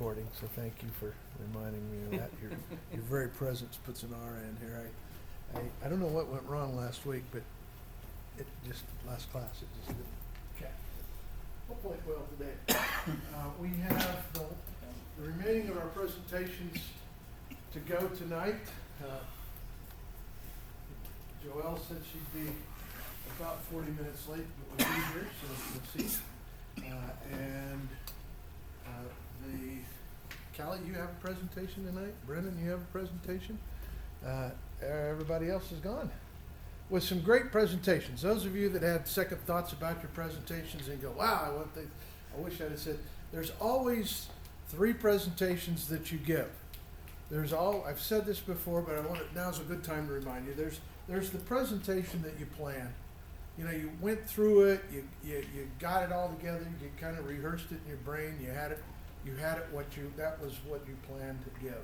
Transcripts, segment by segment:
recording, so thank you for reminding me of that. Your very presence puts an R in here. I don't know what went wrong last week, but last class, it just didn't catch. Hopefully it will today. We have the remaining of our presentations to go tonight. Joelle said she'd be about 40 minutes late, but we'll be here, so we'll see. Callie, you have a presentation tonight. Brennan, you have a presentation. Everybody else is gone. With some great presentations. Those of you that had second thoughts about your presentations and go, wow, I wish I'd have said, there's always 3 presentations that you give. I've said this before, but now's a good time to remind you. There's the presentation that you planned. You know, you went through it, you got it all together, you kind of rehearsed it in your brain, that was what you planned to give.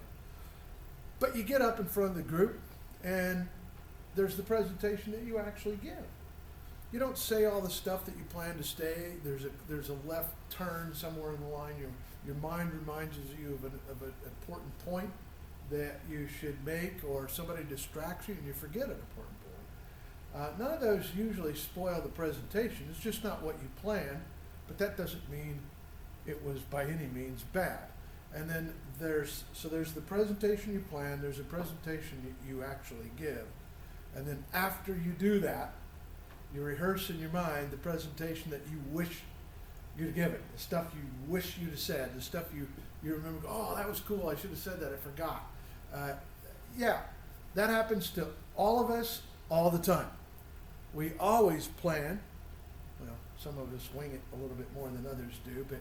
But you get up in front of the group and there's the presentation that you actually give. You don't say all the stuff that you plan to say. There's a left turn somewhere in the line. Your mind reminds you of an important point that you should make, or somebody distracts you and you forget an important point. None of those usually spoil the presentation. It's just not what you planned, but that doesn't mean it was by any means bad. And then there's the presentation you plan, there's a presentation you actually give. And then after you do that, you rehearse in your mind the presentation that you wish you'd given, the stuff you wish you'd have said, the stuff you remember, oh, that was cool, I should have said that, I forgot. Yeah, that happens to all of us all the time. We always plan. Well, some of us wing it a little bit more than others do, but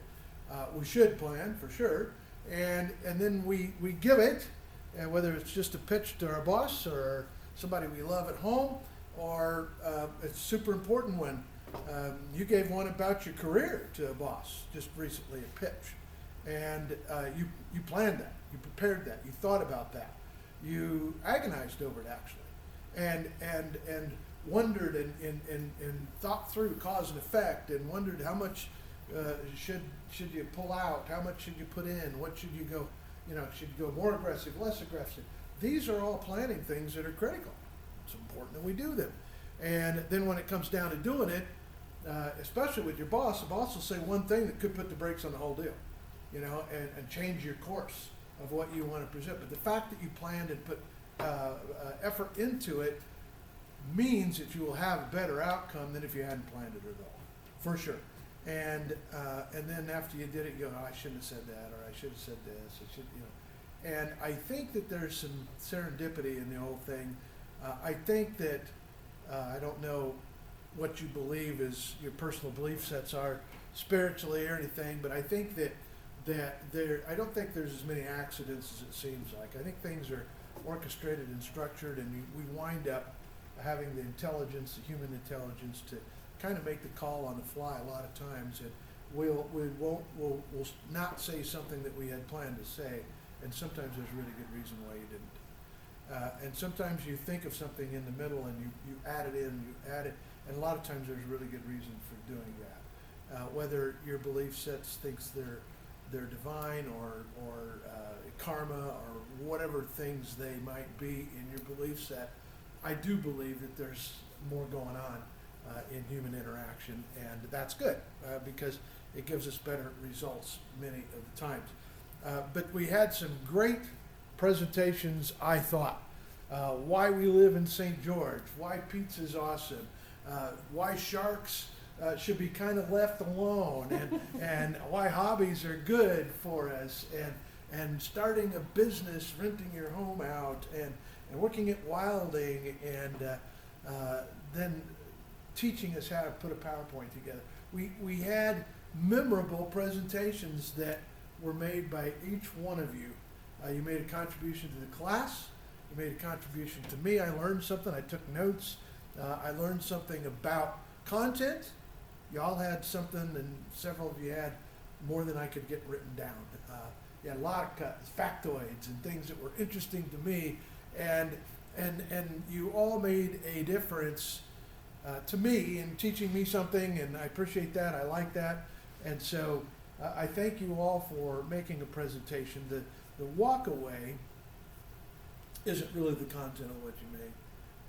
we should plan for sure. And then we give it, and whether it's just a pitch to our boss or somebody we love at home, or it's super important when you gave one about your career to a boss just recently, a pitch. And you planned that, you prepared that, you thought about that, you agonized over it actually, and wondered and thought through cause and effect, and wondered how much should you pull out, how much should you put in, what should you go, should you go more aggressive, less aggressive. These are all planning things that are critical. It's important that we do them. And then when it comes down to doing it, especially with your boss, the boss will say one thing that could put the brakes on the whole deal, and change your course of what you want to present. But the fact that you planned and put effort into it means that you will have a better outcome than if you hadn't planned it at all, for sure. And then after you did it, you go, oh, I shouldn't have said that, or I should have said this, And I think that there's some serendipity in the whole thing. I think that, I don't know what you believe is your personal belief sets are spiritually or anything, but I think that I don't think there's as many accidents as it seems like. I think things are orchestrated and structured, and we wind up having the intelligence, the human intelligence, to kind of make the call on the fly a lot of times, and we'll not say something that we had planned to say, and sometimes there's a really good reason why you didn't. And sometimes you think of something in the middle and you add it in, and a lot of times there's a really good reason for doing that. Whether your belief sets thinks they're divine or karma or whatever things they might be in your belief set, I do believe that there's more going on in human interaction, and that's good because it gives us better results many of the times. But we had some great presentations, I thought. Why we live in St. George, why pizza's awesome, why sharks should be kind of left alone, and why hobbies are good for us, and starting a business, renting your home out, and working at Wilding, and then teaching us how to put a PowerPoint together. We had memorable presentations that were made by each one of you. You made a contribution to the class. You made a contribution to me. I learned something. I took notes. I learned something about content. You all had something, and several of you had more than I could get written down. You had a lot of cuts, factoids, and things that were interesting to me, and you all made a difference to me in teaching me something, and I appreciate that. I like that, and so I thank you all for making a presentation. The walk away isn't really the content of what you made.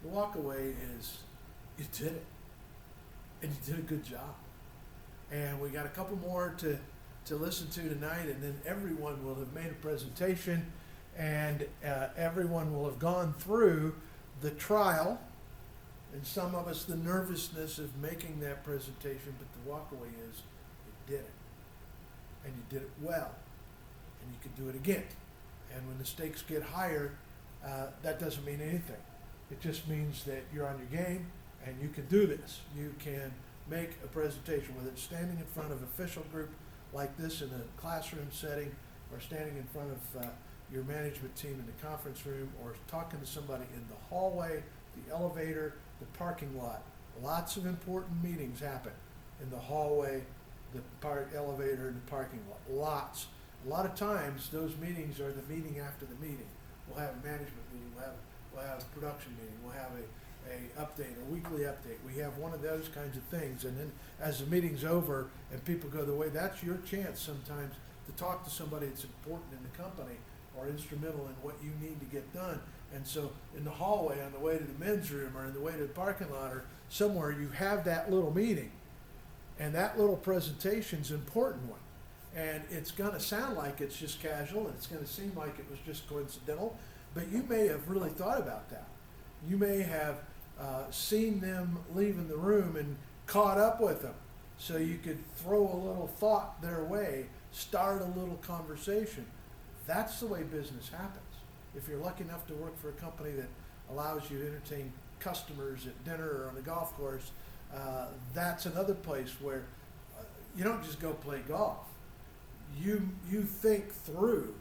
The walk away is you did it, and you did a good job. And we got a couple more to listen to tonight, and then everyone will have made a presentation, and everyone will have gone through the trial, and some of us the nervousness of making that presentation, but the walkaway is you did it, and you did it well, and you could do it again. And when the stakes get higher, that doesn't mean anything. It just means that you're on your game, and you can do this. You can make a presentation, whether it's standing in front of an official group like this in a classroom setting, or standing in front of your management team in the conference room, or talking to somebody in the hallway, the elevator, the parking lot. Lots of important meetings happen in the hallway, the elevator, and the parking lot. Lots. A lot of times, those meetings are the meeting after the meeting. We'll have a management meeting, we'll have a production meeting, we'll have a update, a weekly update. We have one of those kinds of things, and then as the meeting's over and people go their way, that's your chance sometimes to talk to somebody that's important in the company or instrumental in what you need to get done. And so in the hallway, on the way to the men's room, or on the way to the parking lot, or somewhere, you have that little meeting, and that little presentation's an important one. And it's gonna sound like it's just casual, and it's gonna seem like it was just coincidental, but you may have really thought about that. You may have seen them leaving the room and caught up with them, so you could throw a little thought their way, start a little conversation. That's the way business happens. If you're lucky enough to work for a company that allows you to entertain customers at dinner or on the golf course, that's another place where you don't just go play golf. You think through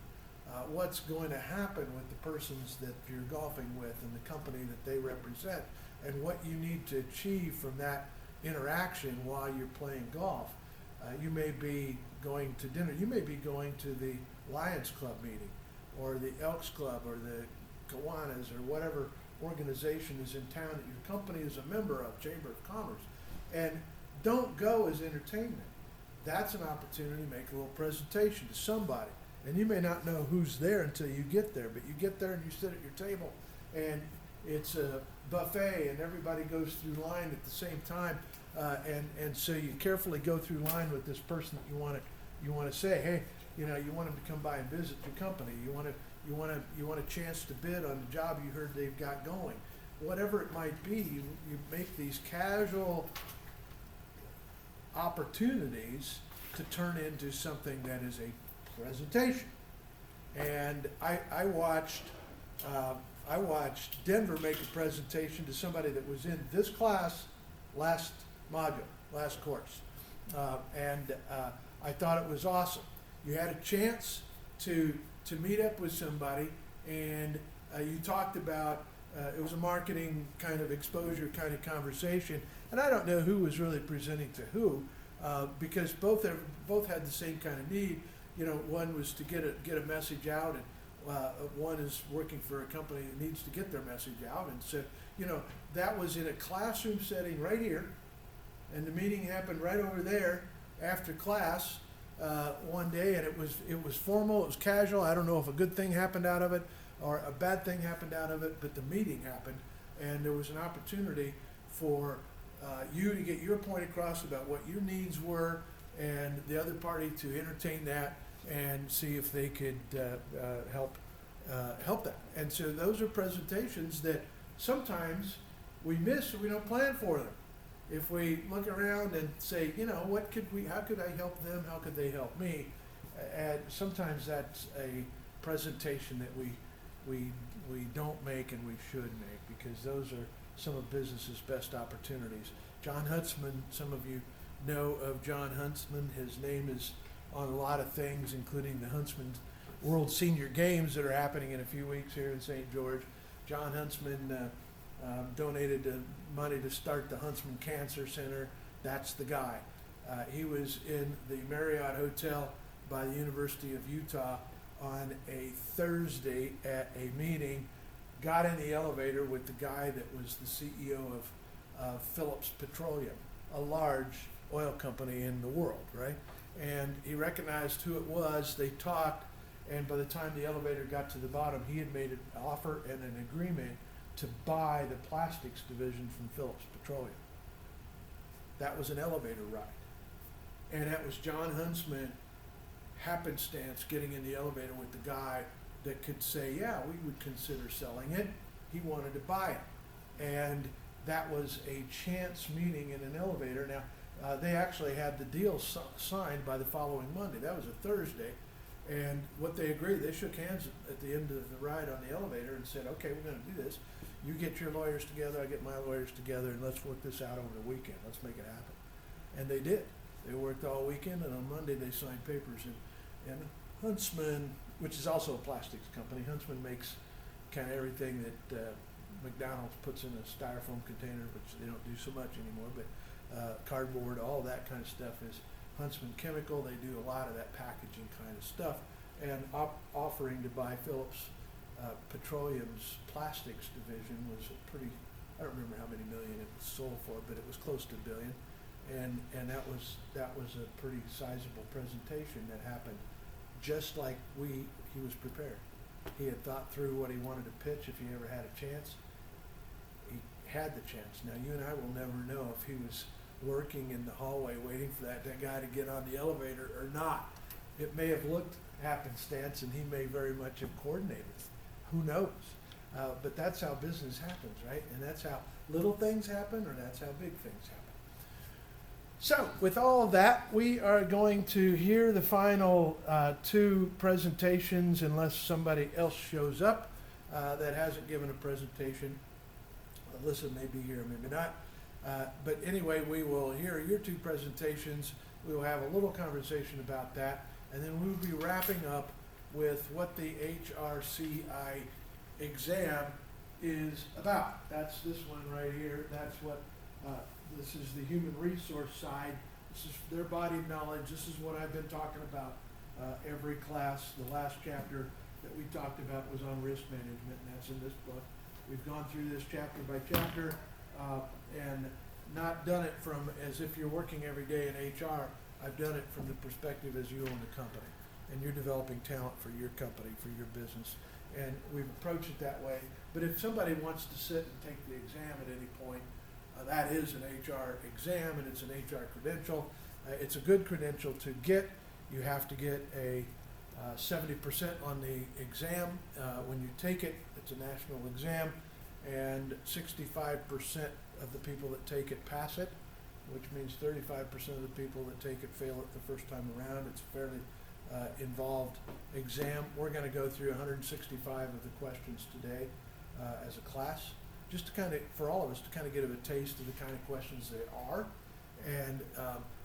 what's going to happen with the persons that you're golfing with and the company that they represent, and what you need to achieve from that interaction while you're playing golf. You may be going to dinner. You may be going to the Lions Club meeting, or the Elks Club, or the Kiwanis, or whatever organization is in town that your company is a member of, Chamber of Commerce. And don't go as entertainment. That's an opportunity to make a little presentation to somebody. And you may not know who's there until you get there, but you get there and you sit at your table, and it's a buffet, and everybody goes through line at the same time, and so you carefully go through line with this person that you want to say, hey, you want them to come by and visit your company. You want a chance to bid on the job you heard they've got going. Whatever it might be, you make these casual opportunities to turn into something that is a presentation. And I watched Denver make a presentation to somebody that was in this class last course, and I thought it was awesome. You had a chance to meet up with somebody, and you talked about it was a marketing kind of exposure kind of conversation, and I don't know who was really presenting to who, because both had the same kind of need. One was to get a message out, and one is working for a company that needs to get their message out, and so that was in a classroom setting right here, and the meeting happened right over there after class one day, and it was formal, it was casual. I don't know if a good thing happened out of it or a bad thing happened out of it, but the meeting happened, and there was an opportunity for you to get your point across about what your needs were, and the other party to entertain that and see if they could help that. And so those are presentations that sometimes we miss or we don't plan for them. If we look around and say, how could I help them? How could they help me? And sometimes that's a presentation that we don't make and we should make, because those are some of business's best opportunities. John Huntsman, some of you know of John Huntsman. His name is on a lot of things, including the Huntsman World Senior Games that are happening in a few weeks here in St. George. John Huntsman donated money to start the Huntsman Cancer Center. That's the guy. He was in the Marriott Hotel by the University of Utah on a Thursday at a meeting, got in the elevator with the guy that was the CEO of Phillips Petroleum, a large oil company in the world, right? and he recognized who it was. They talked, and by the time the elevator got to the bottom, he had made an offer and an agreement to buy the plastics division from Phillips Petroleum. That was an elevator ride. And that was John Huntsman, happenstance, getting in the elevator with the guy that could say, yeah, we would consider selling it. He wanted to buy it. And that was a chance meeting in an elevator. Now, they actually had the deal signed by the following Monday. That was a Thursday. And what they agreed, they shook hands at the end of the ride on the elevator and said, okay, we're going to do this. You get your lawyers together, I get my lawyers together, and let's work this out over the weekend. Let's make it happen. And they did. They worked all weekend, and on Monday they signed papers. And Huntsman, which is also a plastics company, Huntsman makes kind of everything that McDonald's puts in a styrofoam container, which they don't do so much anymore, but cardboard, all that kind of stuff is Huntsman Chemical. They do a lot of that packaging kind of stuff. And offering to buy Phillips Petroleum's plastics division was a pretty, I don't remember how many million it was sold for, but it was close to $1 billion. And that was a pretty sizable presentation that happened just like he was prepared. He had thought through what he wanted to pitch if he ever had a chance. He had the chance. Now, you and I will never know if he was working in the hallway waiting for that guy to get on the elevator or not. It may have looked happenstance, and he may very much have coordinated. Who knows? But that's how business happens, right? And that's how little things happen, or that's how big things happen. So, with all of that, we are going to hear the final two presentations, unless somebody else shows up that hasn't given a presentation. Alyssa may be here, maybe not. But anyway, we will hear your two presentations. We will have a little conversation about that, and then we'll be wrapping up with what the HRCI exam is about. That's this one right here. That's what this is, the human resource side. This is their body of knowledge. This is what I've been talking about every class. The last chapter that we talked about was on risk management, and that's in this book. We've gone through this chapter by chapter and not done it from as if you're working every day in HR. I've done it from the perspective as you own the company, and you're developing talent for your company, for your business. And we've approached it that way. But if somebody wants to sit and take the exam at any point, that is an HR exam, and it's an HR credential. It's a good credential to get. You have to get a 70% on the exam when you take it. It's a national exam, and 65% of the people that take it pass it, which means 35% of the people that take it fail it the first time around. It's a fairly involved exam. We're going to go through 165 of the questions today as a class, just to kind of, for all of us, to kind of get a taste of the kind of questions they are. And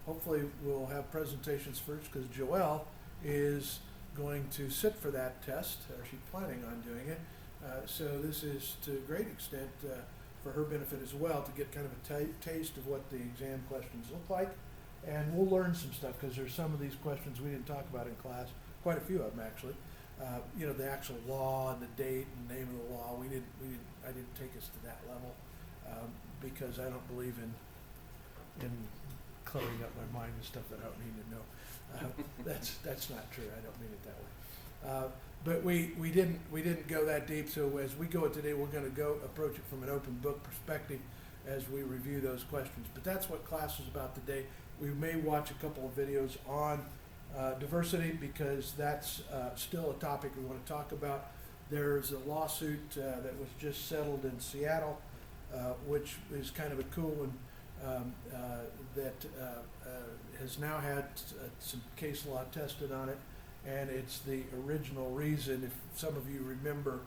hopefully we'll have presentations first, because Joelle is going to sit for that test, or she's planning on doing it. So this is to a great extent for her benefit as well, to get kind of a taste of what the exam questions look like. And we'll learn some stuff, because there's some of these questions we didn't talk about in class, quite a few of them actually. You know, the actual law and the date and name of the law, I didn't take us to that level because I don't believe in cluttering up my mind with stuff that I don't need to know. That's not true. I don't mean it that way. But we didn't go that deep. So as we go today, we're going to go approach it from an open book perspective as we review those questions. But that's what class is about today. We may watch a couple of videos on diversity, because that's still a topic we want to talk about. There's a lawsuit that was just settled in Seattle, which is kind of a cool one, that has now had some case law tested on it. And it's the original reason, if some of you remember,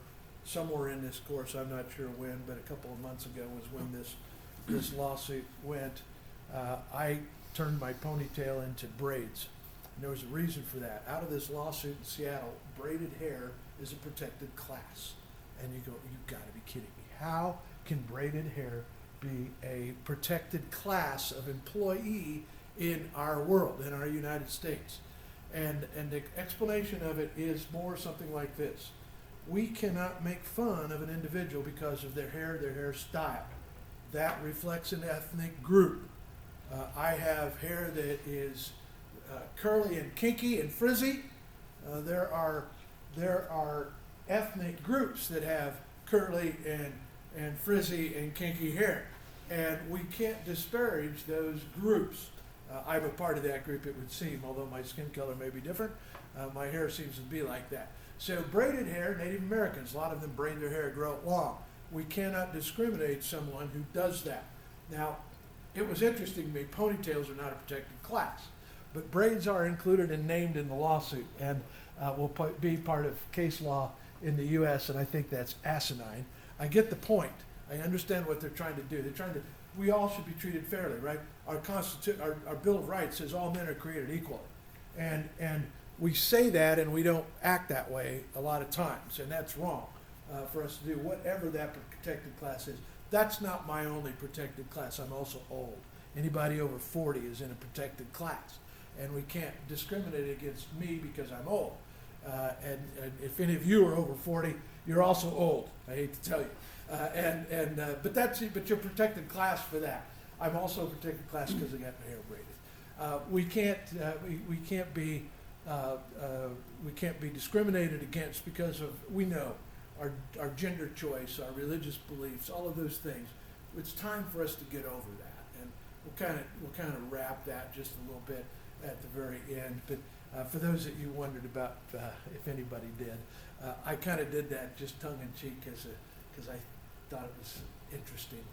somewhere in this course, I'm not sure when, but a couple of months ago was when this lawsuit went. I turned my ponytail into braids. And there was a reason for that. Out of this lawsuit in Seattle, braided hair is a protected class. And you go, you've got to be kidding me. How can braided hair be a protected class of employee in our world, in our United States? And the explanation of it is more something like this. We cannot make fun of an individual because of their hairstyle. That reflects an ethnic group. I have hair that is curly and kinky and frizzy. There are ethnic groups that have curly and frizzy and kinky hair. And we can't disparage those groups. I'm a part of that group, it would seem, although my skin color may be different. My hair seems to be like that. So braided hair, Native Americans, a lot of them braid their hair, grow it long. We cannot discriminate someone who does that. Now, it was interesting to me, ponytails are not a protected class, but braids are included and named in the lawsuit and will be part of case law in the U.S., and I think that's asinine. I get the point. I understand what they're trying to do. We all should be treated fairly, right? Our Bill of Rights says all men are created equally. And we say that and we don't act that way a lot of times, and that's wrong for us to do whatever that protected class is. That's not my only protected class. I'm also old. Anybody over 40 is in a protected class, and we can't discriminate against me because I'm old. And if any of you are over 40, you're also old. I hate to tell you. But you're protected class for that. I'm also a protected class because I got my hair braided. We can't be discriminated against because of, we know, our gender choice, our religious beliefs, all of those things. It's time for us to get over that, and we'll kind of wrap that just a little bit at the very end. But for those that you wondered about, if anybody did, I kind of did that just tongue in cheek because I thought it was interesting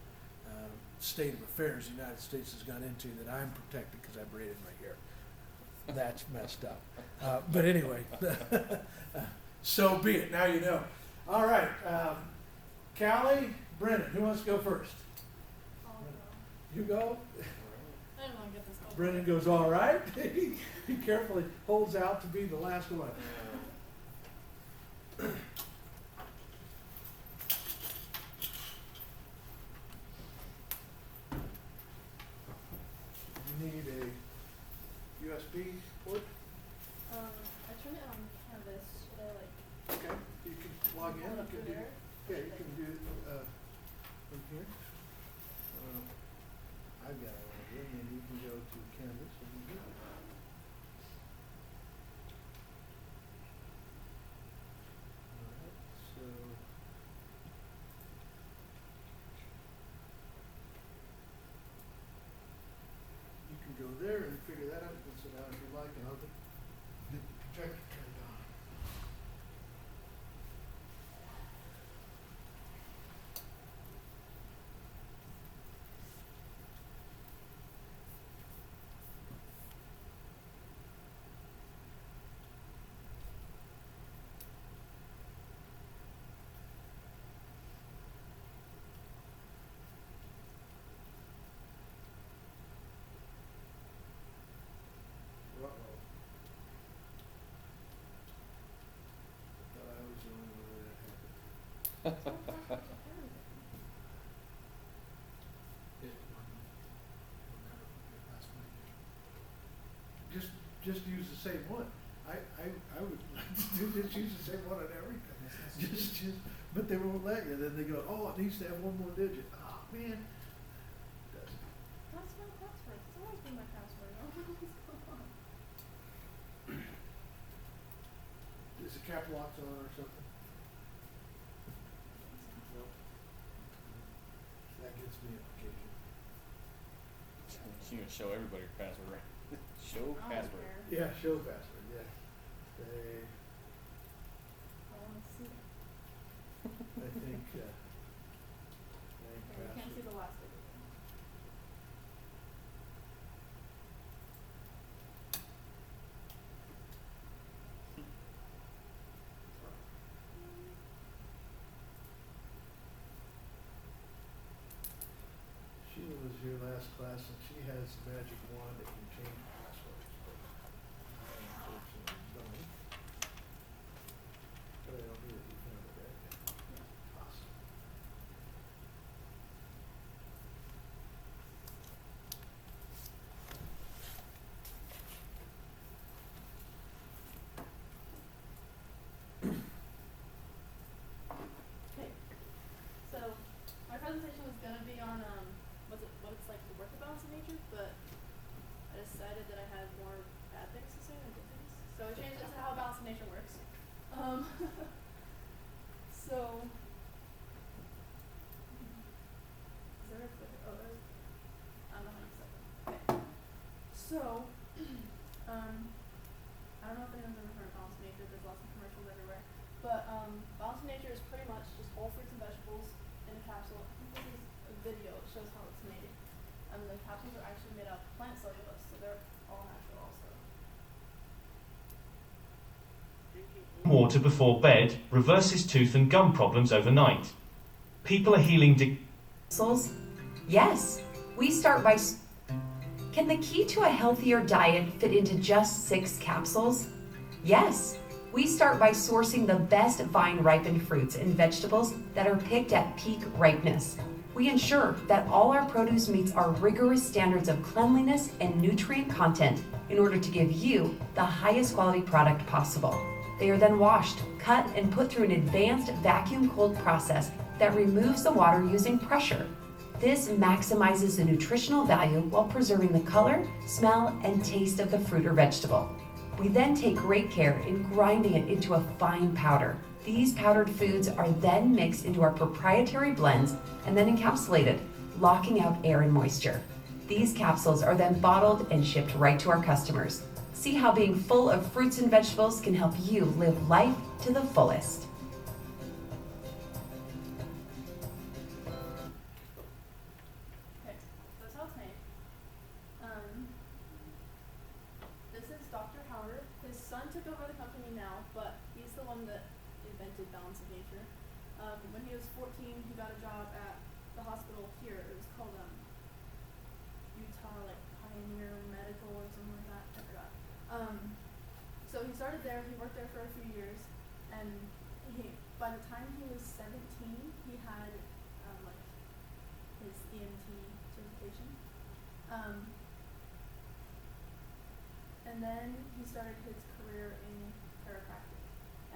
state of affairs the United States has gone into, that I'm protected because I braided my hair. That's messed up. But anyway, so be it. Now you know. All right, Callie, Brennan, who wants to go first? I'll go. You go. I don't want to get this over. Brennan goes, all right. He carefully holds out to be the last one. You need a USB port? I turned it on Canvas. Should I like Okay, you can log in. pull it You up can through do, there? yeah, you can do from here. I've got it right here, and then you can go to Canvas and you do it. All right, so you can go there and figure that out. You can sit down if you like, and I'll get the projector turned on. Uh-oh. Thought I was the only one where that happened. Just use the same one. I would like to just use the same one on everything. But they won't let you. Then they go, oh, it needs to have one more digit. Oh, man. That's my password. It's always been my password. I don't know what's going on. Is the cap locked on or something? No. That gets me on occasion. You can show everybody your password, right? Show I don't password. care. Yeah, show password, yeah. They, I want to see it. I think, Okay, you can't see the last digit. Sheila was here last class and she has the magic wand that can change passwords, but I unfortunately don't. But I don't need it, you found it, right? Awesome. Okay. So my presentation was gonna be on what it's like to work with balance of nature, but I decided So, is there a clicker? Oh, there's, I don't know how you set that. Okay. So, I don't know if anyone's ever heard of Balance of Nature. There's lots of commercials everywhere. But Balance of Nature is pretty much just whole fruits and vegetables in a capsule. I think this is a video. It shows how it's made. The capsules are actually made out of plant cellulose, so they're all natural also. Water before bed reverses tooth and gum problems overnight. People are healing Capsules? Yes, we start by. Can the key to a healthier diet fit into just 6 capsules? Yes, we start by sourcing the best vine-ripened fruits and vegetables that are picked at peak ripeness. We ensure that all our produce meets our rigorous standards of cleanliness and nutrient content in order to give you the highest quality product possible. They are then washed, cut, and put through an advanced vacuum-cooled process that removes the water using pressure. This maximizes the nutritional value while preserving the color, smell, and taste of the fruit or vegetable. We then take great care in grinding it into a fine powder. These powdered foods are then mixed into our proprietary blends and then encapsulated, locking out air and moisture. These capsules are then bottled and shipped right to our customers. See how being full of fruits and vegetables can help you live life to the fullest. Okay, so that's how it's made. This is Dr. Howard. His son took over the company now, but he's the one that invented Balance of Nature. When he was 14, he got a job at the hospital here. It was called Utah, like Pioneer Medical or something like that. I forgot. So he started there. He worked there for a few years, and by the time he was 17, he had like his EMT certification. And then he started his career in chiropractic,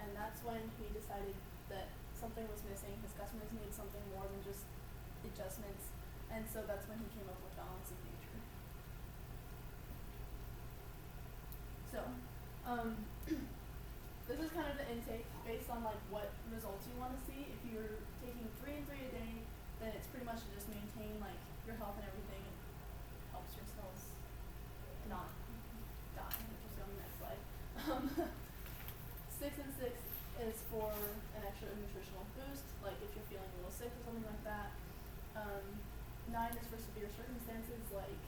and that's when he decided that something was missing. His customers needed something more than just adjustments, and so that's when he came up with Balance of Nature. So, this is kind of the intake based on like what results you want to see. If you're taking 3 and 3 a day, then it's pretty much to just maintain like your health and everything. It helps your cells not die, which is on the next slide. 6 and 6 is for an extra nutritional boost, like if you're feeling a little sick or something like that. 9 is for severe circumstances, like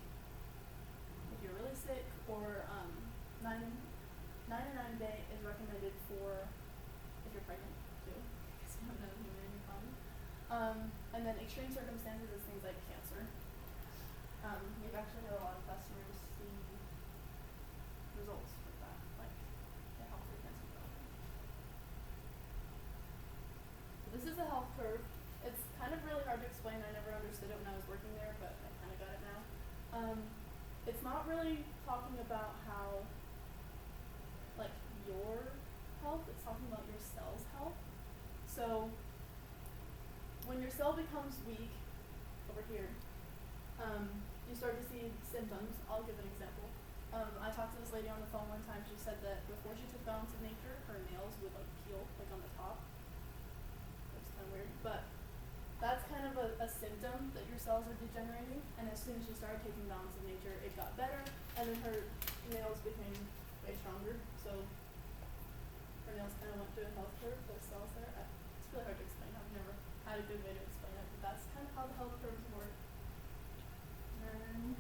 if you're really sick, or 9 and 9 a day is recommended for if you're pregnant too, because you don't know the human in your body. And then extreme circumstances is things like cancer. We've actually had a lot of customers see results with that, like they help their cancer development. So this is a health curve. It's kind of really hard to explain. I never understood it when I was working there, but I kind of got it now. It's not really talking about how like your health, it's talking about your cell's health. So when your cell becomes weak over here, you start to see symptoms. I'll give an example. I talked to this lady on the phone one time. She said that before she took Balance of Nature, her nails would like peel like on the top. That's kind of weird, but that's kind of a symptom that your cells are degenerating. And as soon as she started taking Balance of Nature, it got better, and then her nails became way stronger. So her nails kind of went through a health curve, the cells there. It's really hard to explain. I've never had a good way to explain it, but that's kind of how the health curves work. And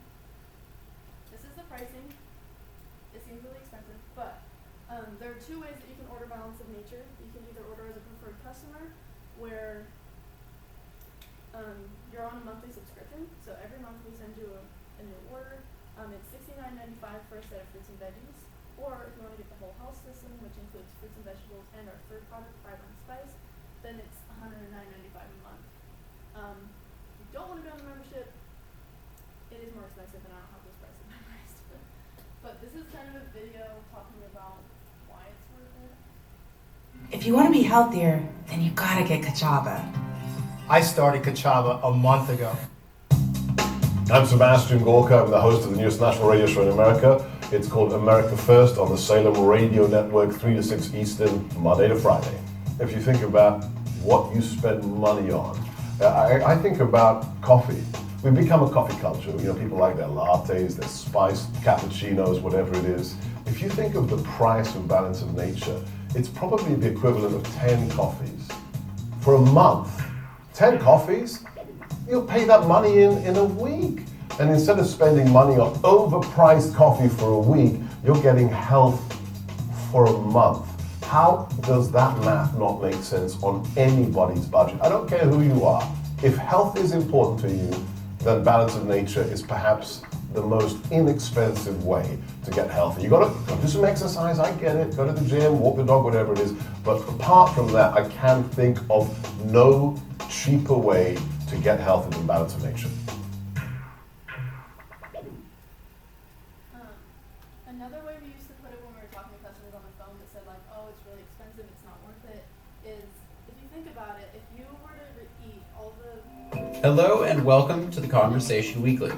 this is the pricing. It seems really expensive, but there are 2 ways that you can order Balance of Nature. You can either order as a preferred customer, where you're on a monthly subscription. So every month we send you a new order. It's $69.95 for a set of fruits and veggies. Or if you want to get the whole health system, which includes fruits and vegetables and our third product, Fiber and Spice, then it's $109.95 a month. If you don't want to go on the membership, it is more expensive, and I don't have those prices memorized. But this is kind of a video talking about why it's worth it. If you want to be healthier, then you gotta get Kachava. I started Kachava a month ago. I'm Sebastian Gorka. I'm the host of the newest national radio show in America, It's called America First on the Salem Radio Network, 3 to 6 Eastern, Monday to Friday. If you think about what you spend money on, I think about coffee. We've become a coffee culture. You know, people like their lattes, their spiced cappuccinos, whatever it is. If you think of the price of Balance of Nature, it's probably the equivalent of 10 coffees. For a month, 10 coffees, you'll pay that money in a week. And instead of spending money on overpriced coffee for a week, you're getting health for a month. How does that math not make sense on anybody's budget? I don't care who you are. If health is important to you, then Balance of Nature is perhaps the most inexpensive way to get healthy. You gotta go do some exercise, I get it, go to the gym, walk the dog, whatever it is. But apart from that, I can't think of no cheaper way to get healthy than Balance of Nature. Another way we used to put it when we were talking to customers on the phone that said like, oh, it's really expensive, it's not worth it, is if you think about it, if you were to eat all the... Hello and welcome to the Conversation Weekly.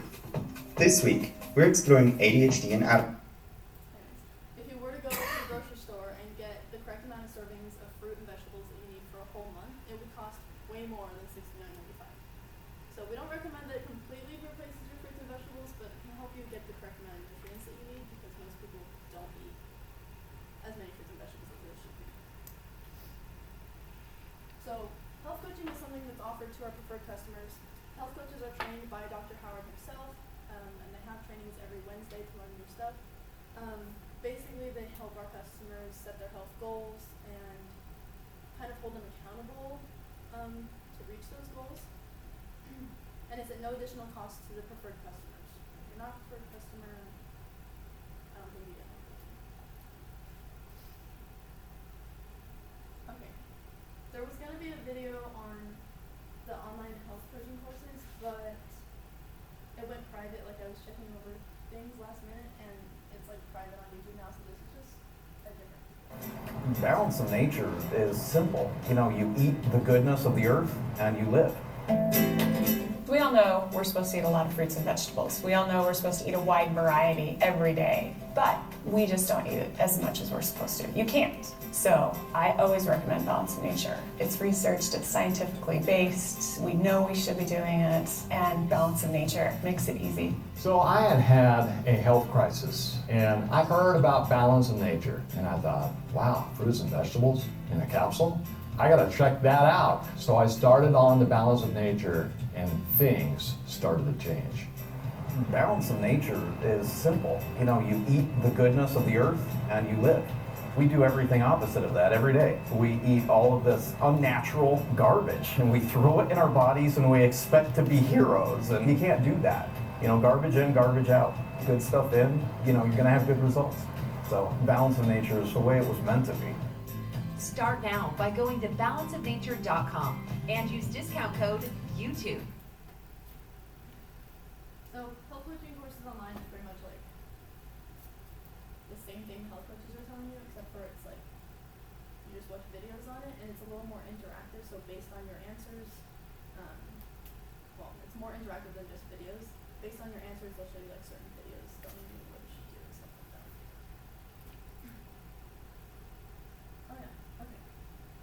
This week, we're exploring ADHD and adults. If you were to go to the grocery store and get the correct amount of servings of fruit and vegetables that you need for a whole month, it would cost way more than $69.95. So we don't recommend that it completely replaces your fruits and vegetables, but it can help you get the correct amount of nutrients that you need because most people don't eat as many fruits and vegetables as they should be. So health coaching is something that's offered to our preferred customers. Health coaches are trained by Dr. Howard himself, and they have trainings every Wednesday to learn new stuff. Basically, they help our customers set their health goals and kind of hold them accountable to reach those goals. And it's at no additional cost to the preferred customers. If you're not a preferred customer, I don't think you get health coaching. Okay. There was going to be a video on the online health coaching courses, but it went private. Like I was checking over things last minute, and it's like private on YouTube now. So this is just a different. Balance of nature is simple. You know, you eat the goodness of the earth, and you live. We all know we're supposed to eat a lot of fruits and vegetables. We all know we're supposed to eat a wide variety every day, but we just don't eat it as much as we're supposed to. You can't. So I always recommend Balance of Nature. It's researched, it's scientifically based, we know we should be doing it, and Balance of Nature makes it easy. So I had a health crisis, and I heard about Balance of Nature, and I thought, wow, fruits and vegetables in a capsule? I gotta check that out. So I started on the Balance of Nature, and things started to change. Balance of nature is simple. You know, you eat the goodness of the earth and you live. We do everything opposite of that every day. We eat all of this unnatural garbage and we throw it in our bodies and we expect to be heroes, and you can't do that. You know, garbage in, garbage out. Good stuff in, you know, you're gonna have good results. So balance of nature is the way it was meant to be. Start now by going to balanceofnature.com and use discount code YouTube. So health coaching courses online is pretty much like the same thing health coaches are telling you, except for it's like you just watch videos on it, and it's a little more interactive. So based on your answers, well, it's more interactive than just videos. Based on your answers, they'll show you like certain videos telling you what you should do and stuff like that. Oh yeah, okay.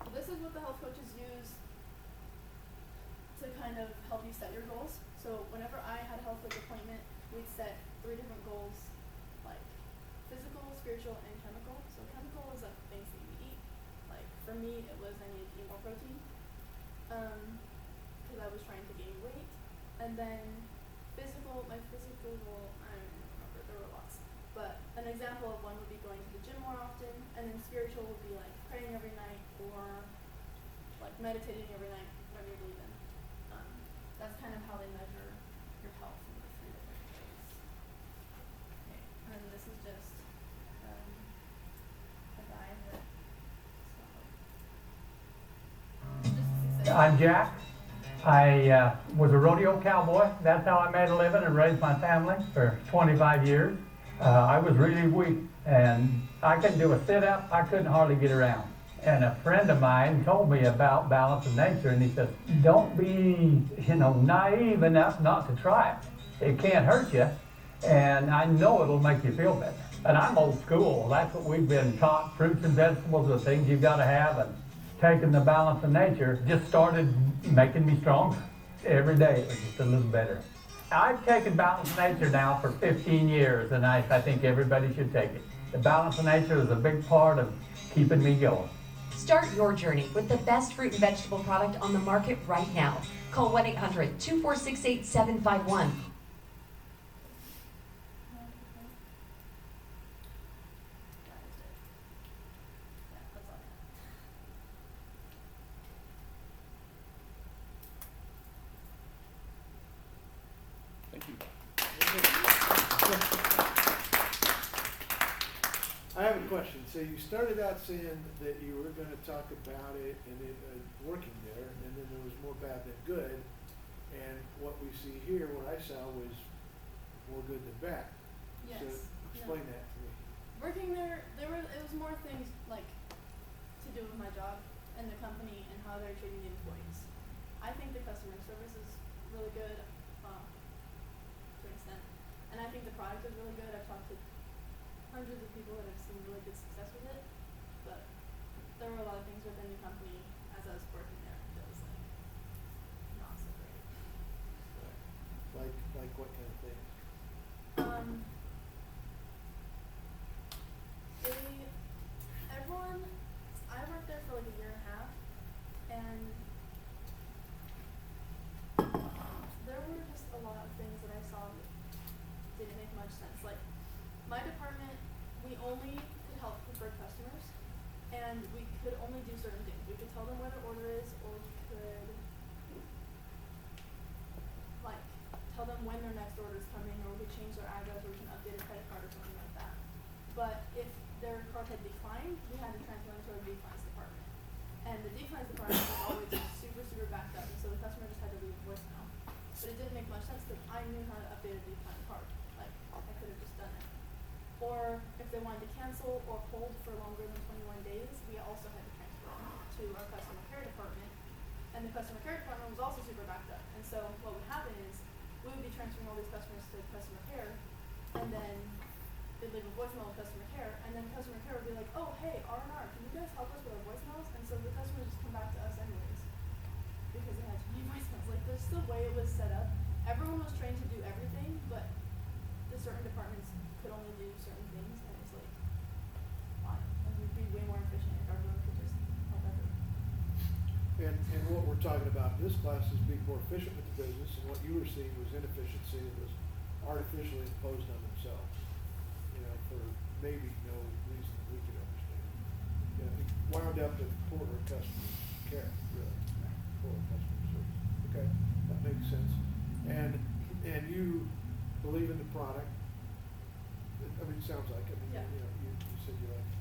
So this is what the health coaches use to kind of help you set your goals. So whenever I had a health coach appointment, we'd set 3 different goals, like physical, spiritual, and chemical. So chemical is like things that you eat. Like for me, it was I needed to eat more protein, because I was trying to gain weight. And then physical, my physical goal, I don't even remember, there were lots. But an example of one would be going to the gym more often, and then spiritual would be like praying every night or like meditating every night when you're leaving. That's kind of how they measure your health in the 3 different ways. Okay, and this is just a guy that I'm Jack. I was a rodeo cowboy. That's how I made a living and raised my family for 25 years. I was really weak, and I couldn't do a sit-up. I couldn't hardly get around. And a friend of mine told me about Balance of Nature, and he said, don't be, naive enough not to try it. It can't hurt you, and I know it'll make you feel better. And I'm old school. That's what we've been taught. Fruits and vegetables are the things you've got to have. And taking the balance of nature just started making me stronger. Every day it was just a little better. I've taken balance of nature now for 15 years, and I think everybody should take it. The balance of nature is a big part of keeping me going. Start your journey with the best fruit and vegetable product on the market right now. Call 1-800-246-8751. Thank you. I have a question. So you started out saying that you were going to talk about it and it working there, and then there was more bad than good. And what we see here, what I saw was more good than bad. Yes. So explain that to me. Working there, it was more things like to do with my job and the company and how they're treating the employees. I think the customer service is really good, to an extent, and I think the product is really good. I've talked to hundreds of people that have seen really good success with it, but there were a lot of things within the company as I was working there that was like not so great. Like what kind of things? I worked there for like a year and a half, and there were just a lot of things that I saw that didn't make much sense. Like, my department, we only could help preferred customers, and we could only do certain things. We could tell them where their order is, or we could, like, tell them when their next order is coming, or we could change their address, or we can update a credit card or something like that. But if their card had declined, we had to transfer them to our declines department. And the declines department was always super, super backed up, and so the customer just had to leave a voicemail. But it didn't make much sense because I knew how to update a decline card. Like, I could have just done it. Or if they wanted to cancel or hold for longer than 21 days, we also had to transfer them to our customer care department. And the customer care department was also super backed up. And so what would happen is we would be transferring all these customers to customer care, and then they'd leave a voicemail with customer care, and then customer care would be like, oh, hey, R&R, can you guys help us with our voicemails? And so the customers just come back to us anyways, because they had to be voicemails. Like, there's the way it was set up. Everyone was trained to do everything, but the certain departments could only do certain things, and it's like, why? And we'd be way more efficient if everyone could just help everyone. And what we're talking about in this class is being more efficient with the business, and what you were seeing was inefficiency that was artificially imposed on themselves, you know, for maybe no reason that we could understand. You know, it wound up with poor customer care, really, poor customer service. Okay, that makes sense. And you believe in the product. I mean, it sounds like, I mean, Yeah. you know, you said you like the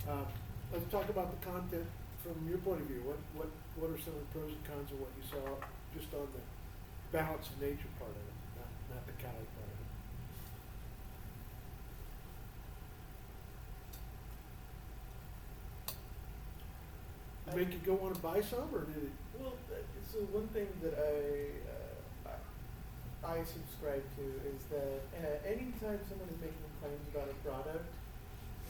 product. Let's talk about the content from your point of view. What are some of the pros and cons of what you saw just on the balance of nature part of it, not the Cali part of it? Make you go want to buy some, or did it? Well, so one thing that I subscribe to is that anytime someone is making claims about a product,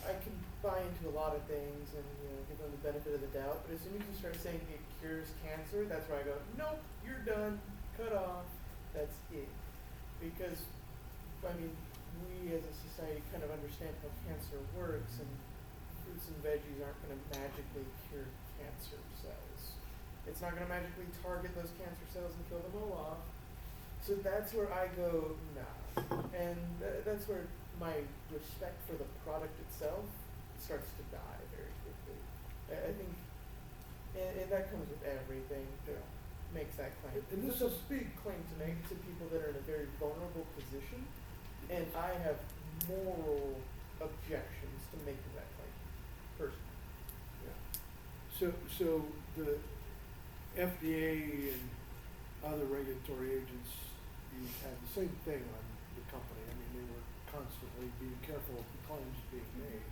I can buy into a lot of things and give them the benefit of the doubt. But as soon as you start saying it cures cancer, that's where I go, nope, you're done, cut off, that's it. Because I mean, we as a society kind of understand how cancer works, and fruits and veggies aren't going to magically cure cancer cells. It's not going to magically target those cancer cells and kill them all off. So that's where I go, nah. And that's where my respect for the product itself starts to die very quickly. I think, and that comes with everything that makes that claim. And this is a is big claim to make to people that are in a very vulnerable position, and I have moral objections to making that claim, personally. So the FDA and other regulatory agents had the same thing on the company. I mean, they were constantly being careful of the claims being made.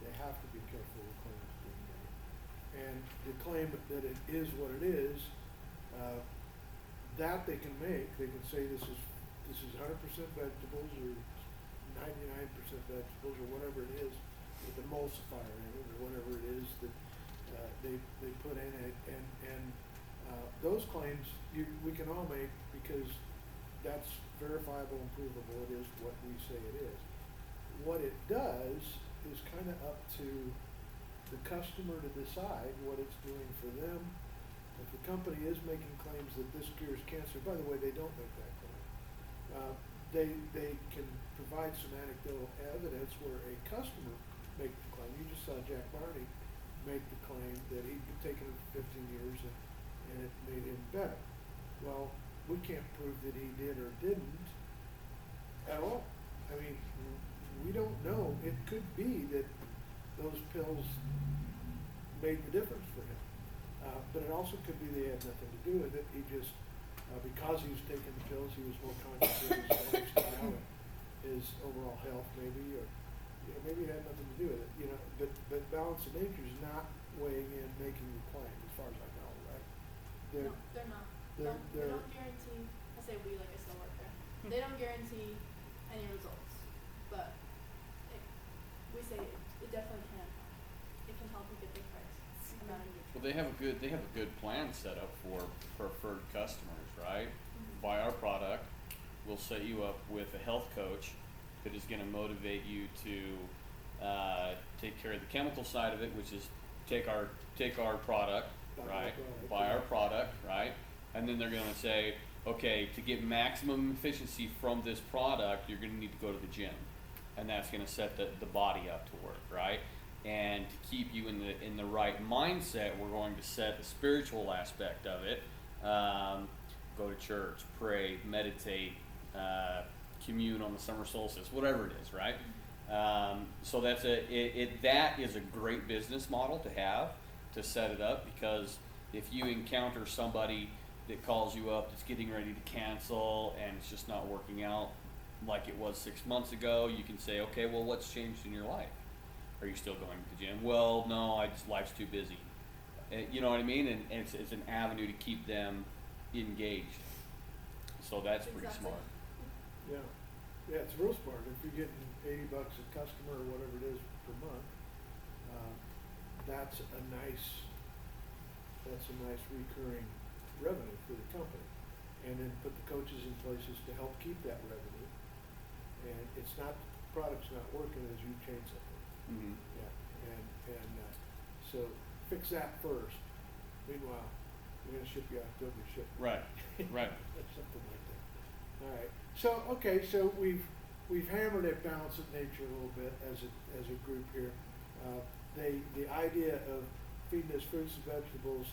They have to be careful of the claims being made. And the claim that it is what it is, that they can make. They can say this is 100% vegetables or 99% vegetables or whatever it is with emulsifier in it or whatever it is that they put in it, and those claims we can all make because that's verifiable and provable. It is what we say it is. What it does is kind of up to the customer to decide what it's doing for them. If the company is making claims that this cures cancer, by the way, they don't make that claim. They can provide some anecdotal evidence where a customer makes the claim. You just saw Jack Barney make the claim that he'd been taking it for 15 years and it made him better. Well, we can't prove that he did or didn't at all. I mean, we don't know. It could be that those pills made the difference for him. But it also could be they had nothing to do with it. He just, because he was taking the pills, he was more conscious of his lifestyle and his overall health maybe, or maybe it had nothing to do with it. But Balance of Nature is not weighing in making the claim, as far as I know, right? No, they're not. They don't guarantee, I say we like I still work there. They don't guarantee any results, but we say it definitely can. It can help you get the correct amount of nutrients. Well, they have a good plan set up for preferred customers, right? Buy our product, we'll set you up with a health coach that is going to motivate you to take care of the chemical side of it, which is take our product, right? Buy our product, right? And then they're going to say, okay, to get maximum efficiency from this product, you're going to need to go to the gym, and that's going to set the body up to work, right? And to keep you in the right mindset, we're going to set the spiritual aspect of it. Go to church, pray, meditate, commune on the summer solstice, whatever it is, right? So that is a great business model to have, to set it up, because if you encounter somebody that calls you up that's getting ready to cancel and it's just not working out like it was 6 months ago, you can say, okay, well, what's changed in your life? Are you still going to the gym? Well, no, life's too busy. You know what I mean? And it's an avenue to keep them engaged. So that's pretty smart. Yeah, it's real smart. If you're getting $80 a customer or whatever it is per month, that's a nice recurring revenue for the company. And then put the coaches in places to help keep that revenue. And it's not, the product's not working as you change something. Mm-hmm. Yeah, and so fix that first. Meanwhile, we're gonna ship you October ship. Right, right. Something like that. All right. So okay, so we've hammered at Balance of Nature a little bit as a group here. The idea of feeding us fruits and vegetables,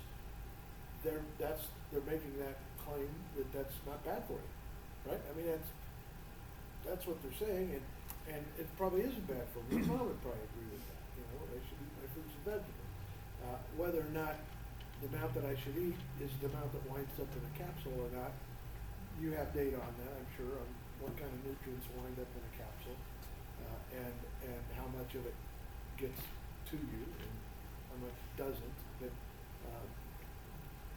they're making that claim that that's not bad for you, right? I mean that's what they're saying, and it probably isn't bad for me. Mom would probably agree with that. They should eat my fruits and vegetables. Whether or not the amount that I should eat is the amount that winds up in a capsule or not, you have data on that, I'm sure, on what kind of nutrients wind up in a capsule, and how much of it gets to you and how much doesn't. But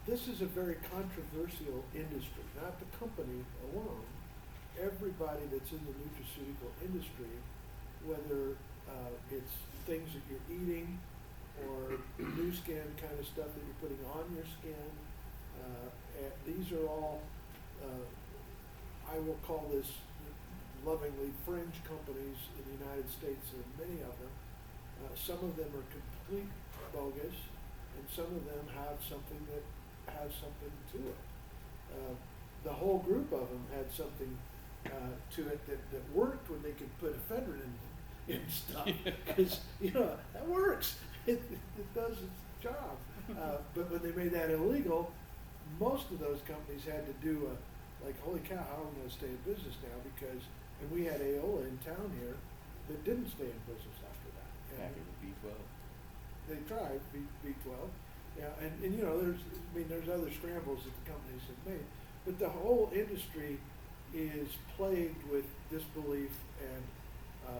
this is a very controversial industry, not the company alone. Everybody that's in the nutraceutical industry, whether it's things that you're eating or new skin kind of stuff that you're putting on your skin, these are all, I will call this lovingly, fringe companies in the United States, and many of them. Some of them are complete bogus, and some of them have something that has something to it. The whole group of them had something to it that worked when they could put ephedrine in stuff, because that works. It does its job. But when they made that illegal, most of those companies had to do holy cow, how are we going to stay in business now? And we had Aola in town here that didn't stay in business after that. Happy with B12. They tried B12. Yeah, and there's other scrambles that the companies have made, but the whole industry is plagued with disbelief and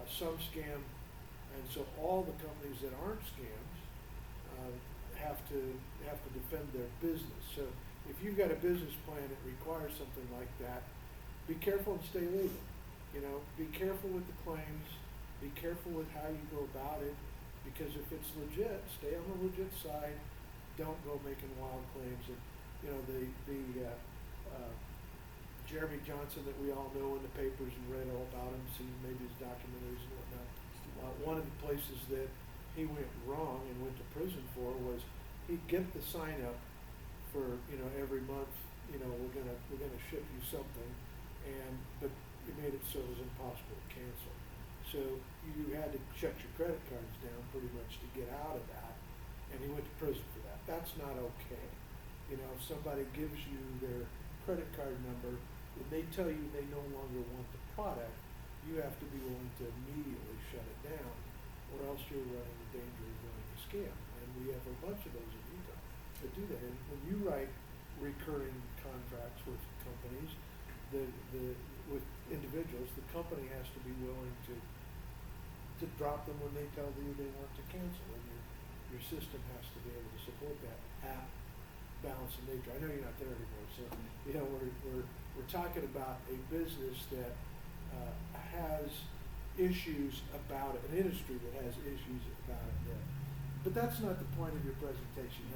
some scam, and so all the companies that aren't scams have to defend their business. So if you've got a business plan that requires something like that, be careful and stay legal. You know, be careful with the claims, be careful with how you go about it, because if it's legit, stay on the legit side, don't go making wild claims. And, you know, Jeremy Johnson that we all know in the papers and read all about him, seen maybe his documentaries and whatnot. One of the places that he went wrong and went to prison for was he'd get the sign up for, you know, every month, you know, we're gonna ship you something, but it made it so it was impossible to cancel. So you had to shut your credit cards down pretty much to get out of that, and he went to prison for that. That's not okay. You know, if somebody gives you their credit card number and they tell you they no longer want the product, you have to be willing to immediately shut it down, or else you're running the danger of running a scam. And we have a bunch of those in Utah that do that. And when you write recurring contracts with companies, with individuals, the company has to be willing to drop them when they tell you they want to cancel, and your system has to be able to support that at balance of nature. I know you're not there anymore, so you know we're talking about a business that has issues about it, an industry that has issues about it there. But that's not the point of your presentation.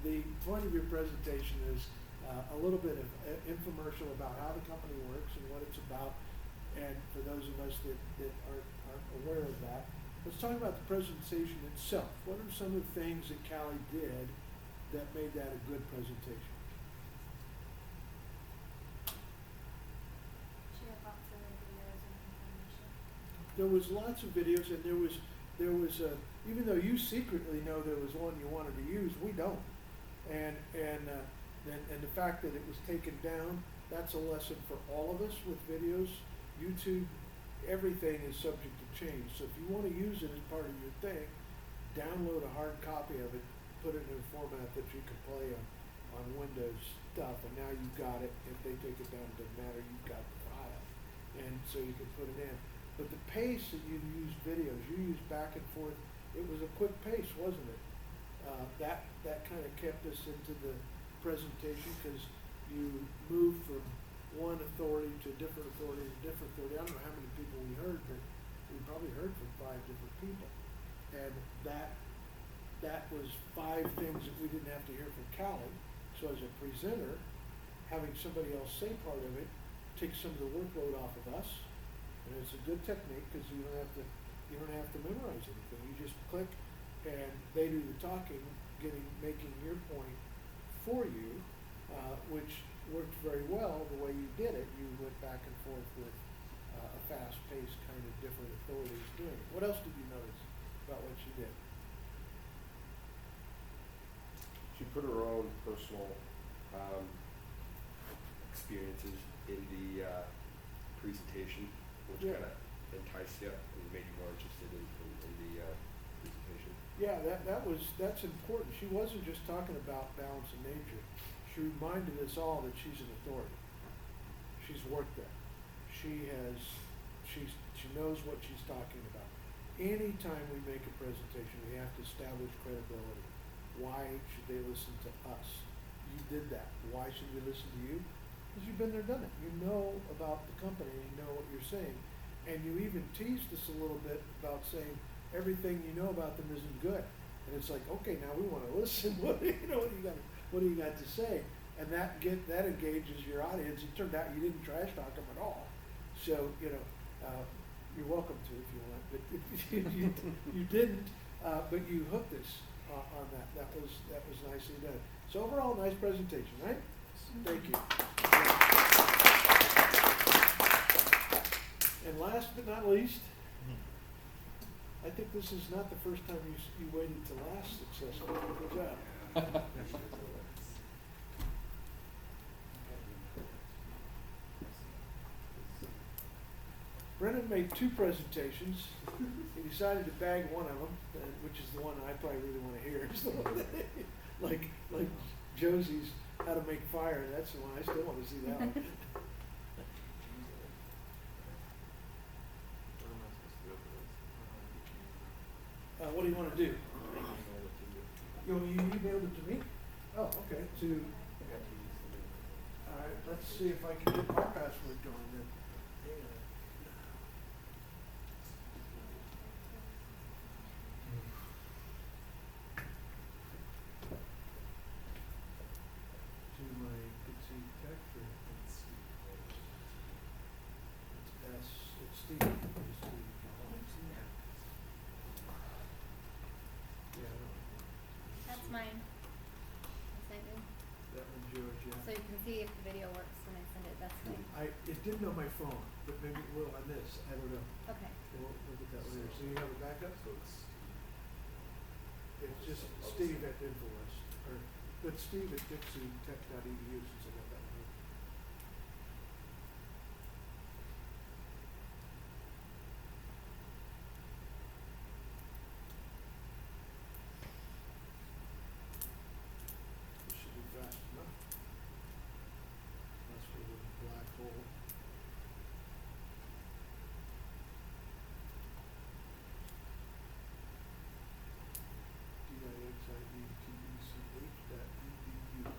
The point of your presentation is a little bit of infomercial about how the company works and what it's about. And for those of us that aren't aware of that, let's talk about the presentation itself. What are some of the things that Callie did that made that a good presentation? She had lots of videos and information. There was lots of videos, and there was even though you secretly know there was one you wanted to use, we don't. And the fact that it was taken down, that's a lesson for all of us with videos. YouTube, everything is subject to change. So if you want to use it as part of your thing, download a hard copy of it, put it in a format that you can play on Windows stuff, and now you've got it. If they take it down, it doesn't matter, you've got the file. And so you can put it in. But the pace that you use videos, you use back and forth, it was a quick pace, wasn't it? That kind of kept us into the presentation, because you moved from one authority to a different authority to a different authority. I don't know how many people we heard, but we probably heard from 5 different people. And that was 5 things that we didn't have to hear from Callie. So as a presenter, having somebody else say part of it takes some of the workload off of us. And it's a good technique, because you don't have to memorize anything. You just click and they do the talking, making your point for you, which worked very well the way you did it. You went back and forth with a fast-paced kind of different authorities doing it. What else did you notice about what she did? She put her own personal experiences in the presentation, which kind of enticed you and made you more interested in the presentation. Yeah, that's important. She wasn't just talking about balance of nature. She reminded us all that she's an authority. She's worked there. She knows what she's talking about. Anytime we make a presentation, we have to establish credibility. Why should they listen to us? You did that. Why should we listen to you? Because you've been there, done it. You know about the company, and you know what you're saying. And you even teased us a little bit about saying everything you know about them isn't good. And it's like, okay, now we want to listen. What do you got to say? And that engages your audience. It turned out you didn't trash talk them at all. So, you're welcome to if you want, but you didn't, but you hooked us on that. That was nicely done. So overall, nice presentation, right? Thank you. And last but not least, I think this is not the first time you waited to last successfully. Good job. Brennan made 2 presentations. He decided to bag one of them, which is the one I probably really want to hear. like Josie's How to Make Fire. That's the one I still want to see that one. What do you want to do? You emailed it to me? Oh, okay. All right. Let's see if I can get my password going then. Hang on. yet. So you can see if the video works when I send it, that's the, It didn't on my phone, but maybe it will on this, I don't know. okay. We'll look at that later. So you have a backup? It's just Steve at Infowest, but Steve at Dixie Tech.edu since I got that one. This should be fast enough. Unless we're in a black hole. DIXIETECH.edu.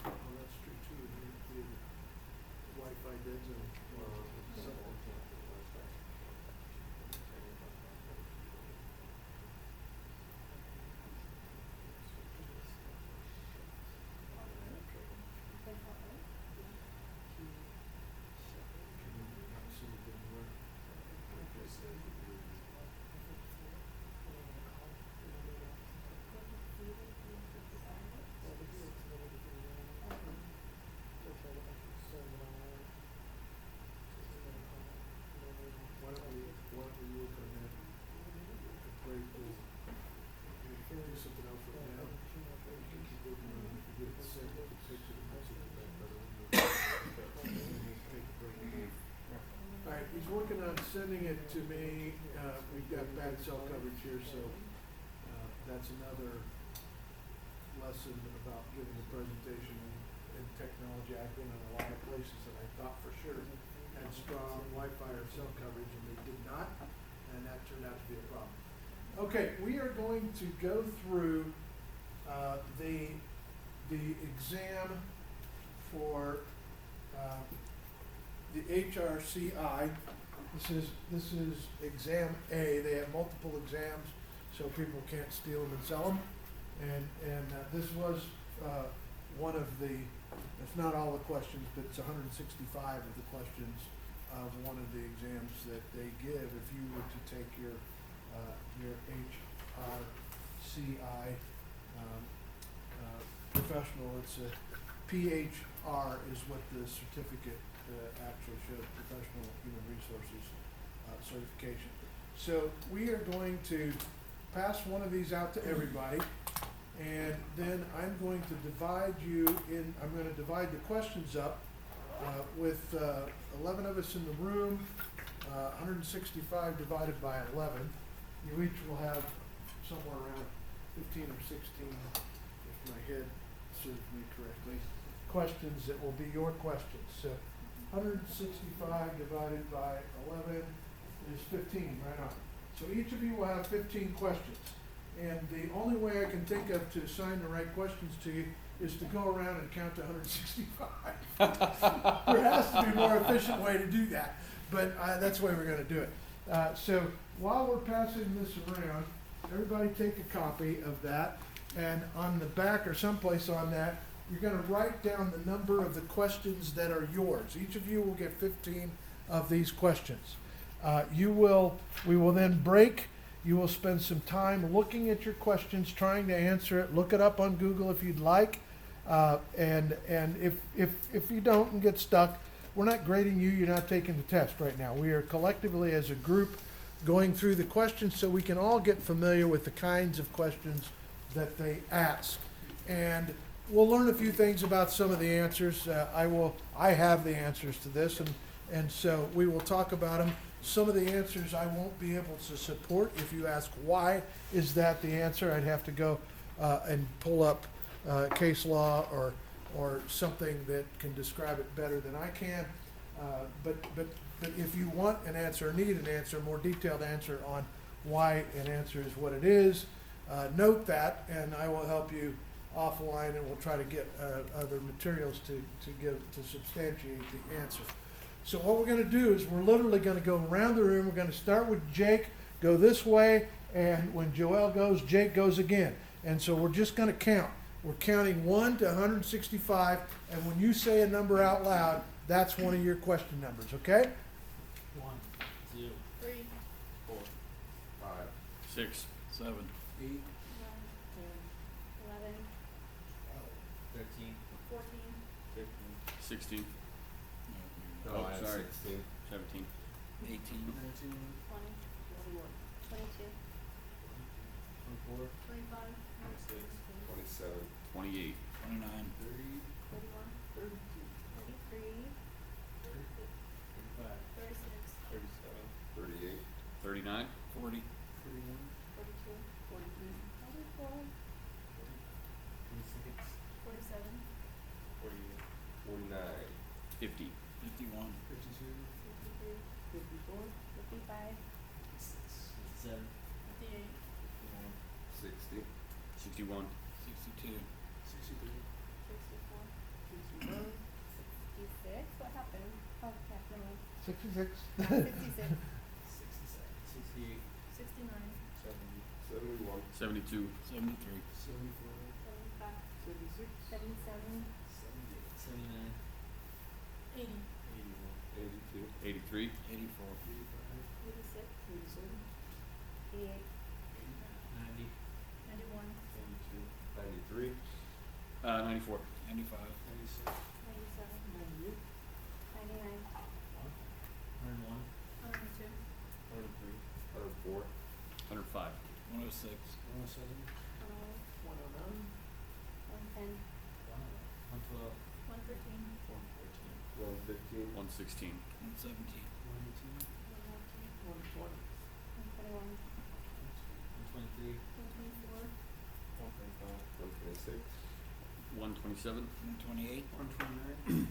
Oh, that's true too. The Wi-Fi dead zone. Why don't we work on that? Very cool. We can do something else right now. We can keep working on it. If we get it set, we can fix it and we'll see it back better. All right, he's working on sending it to me. We've got bad cell coverage here, so that's another lesson about giving a presentation in technology. I've been in a lot of places that I thought for sure had strong Wi-Fi or cell coverage, and they did not, and that turned out to be a problem. Okay, we are going to go through the exam for the HRCI. This is exam A. They have multiple exams, so people can't steal them and sell them. And this was one of the, it's not all the questions, but it's 165 of the questions of one of the exams that they give if you were to take your HRCI professional. It's a PHR is what the certificate actually shows, Professional Human Resources certification. So we are going to pass one of these out to everybody. And then I'm going to divide you in, I'm going to divide the questions up with 11 of us in the room, 165 divided by 11. You each will have somewhere around 15 or 16, if my head serves me correctly, questions that will be your questions. So 165 divided by 11 is 15, right on. So each of you will have 15 questions. And the only way I can think of to assign the right questions to you is to go around and count to 165. There has to be a more efficient way to do that, but that's the way we're going to do it. So while we're passing this around, everybody take a copy of that, and on the back or someplace on that, you're going to write down the number of the questions that are yours. Each of you will get 15 of these questions. We will then break. You will spend some time looking at your questions, trying to answer it. Look it up on Google if you'd like. And if you don't and get stuck, we're not grading you. You're not taking the test right now. We are collectively as a group going through the questions so we can all get familiar with the kinds of questions that they ask. And we'll learn a few things about some of the answers. I have the answers to this, And so we will talk about them. Some of the answers I won't be able to support. If you ask why is that the answer, I'd have to go and pull up case law or something that can describe it better than I can. But if you want an answer, or need an answer, more detailed answer on why an answer is what it is, note that, and I will help you offline, and we'll try to get other materials to substantiate the answer. So what we're going to do is we're literally going to go around the room. We're going to start with Jake, go this way, and when Joel goes, Jake goes again. And so we're just going to count. We're counting 1 to 165, and when you say a number out loud, that's one of your question numbers, okay? 1, 2, 3, 4, 5, 6, 7, 8, 9, 10, 11, 13, 14, 15, 16. No, Oh, I have sorry. 16. 17. 18, 19, 20, 22, 24, 25, 26, 27. 28. 29, 30, 31, 32, 33, 35, 36, 37, 38. 39. 40, 41, 42, 43, 44, 46, 47, 48, 49. 50. 51, 52, 53, 54, 55, 57, 58, 60. 61. 62, 63, 64, 65, 66. What happened? Oh, yeah, never mind. 66. 66, 68, 69, 71. 72. 73, 74, 75, 76, 77, 79, 80, 81, 82. 83. 84, 86, 87, 88, 90, 91, 92, 93. 94. 95, 96, 97, 98, 99, 101, 102, 103, 104. 105. 106, 107, 108, 109, 110, 112, 113, 114, 115. 116. 117, 118, 119, 120, 121, 123, 124, 125, 126. 127. 128, 129, 131,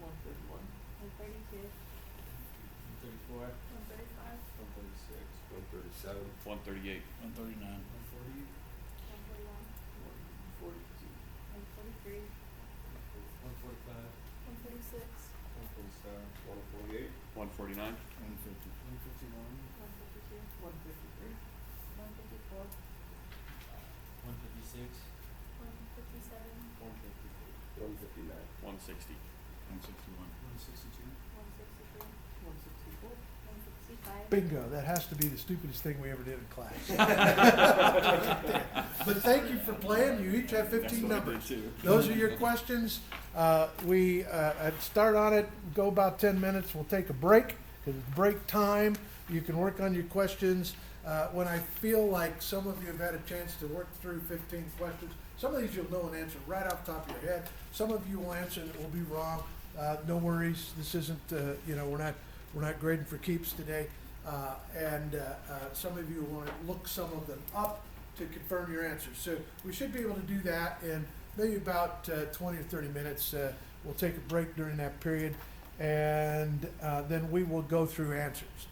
132, 134, 135, 136, 137. 138. 139, 140, 141, 142, 143, 145, 146, 147, 148. 149. 150, 151, 152, 153, 154, 156, 157, 158, 159. 160. 161, 162, 163, 164, 165. Bingo, that has to be the stupidest thing we ever did in class. But thank you for playing. You each have 15 numbers. Those are your questions. We start on it, go about 10 minutes. We'll take a break because it's break time. You can work on your questions. When I feel like some of you have had a chance to work through 15 questions, some of these you'll know an answer right off the top of your head. Some of you will answer that will be wrong. No worries. This isn't, we're not grading for keeps today. Some of you want to look some of them up to confirm your answers. So we should be able to do that in maybe about 20 or 30 minutes. We'll take a break during that period, and then we will go through answers.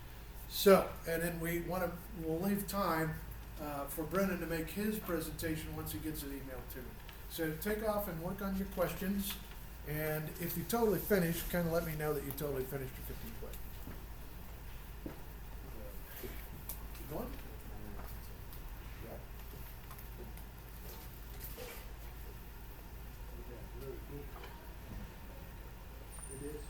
So, and then we'll leave time for Brennan to make his presentation once he gets an email to me. So take off and work on your questions, and if you totally finish, kind of let me know that you totally finished your 15 questions. Keep going? Yeah. It is.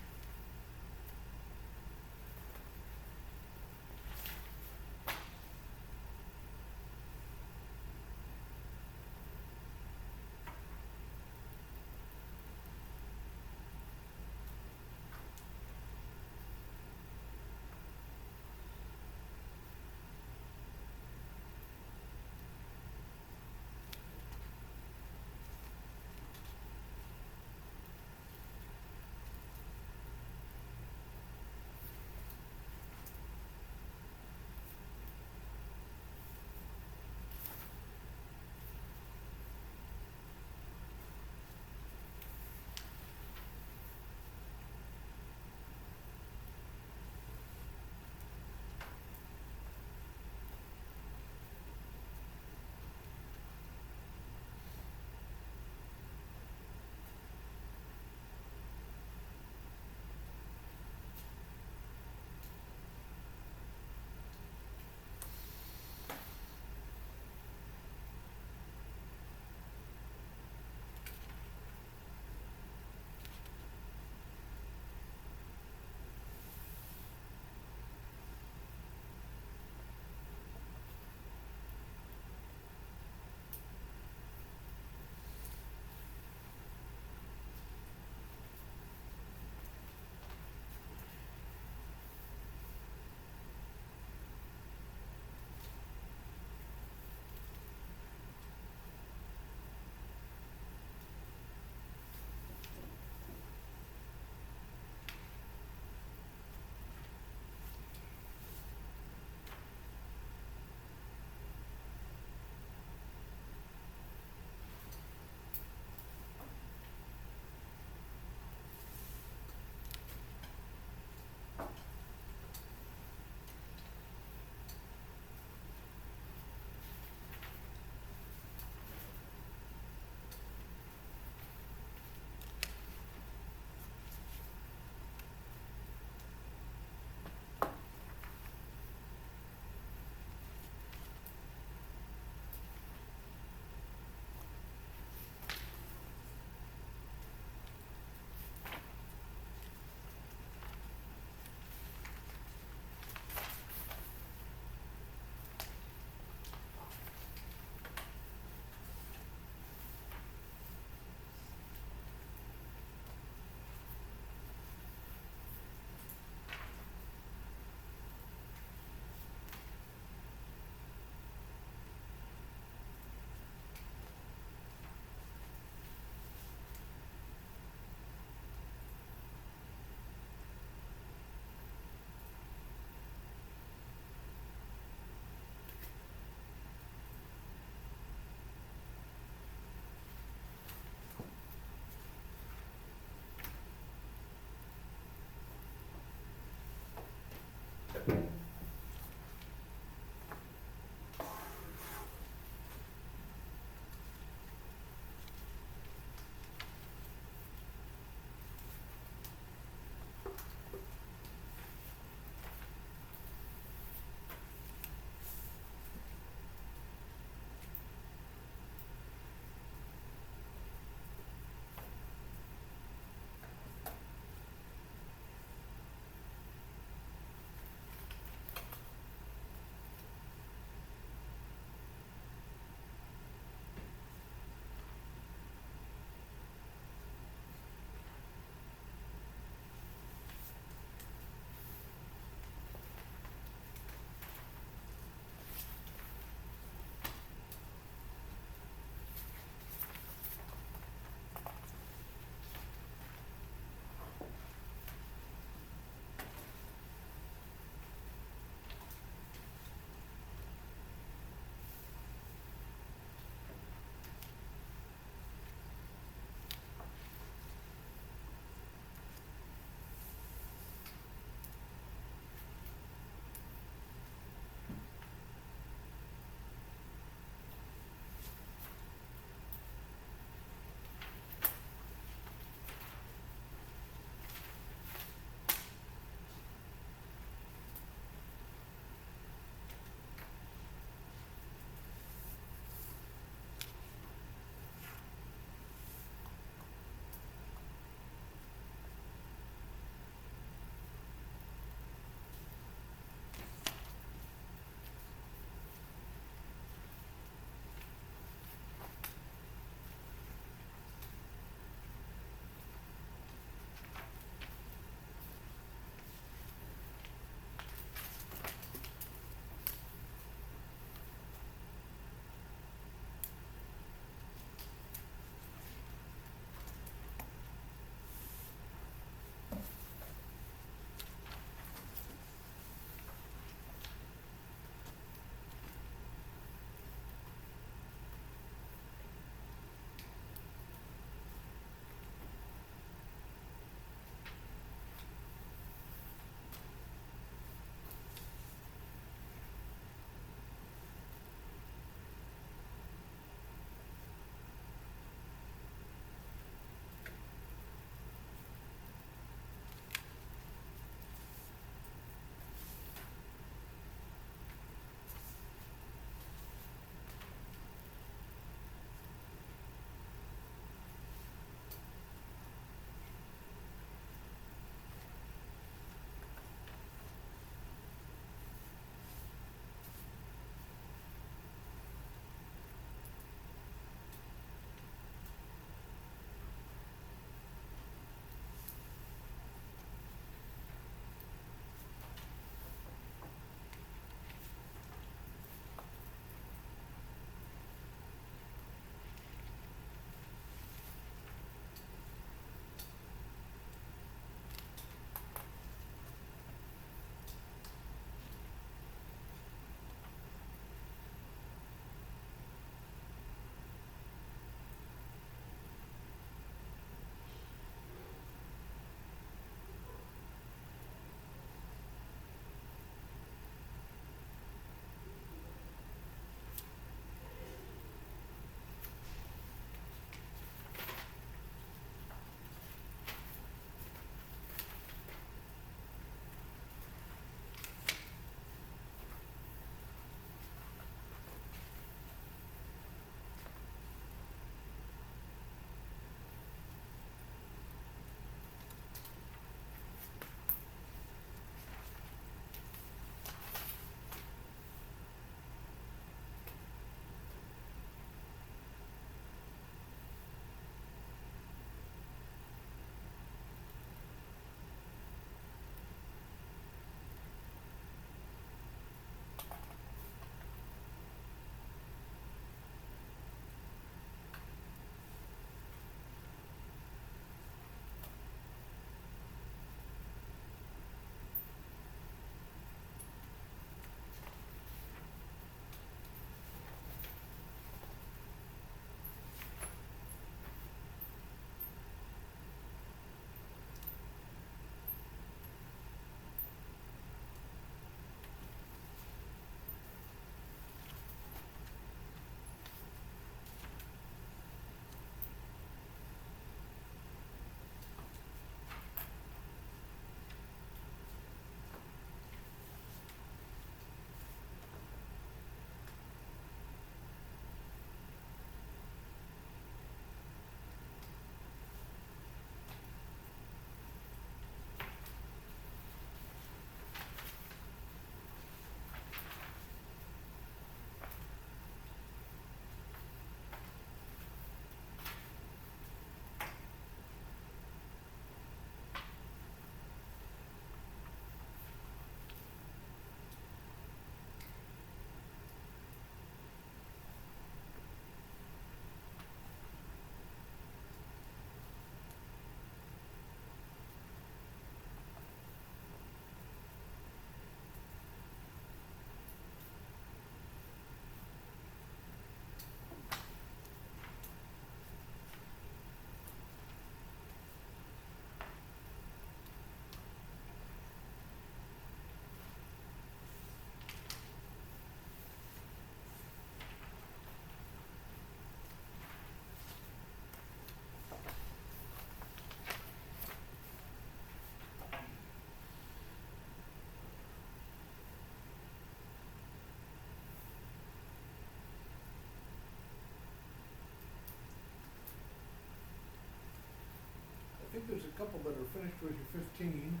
finished with your 15.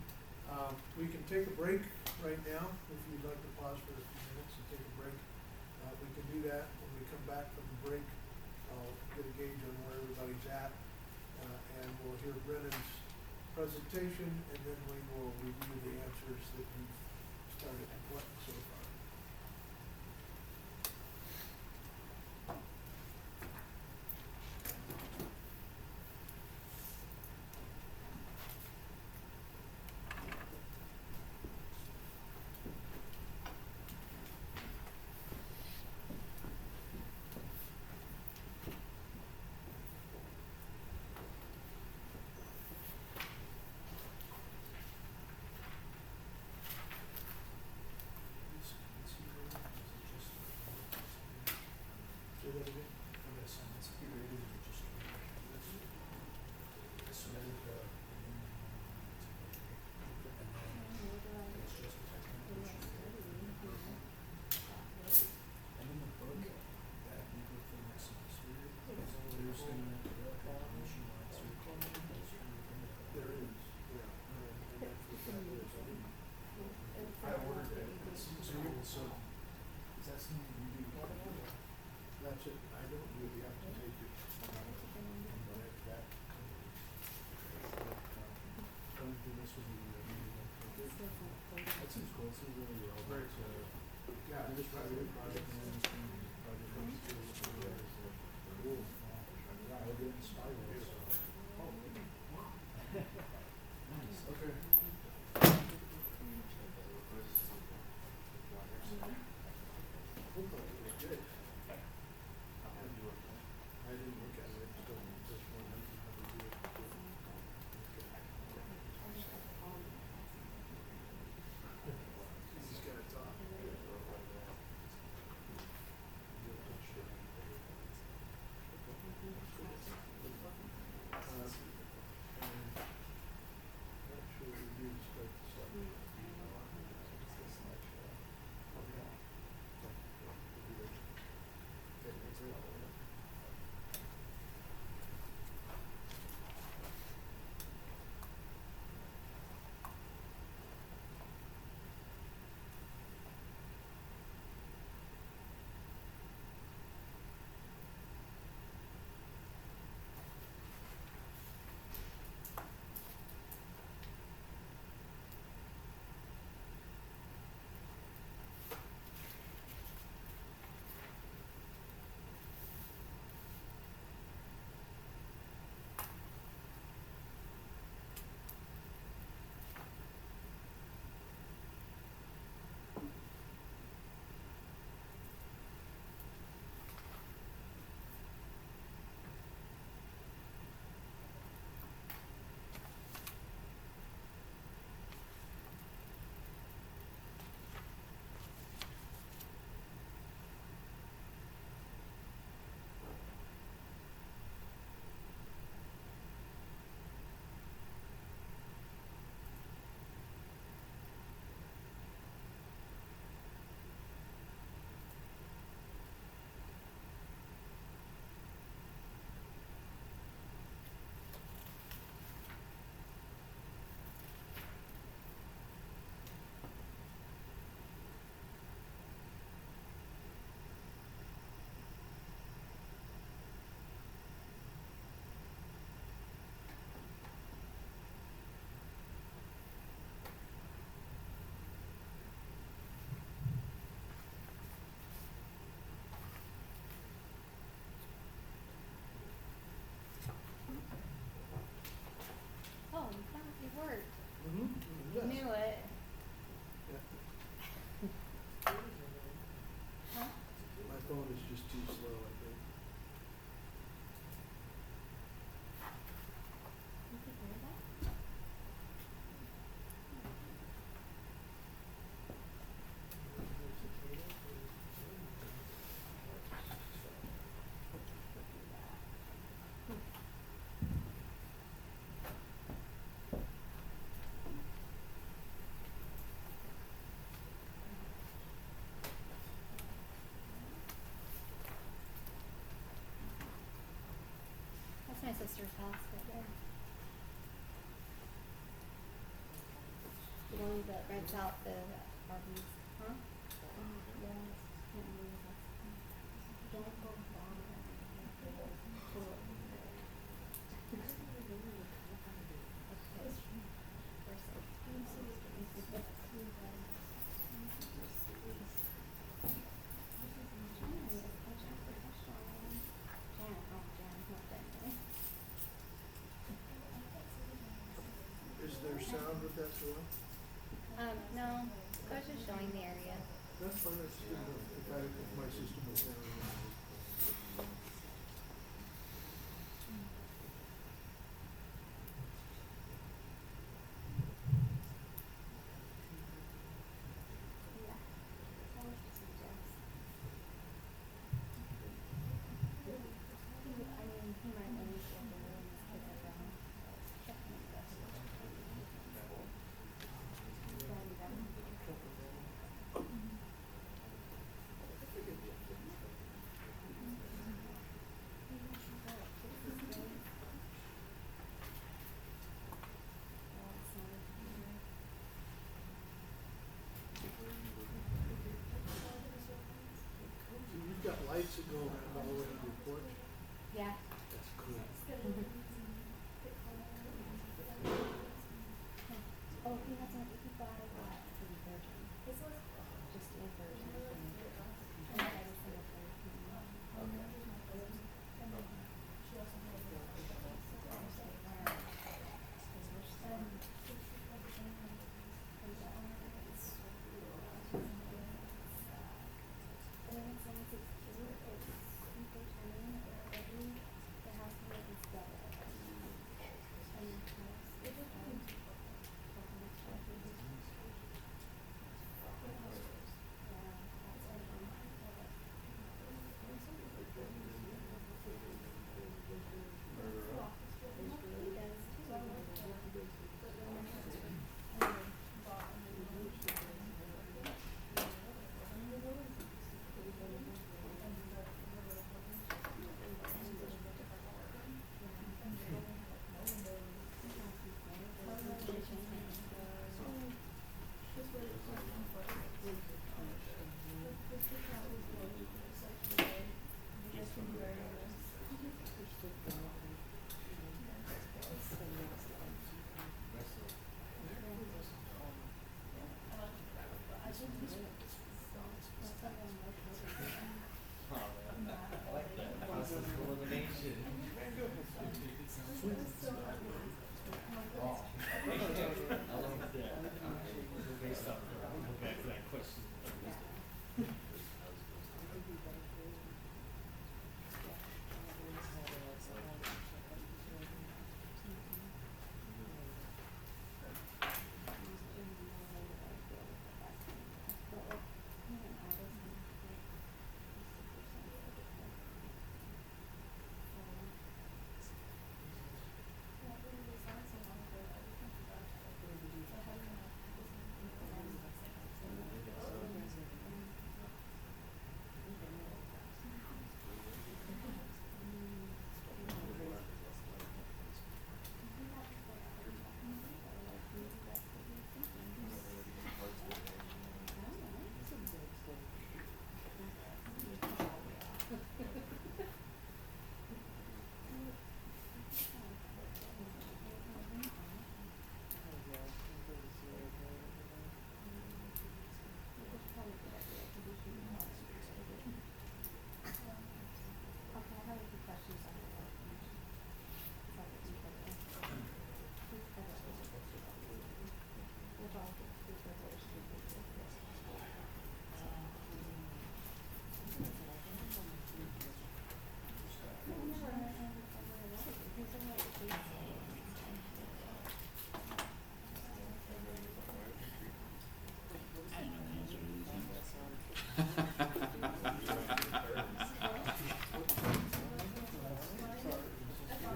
We can take a break right now, if you'd like to pause for a few minutes and take a break. We can do that. When we come back from the break, I'll get a gauge on where everybody's at, and we'll hear Brennan's presentation, and then we will review the answers that we've started to collect so far. Say that again? That's it. I don't really have to take it. That seems cool. It seems really well. Very cool. Yeah, just project management, project cool. Yeah, I'll get inspired. Oh, wow. Nice. Okay. Looked like it was good. I didn't look at it. I just don't know this one. I don't know how to do it. He's got to talk. You knew it. Huh? My phone is just too slow, I think. You could hear that? That's my sister's house right there. only that rents out the RVs. Huh? Is there sound with that as well? No, I was just showing the area. That's fine, that's good enough. If my system was down. You've got lights that go around all the way to your porch? Yeah. That's cool. Oh, he has a, he bought a lot for the virgin. This was just a virgin. And I was in a virgin.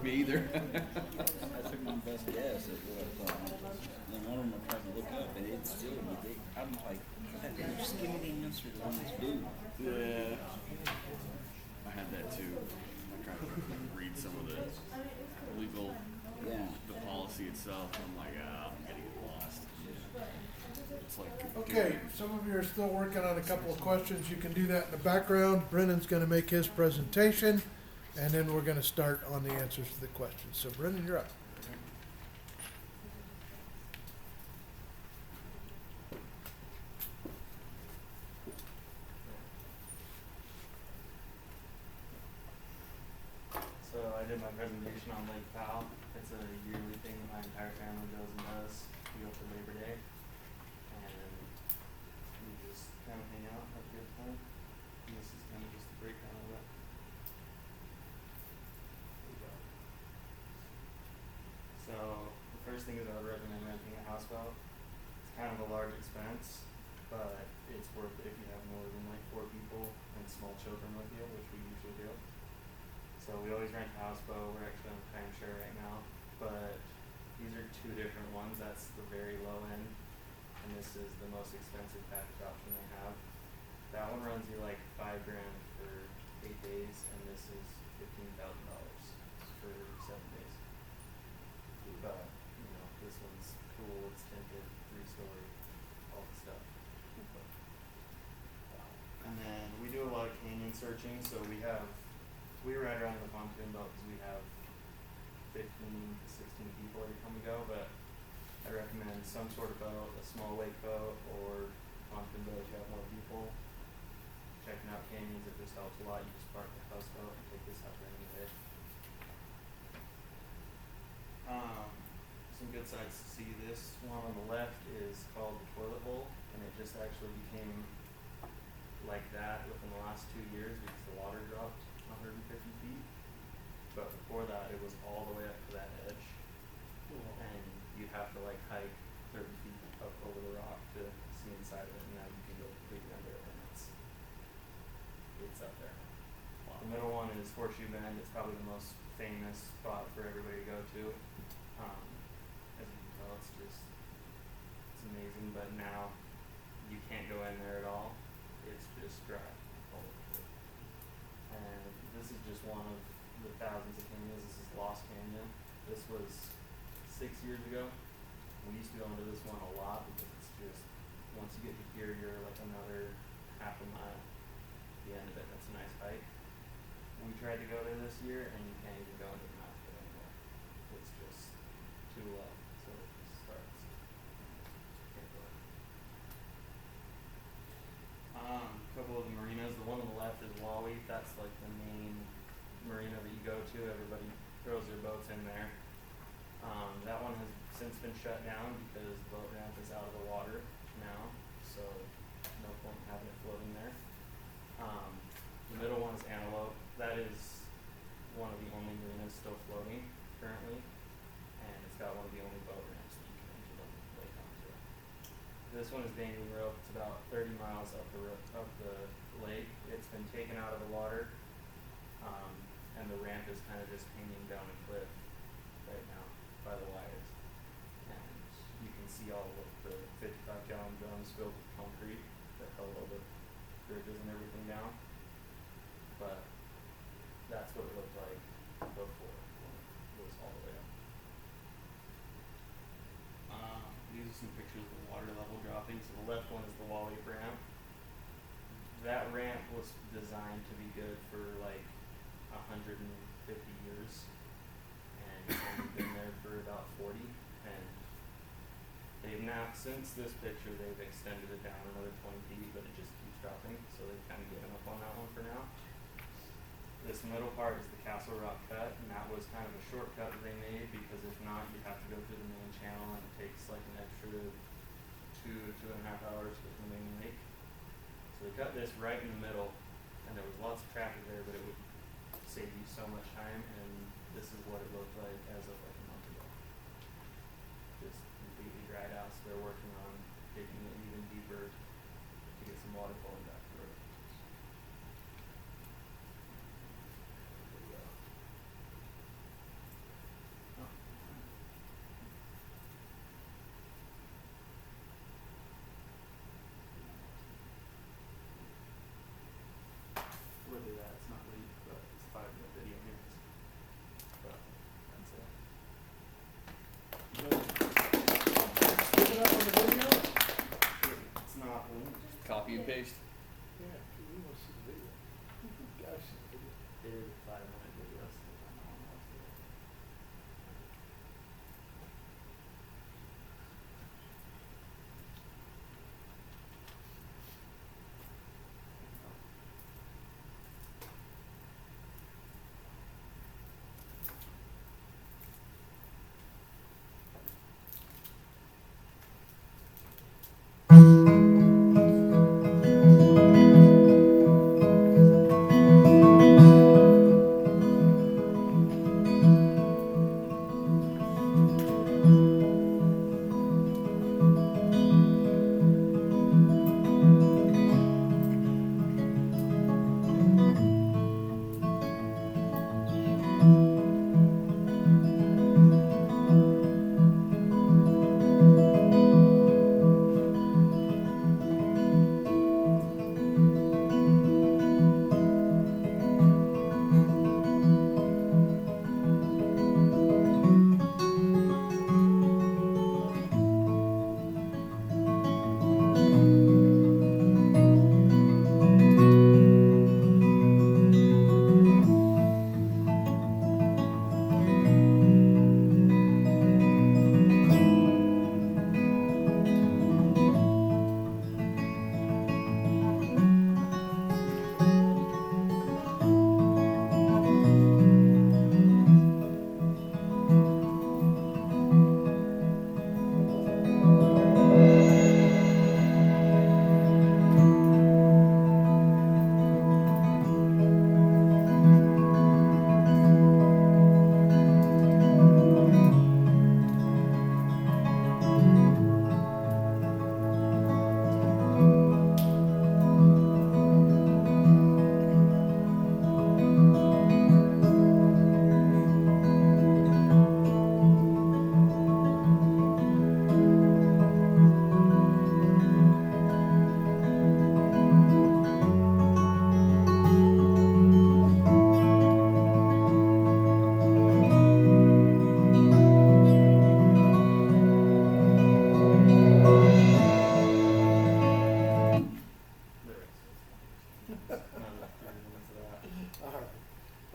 Me either. I took my best guess at what I thought. And then one of them I tried to look up, and it's still ridiculous. I'm like, just give me the answer to what it's due. Yeah. I had that too. I tried to read some of the legal, Yeah. the policy itself. I'm like, I'm getting lost. it's like. Okay, some of you are still working on a couple of questions. You can do that in the background. Brennan's gonna make his presentation, and then we're gonna start on the answers to the questions. So Brennan, you're up. So I did my presentation on Lake Powell. It's a yearly thing that my entire family goes and does. We go for Labor Day, and we just kind of hang out, have a good time. And this is kind of just a breakdown of it. So the first thing is I would recommend renting a houseboat. It's kind of a large expense, but it's worth it if you have more than like 4 people and small children with you, which we usually do. So we always rent a houseboat. We're actually on a timeshare right now, but these are 2 different ones. That's the very low end, and this is the most expensive package option they have. That one runs you like $5,000 for 8 days, and this is $15,000 for 7 days. But you know, this one's cool. It's tinted, 3-story, all the stuff. And then we do a lot of canyon searching, so we ride around in the pontoon boat because we have 15 to 16 people every time we go, but I recommend some sort of boat, a small wake boat, or pontoon boat if you have more people. Checking out canyons, it just helps a lot. You just park the houseboat and take this out during the day. Some good sites to see. This one on the left is called the toilet bowl, and it just actually became like that within the last 2 years because the water dropped 150 feet. But before that, it was all the way up to that edge, and you'd have to like hike 30 feet up over the rock to see inside of it, and now you can go completely under it, and it's up there. Wow. The middle one is Horseshoe Bend. It's probably the most famous spot for everybody to go to. As you can tell, it's amazing, but now you can't go in there at all. It's just dry all over it. And this is just one of the thousands of canyons. This is Lost Canyon. This was 6 years ago. We used to go into this one a lot because it's just, once you get to here, you're like another half a mile at the end of it. That's a nice hike. We tried to go there this year, and you can't even go into the mouth of it anymore. It's just too low, so it just starts. Can't go in. A couple of the marinas. The one on the left is Wally. That's like the main marina that you go to. Everybody throws their boats in there. That one has since been shut down because the boat ramp is out of the water now, so no point in having it floating there. The middle one is Antelope. That is one of the only marinas still floating currently, and it's got one of the only boat ramps that you can enter the lake onto. This one is Dangling Rope. It's about 30 miles up the lake. It's been taken out of the water, and the ramp is kind of just hanging down a cliff right now by the wires. And you can see all of the 55-gallon drums filled with concrete that held all the bridges and everything down. But that's what it looked like before when it was all the way up. These are some pictures of the water level dropping. So the left one is the Wally ramp. That ramp was designed to be good for like 150 years, and it's only been there for about 40. And they've now, since this picture, they've extended it down another 20 feet, but it just keeps dropping. So they've kind of given up on that one for now. This middle part is the Castle Rock Cut, and that was kind of a shortcut that they made because if not, you'd have to go through the main channel, and it takes like an extra 2 to 2.5 hours to get to the main lake. So they cut this right in the middle, and there was lots of traffic there, but it would save you so much time, and this is what it looked like as of like a month ago. Just completely dried out, so they're working on digging it even deeper to get some water flowing back through it. We'll do that. It's not late, but it's a 5-minute video here. But that's it. Give it up on the video. Copy and paste. Yeah, we want to see the video. Gotta see the video. They did a 5-minute video, so I don't know what else to do.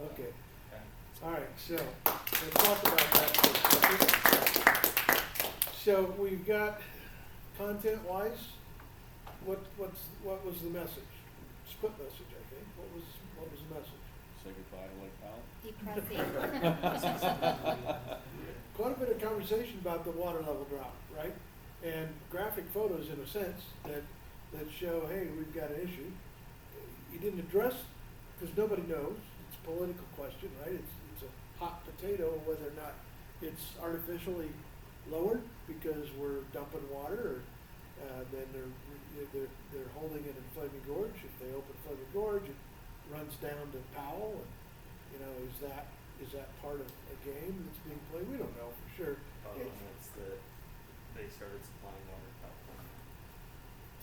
Okay. All right, so let's talk about that for a second. So we've got content-wise, what was the message? Split message, I think. What was the message? Say goodbye to Lake Powell. Depressing. Quite a bit of conversation about the water level drop, right? And graphic photos, in a sense, that show, hey, we've got an issue. You didn't address, because nobody knows. It's a political question, right? It's a hot potato whether or not it's artificially lowered because we're dumping water, or then they're holding it in Flaming Gorge. If they open Flaming Gorge, it runs down to Powell, and is that part of a game that's being played? We don't know for sure. It's that they started supplying water to California.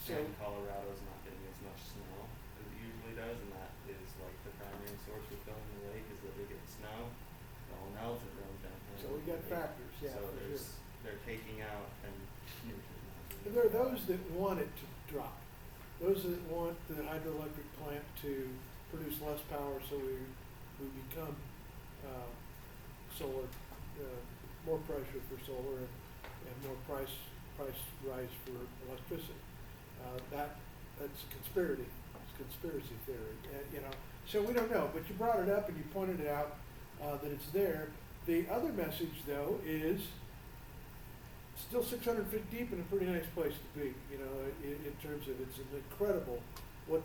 So And Colorado's not getting as much snow as it usually does, and that is like the primary source of filling the lake is that they get snow. It all melts, it runs down. So we got factors, yeah, So for they're taking out and And there are those that want it to drop. Those that want the hydroelectric plant to produce less power, so we become solar, more pressure for solar and more price rise for electricity. That's conspiracy theory. So we don't know. But you brought it up and you pointed it out that it's there. The other message, though, is still 600 feet deep and a pretty nice place to be, in terms of it's an incredible, what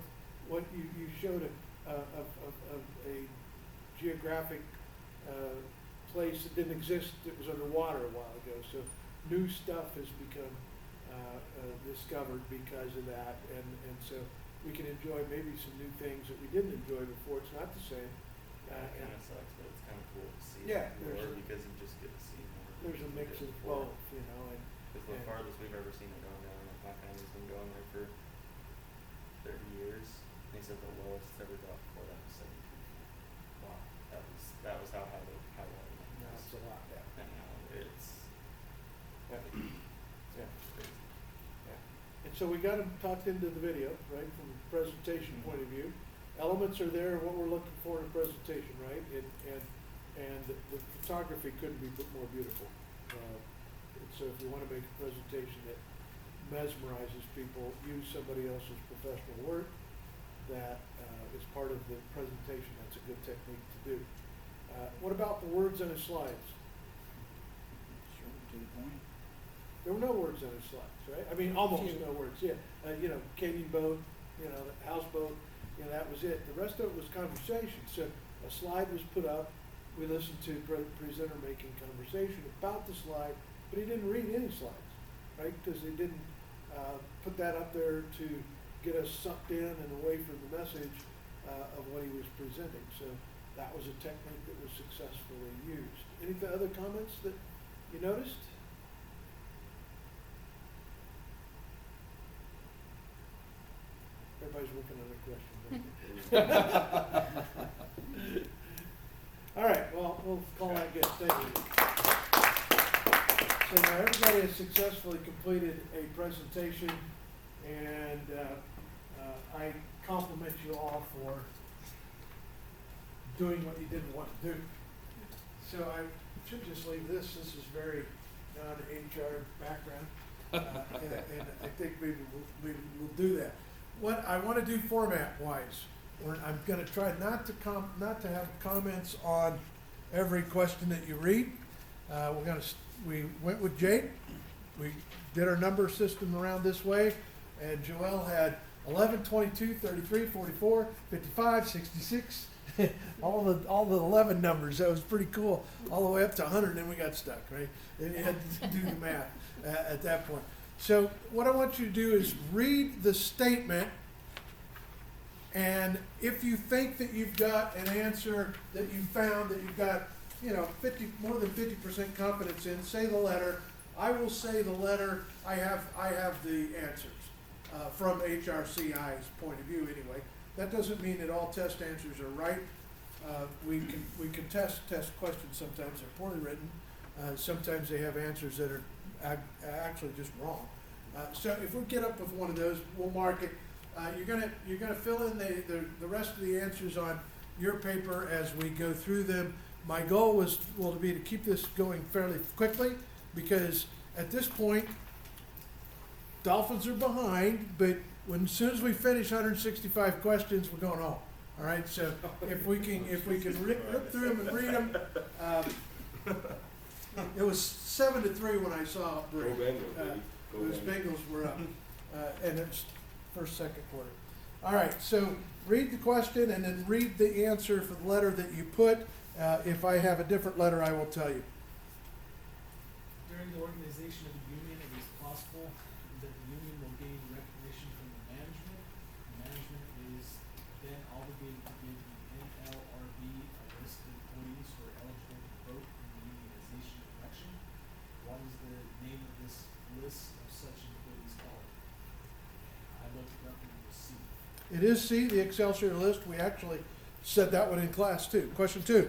you showed a geographic place that didn't exist, that was underwater a while ago. So new stuff has become discovered because of that, and so we can enjoy maybe some new things that we didn't enjoy before. It's not the same. it kind of sucks, but it's kind of cool to see Yeah, more because you just get to see more. There's a mix of both, Because the farthest we've ever seen it going down, my family's been going there for 30 years. And they said the lowest it's ever got before that was 17 feet. Wow. That was how high water went. No, it's a lot, yeah. And now it's Yeah. crazy. Yeah. And so we got them tucked into the video, right, from a presentation point of view. Elements are there, what we're looking for in a presentation, right? And the photography couldn't be more beautiful. And so if you want to make a presentation that mesmerizes people, use somebody else's professional work that is part of the presentation. That's a good technique to do. What about the words on the slides? Sure, to the point. There were no words on his slides, right? I mean, almost no words, yeah. Canyon boat, houseboat, that was it. The rest of it was conversation. So a slide was put up. We listened to presenter making conversation about the slide, but he didn't read any slides, right? Because he didn't put that up there to get us sucked in and away from the message of what he was presenting. So that was a technique that was successfully used. Any other comments that you noticed? Everybody's working on a question. All right, well, we'll call that good. Thank you. So now everybody has successfully completed a presentation, and I compliment you all for doing what you didn't want to do. So I should just leave this. This is very non-HR background, and I think maybe we'll do that. What I want to do format-wise, I'm going to try not to have comments on every question that you read. We went with Jake. We did our number system around this way, and Joelle had 11, 22, 33, 44, 55, 66, all the 11 numbers. That was pretty cool, all the way up to 100, and then we got stuck, right? And you had to do the math at that point. So what I want you to do is read the statement, and if you think that you've got an answer that you found that you've got, more than 50% confidence in, say the letter. I will say the letter. I have the answers from HRCI's point of view anyway. That doesn't mean that all test answers are right. We can test questions. Sometimes they're poorly written. Sometimes they have answers that are actually just wrong. So if we get up with one of those, we'll mark it. You're gonna fill in the rest of the answers on your paper as we go through them. My goal will be to keep this going fairly quickly, because at this point, Dolphins are behind, but as soon as we finish 165 questions, we're going home. All right, so if we can rip through them and read them. It was 7-3 when I saw it break. Those Bengals were up, and it's first, second quarter. All right, so read the question and then read the answer for the letter that you put. If I have a different letter, I will tell you. During the organization of the union, it is possible that the union will gain recognition from the management. The management is then obligated to give the NLRB a list of employees who are eligible to vote in the unionization election. What is the name of this list of such employees called? I looked it up and it was C. It is C, the Excelsior list. We actually said that one in class too. Question 2.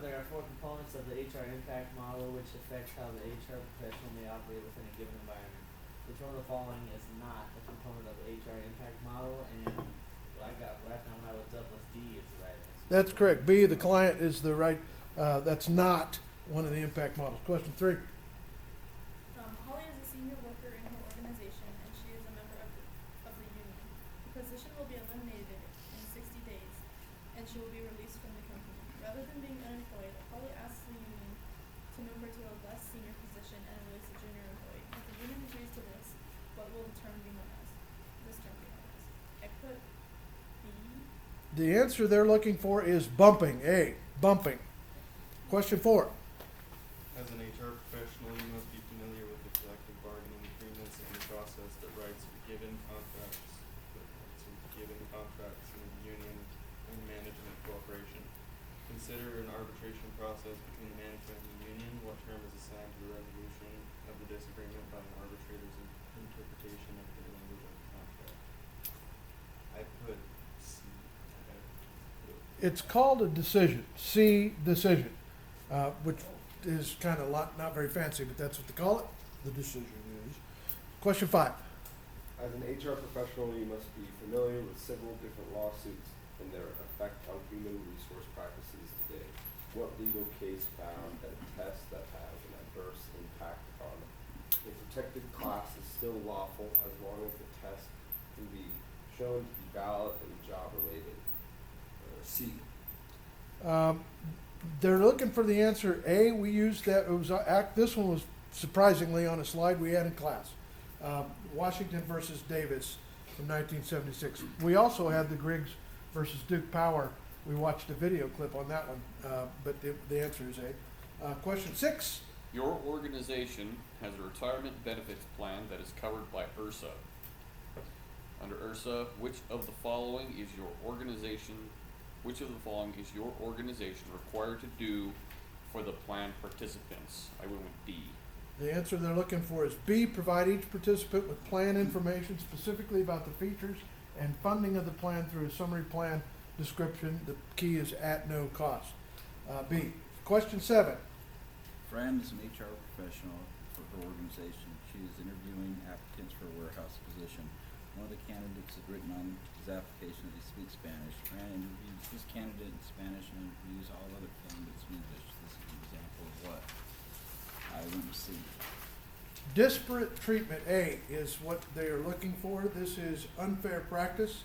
There are 4 components of the HR impact model which affect how the HR professional may operate within a given environment. Which one of the following is not a component of the HR impact model? And what I got last time when I looked up was D is the right answer. That's correct. B, the client is the right. That's not one of the impact models. Question 3. Holly is a senior worker in her organization, and she is a member of the union. The position will be eliminated in 60 days, and she will be released from the company. Rather than being unemployed, Holly asks the union to move her to a less senior position and release a junior employee. If the union agrees to this, what will the term be known as? This term be known as? I put B. The answer they're looking for is bumping. A, bumping. Question 4. As an HR professional, you must be familiar with the collective bargaining agreements and the process that writes given contracts in the union and management cooperation. Consider an arbitration process between the management and the union. What term is assigned to the resolution of the disagreement by an arbitrator's interpretation of the language of the contract? I put C. It's called a decision. C, decision, which is kind of not very fancy, but that's what they call it. The decision is. Question 5. As an HR professional, you must be familiar with several different lawsuits and their effect on human resource practices today. What legal case found that a test that has an adverse impact on a protected class is still lawful as long as the test can be shown to be valid and job-related? C. They're looking for the answer A. We used that. It was this one was surprisingly on a slide we had in class. Washington versus Davis from 1976. We also had the Griggs versus Duke Power. We watched a video clip on that one, but the answer is A. Question 6. Your organization has a retirement benefits plan that is covered by IRSA. Under IRSA, which of the following is your organization required to do for the plan participants? I went with D. The answer they're looking for is B. Provide each participant with plan information specifically about the features and funding of the plan through a summary plan description. The key is at no cost. B. Question 7. Fran is an HR professional for her organization. She is interviewing applicants for a warehouse position. One of the candidates had written on his application that he speaks Spanish. Fran interviews this candidate in Spanish and interviews all other candidates in English. This is an example of what? I went to see. Disparate treatment, A, is what they are looking for. This is unfair practice.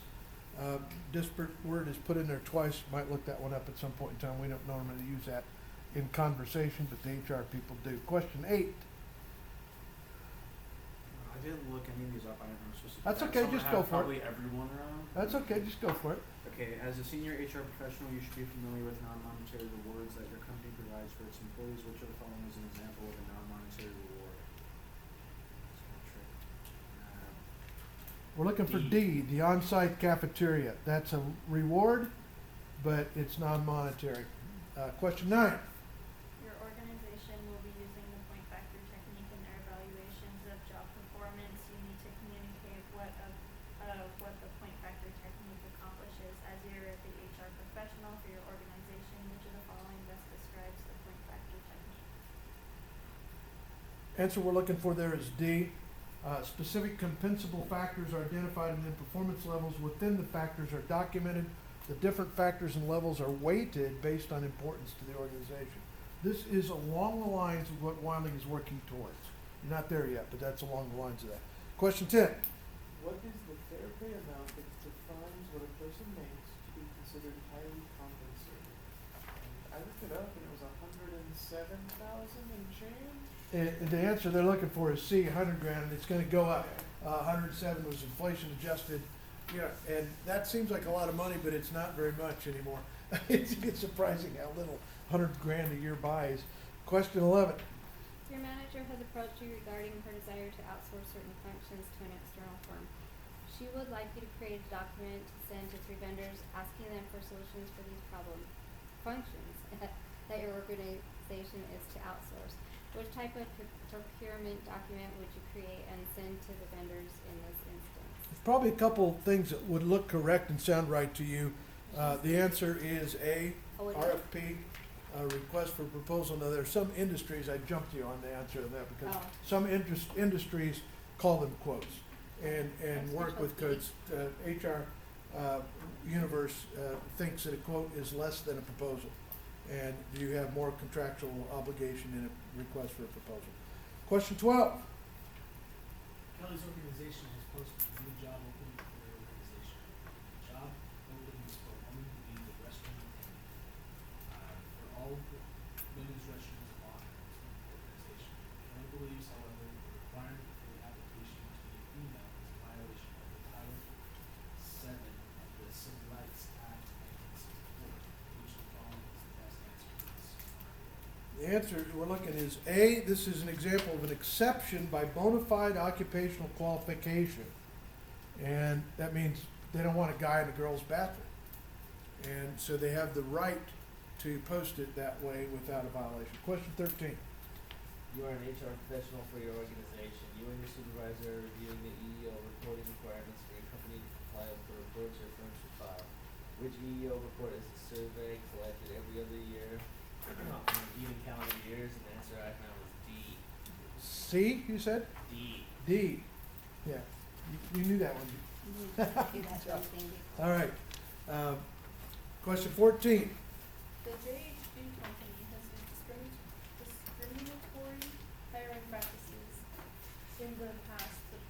Disparate word is put in there twice. Might look that one up at some point in time. We don't normally use that in conversation, but the HR people do. Question 8. I didn't look any of these up. I didn't know supposed to. That's I okay, saw just I go have for it. Probably everyone around. That's okay, just go for it. Okay, as a senior HR professional, you should be familiar with non-monetary rewards that your company provides for its employees. Which of the following is an example of a non-monetary reward? It's kind of tricky. We're looking for D, the on-site cafeteria. That's a reward, but it's non-monetary. Question 9. Your organization will be using the point factor technique in their evaluations of job performance. You need to communicate what the point factor technique accomplishes. As you're the HR professional for your organization, which of the following best describes the point factor technique? Answer we're looking for there is D. Specific compensable factors are identified and then performance levels within the factors are documented. The different factors and levels are weighted based on importance to the organization. This is along the lines of what Wilding is working towards. You're not there yet, but that's along the lines of that. Question 10. What is the fair pay amount that defines what a person makes to be considered highly compensated? And I looked it up and it was $107,000 and change. And the answer they're looking for is C, 100 grand, and it's going to go up. 107 was inflation adjusted. Yeah, and that seems like a lot of money, but it's not very much anymore. It's surprising how little 100 grand a year buys. Question 11. Your manager has approached you regarding her desire to outsource certain functions to an external firm. She would like you to create a document to send to 3 vendors asking them for solutions for these problem functions that your organization is to outsource. Which type of procurement document would you create and send to the vendors in this instance? There's probably a couple things that would look correct and sound right to you. The answer is A, RFP, request for proposal. Now, there's some industries, I jumped you on the answer to that because some industries call them quotes and work with quotes. HR universe thinks that a quote is less than a proposal. And you have more contractual obligation in a request for a proposal. Question 12. Kelly's organization has posted a new job opening for their organization. The job opening is for a woman to be the restaurant attendant for all of the women's restaurants and lockers in the organization. Kelly believes, however, the requirement for the application to be a female is a violation of the Title VII of the Civil Rights Act of 1964. Which of the following is the best answer to this? The answer we're looking is A, this is an example of an exception by bona fide occupational qualification. And that means they don't want a guy in a girl's bathroom. And so they have the right to post it that way without a violation. Question 13. You are an HR professional for your organization. You and your supervisor are reviewing the EEO reporting requirements for your company to comply with the reports your firm should file. Which EEO report is a survey collected every other year on even calendar years? And the answer I found was D. C, you said? D. D. Yeah. You knew that one. Do that same thing before. All right. Question 14. The JHB company has used discriminatory hiring practices in the past, but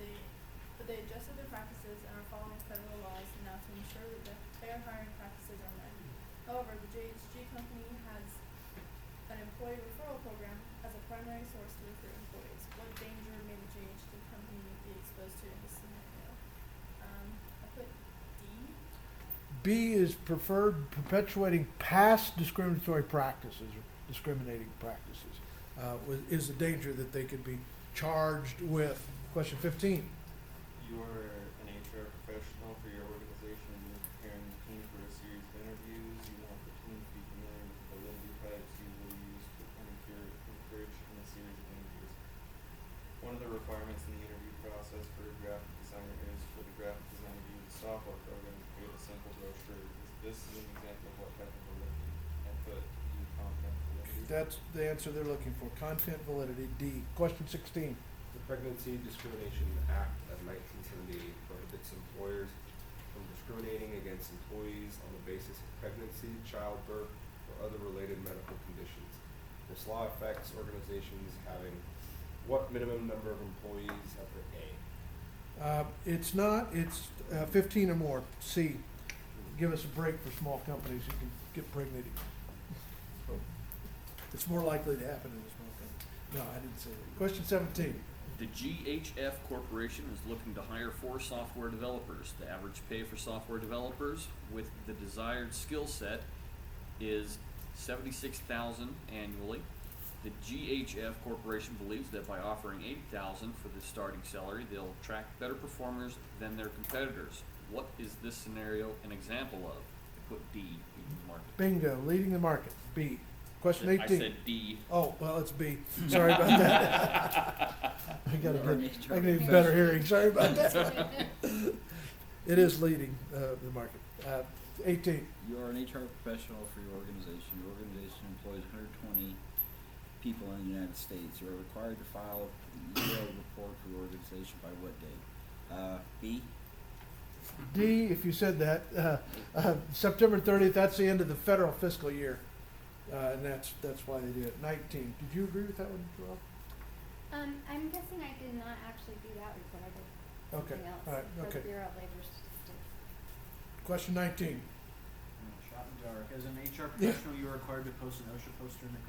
they adjusted their practices and are following federal laws now to ensure that the fair hiring practices are met. However, the JHG company has an employee referral program as a primary source to recruit employees. What danger may the JHG company be exposed to in this scenario? I put D. B is preferred perpetuating past discriminatory practices or discriminating practices. Is the danger that they could be charged with. Question 15. You are an HR professional for your organization and you're preparing the team for a series of interviews. You want the team to be familiar with the validity types you will use to encourage in a series of interviews. One of the requirements in the interview process for a graphic designer is for the graphic designer to use a software program to create a simple brochure. This is an example of what type of validity I put the content validity. That's the answer they're looking for. Content validity, D. Question 16. The Pregnancy Discrimination Act of 1978 prohibits employers from discriminating against employees on the basis of pregnancy, childbirth, or other related medical conditions. This law affects organizations having what minimum number of employees? I put A. It's not. It's 15 or more. C. Give us a break for small companies who can get pregnant. It's more likely to happen in a small company. No, I didn't say that. Question 17. The GHF Corporation is looking to hire 4 software developers. The average pay for software developers with the desired skill set is $76,000 annually. The GHF Corporation believes that by offering $80,000 for the starting salary, they'll attract better performers than their competitors. What is this scenario an example of? I put D, leading the market. Bingo. Leading the market. B. Question 18. I said D. Oh, well, it's B. Sorry about that. I need better hearing. Sorry about that. It is leading the market. 18. You are an HR professional for your organization. Your organization employs 120 people in the United States. You are required to file a yearly report for your organization by what date? B. D, if you said that, September 30th, that's the end of the federal fiscal year. And that's why they did it. 19. Did you agree with that one, Rob? I'm guessing I did not actually do that report. I did Okay. something else All right. for Okay. the Bureau of Labor Statistics. Question 19. Shot in the dark. As an HR professional, you are required to post an OSHA poster in a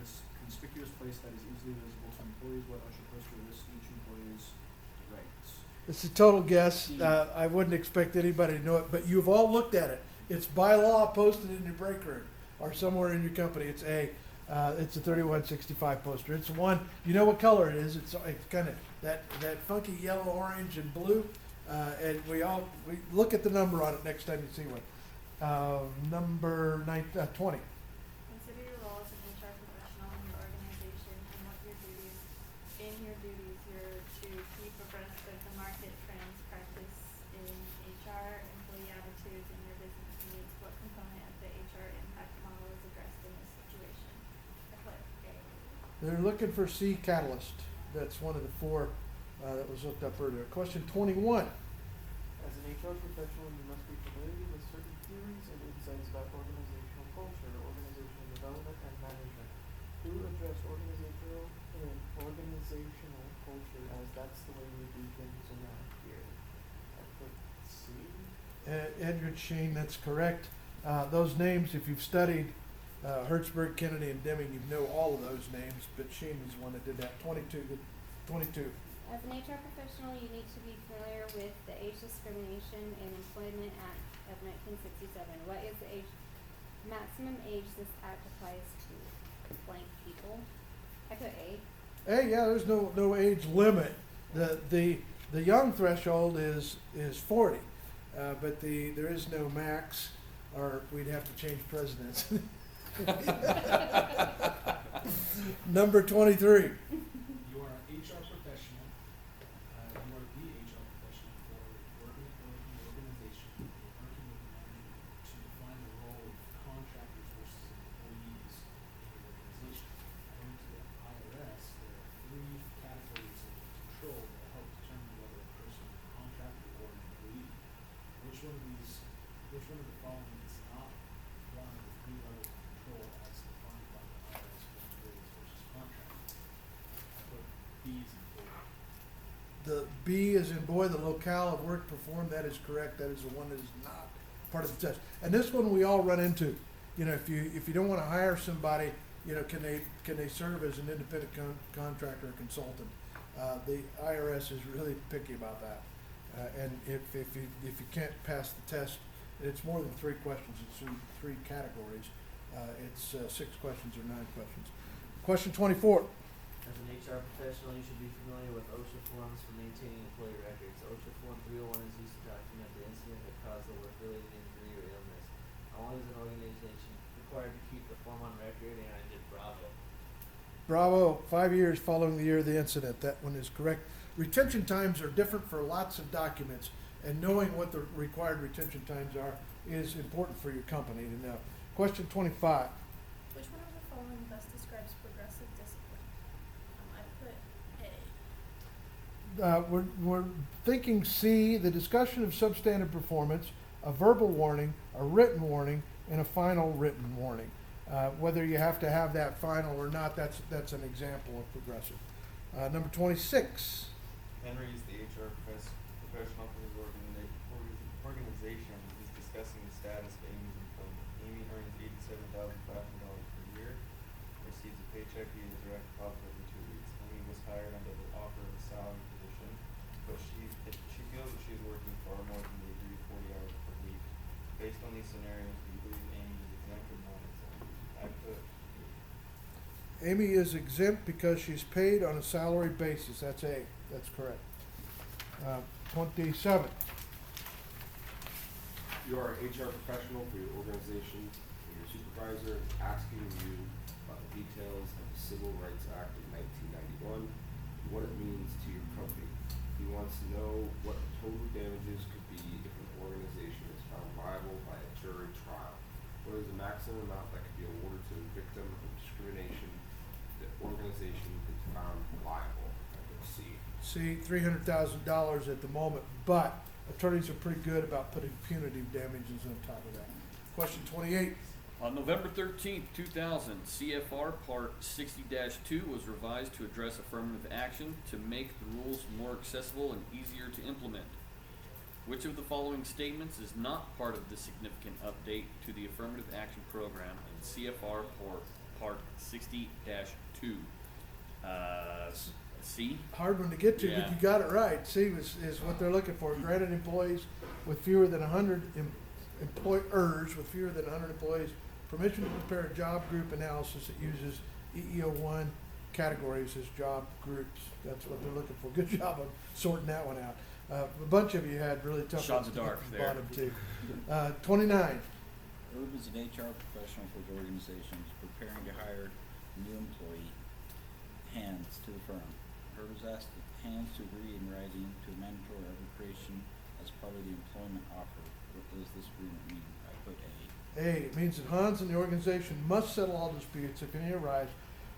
conspicuous place that is easily visible to employees. What OSHA poster lists each employee's rights? It's a total guess. I wouldn't expect anybody to know it, but you've all looked at it. It's by law posted in your break room or somewhere in your company. It's A. It's a 3165 poster. It's one. You know what color it is? It's kind of that funky yellow, orange, and blue. And we look at the number on it next time you see one. Number 20. Consider your role as an HR professional in your organization and what your duties. In your duties, you're to keep abreast of the market trends, practice in HR, employee attitudes, and your business needs. What component of the HR impact model is addressed in this situation? I put A. They're looking for C catalyst. That's one of the 4 that was looked up earlier. Question 21. As an HR professional, you must be familiar with certain theories and insights about organizational culture, organizational development, and management. Who address organizational culture as that's the way we do things around here? I put C. Edgar Sheen, that's correct. Those names, if you've studied Hertzberg, Kennedy, and Deming, you know all of those names, but Sheen is the one that did that. 22. As an HR professional, you need to be familiar with the Age Discrimination and Employment Act of 1967. What is the maximum age this act applies to blank people? I put A. Hey, yeah, there's no age limit. The young threshold is 40, but there is no max, or we'd have to change presidents. Number 23. You are an HR professional. You are the HR professional for your organization. You're working with management to define the role of contractors versus employees in your organization. According to the IRS, there are 3 categories of control that help determine whether a person is a contractor or Which one of the following is not one of the three levels of control as defined by the IRS for employees versus contractors? I put B's in bold. The B is in boy, the locale of work performed, that is correct, that is the one that is not part of the test. And this one we all run into, you know, if you don't wanna hire somebody, you know, can they serve as an independent contractor or consultant? The IRS is really picky about that. And if you can't pass the test, it's more than 3 questions, it's in 3 categories. It's 6 questions or 9 questions. Question 24. As an HR professional, you should be familiar with OSHA forms for maintaining employee records. OSHA Form 301 is used to document the incident that caused the work-related injury or illness. How long is an organization required to keep the form on record? And I did Bravo. Bravo, 5 years following the year of the incident. That one is correct. Retention times are different for lots of documents, and knowing what the required retention times are is important for your company to know. Question 25. Which one of the following best describes progressive discipline? I put A. We're thinking C, the discussion of substandard performance, a verbal warning, a written warning, and a final written warning. Whether you have to have that final or not, that's an example of progressive. Number 26. Henry is the HR professional for his organization. He's discussing the status of Amy's employment. Amy earns $87,500 per year, receives a paycheck via direct deposit every 2 weeks. Amy was hired under the offer of a salary position, but she feels that she is working far more than the agreed 40 hours per week. Based on these scenarios, do you believe Amy is exempt or not exempt? I put Amy is exempt because she's paid on a salary basis. That's A. That's correct. 27. You are an HR professional for your organization, and your supervisor is asking you about the details of the Civil Rights Act of 1991 and what it means to your company. He wants to know what the total damages could be if an organization is found liable by a jury trial. What is the maximum amount that could be awarded to a victim of discrimination if the organization is found liable? I put C. C, $300,000 at the moment, but attorneys are pretty good about putting punitive damages on top of that. Question 28. On November 13th, 2000, CFR Part 60-2 was revised to address affirmative action to make the rules more accessible and easier to implement. Which of the following statements is not part of the significant update to the affirmative action program in CFR Part 60-2? C? Hard one to get to, Yeah. but you got it right. C is what they're looking for. Granted employees with fewer than 100 employers with fewer than 100 employees permission to prepare a job group analysis that uses EEO1 categories as job groups. That's what they're looking for. Good job on sorting that one out. A bunch of you had really tough Shot in ones the dark at the there. bottom too. 29. Herb is an HR professional for his organization, preparing to hire new employee hands to the firm. Herb has asked the hands to agree in writing to a mandatory arbitration as part of the employment offer. What does this agreement mean? I put A. A, it means that Hans and the organization must settle all disputes, if any arise,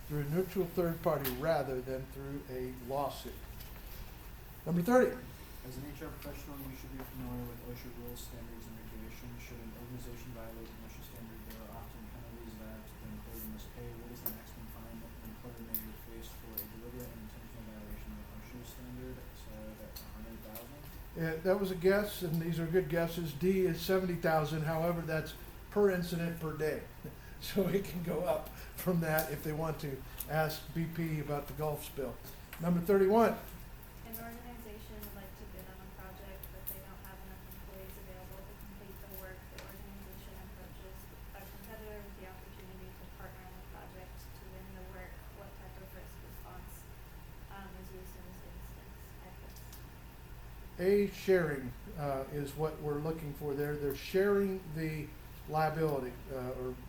through a neutral third party rather than through a lawsuit. Number 30. As an HR professional, you should be familiar with OSHA rules, standards, and regulations. Should an organization violate an OSHA standard, there are often penalties that the employer must pay. What is the maximum fine that an employer may be faced for a deliberate and intentional violation of OSHA standard? So that's $100,000. That was a guess, and these are good guesses. D is 70,000. However, that's per incident per day. So it can go up from that if they want to ask BP about the Gulf spill. Number 31. An organization would like to bid on a project, but they don't have enough employees available to complete the work. The organization approaches a competitor with the opportunity to partner on the project to win the work. What type of risk response is used in this instance? I put A, sharing is what we're looking for there. They're sharing the liability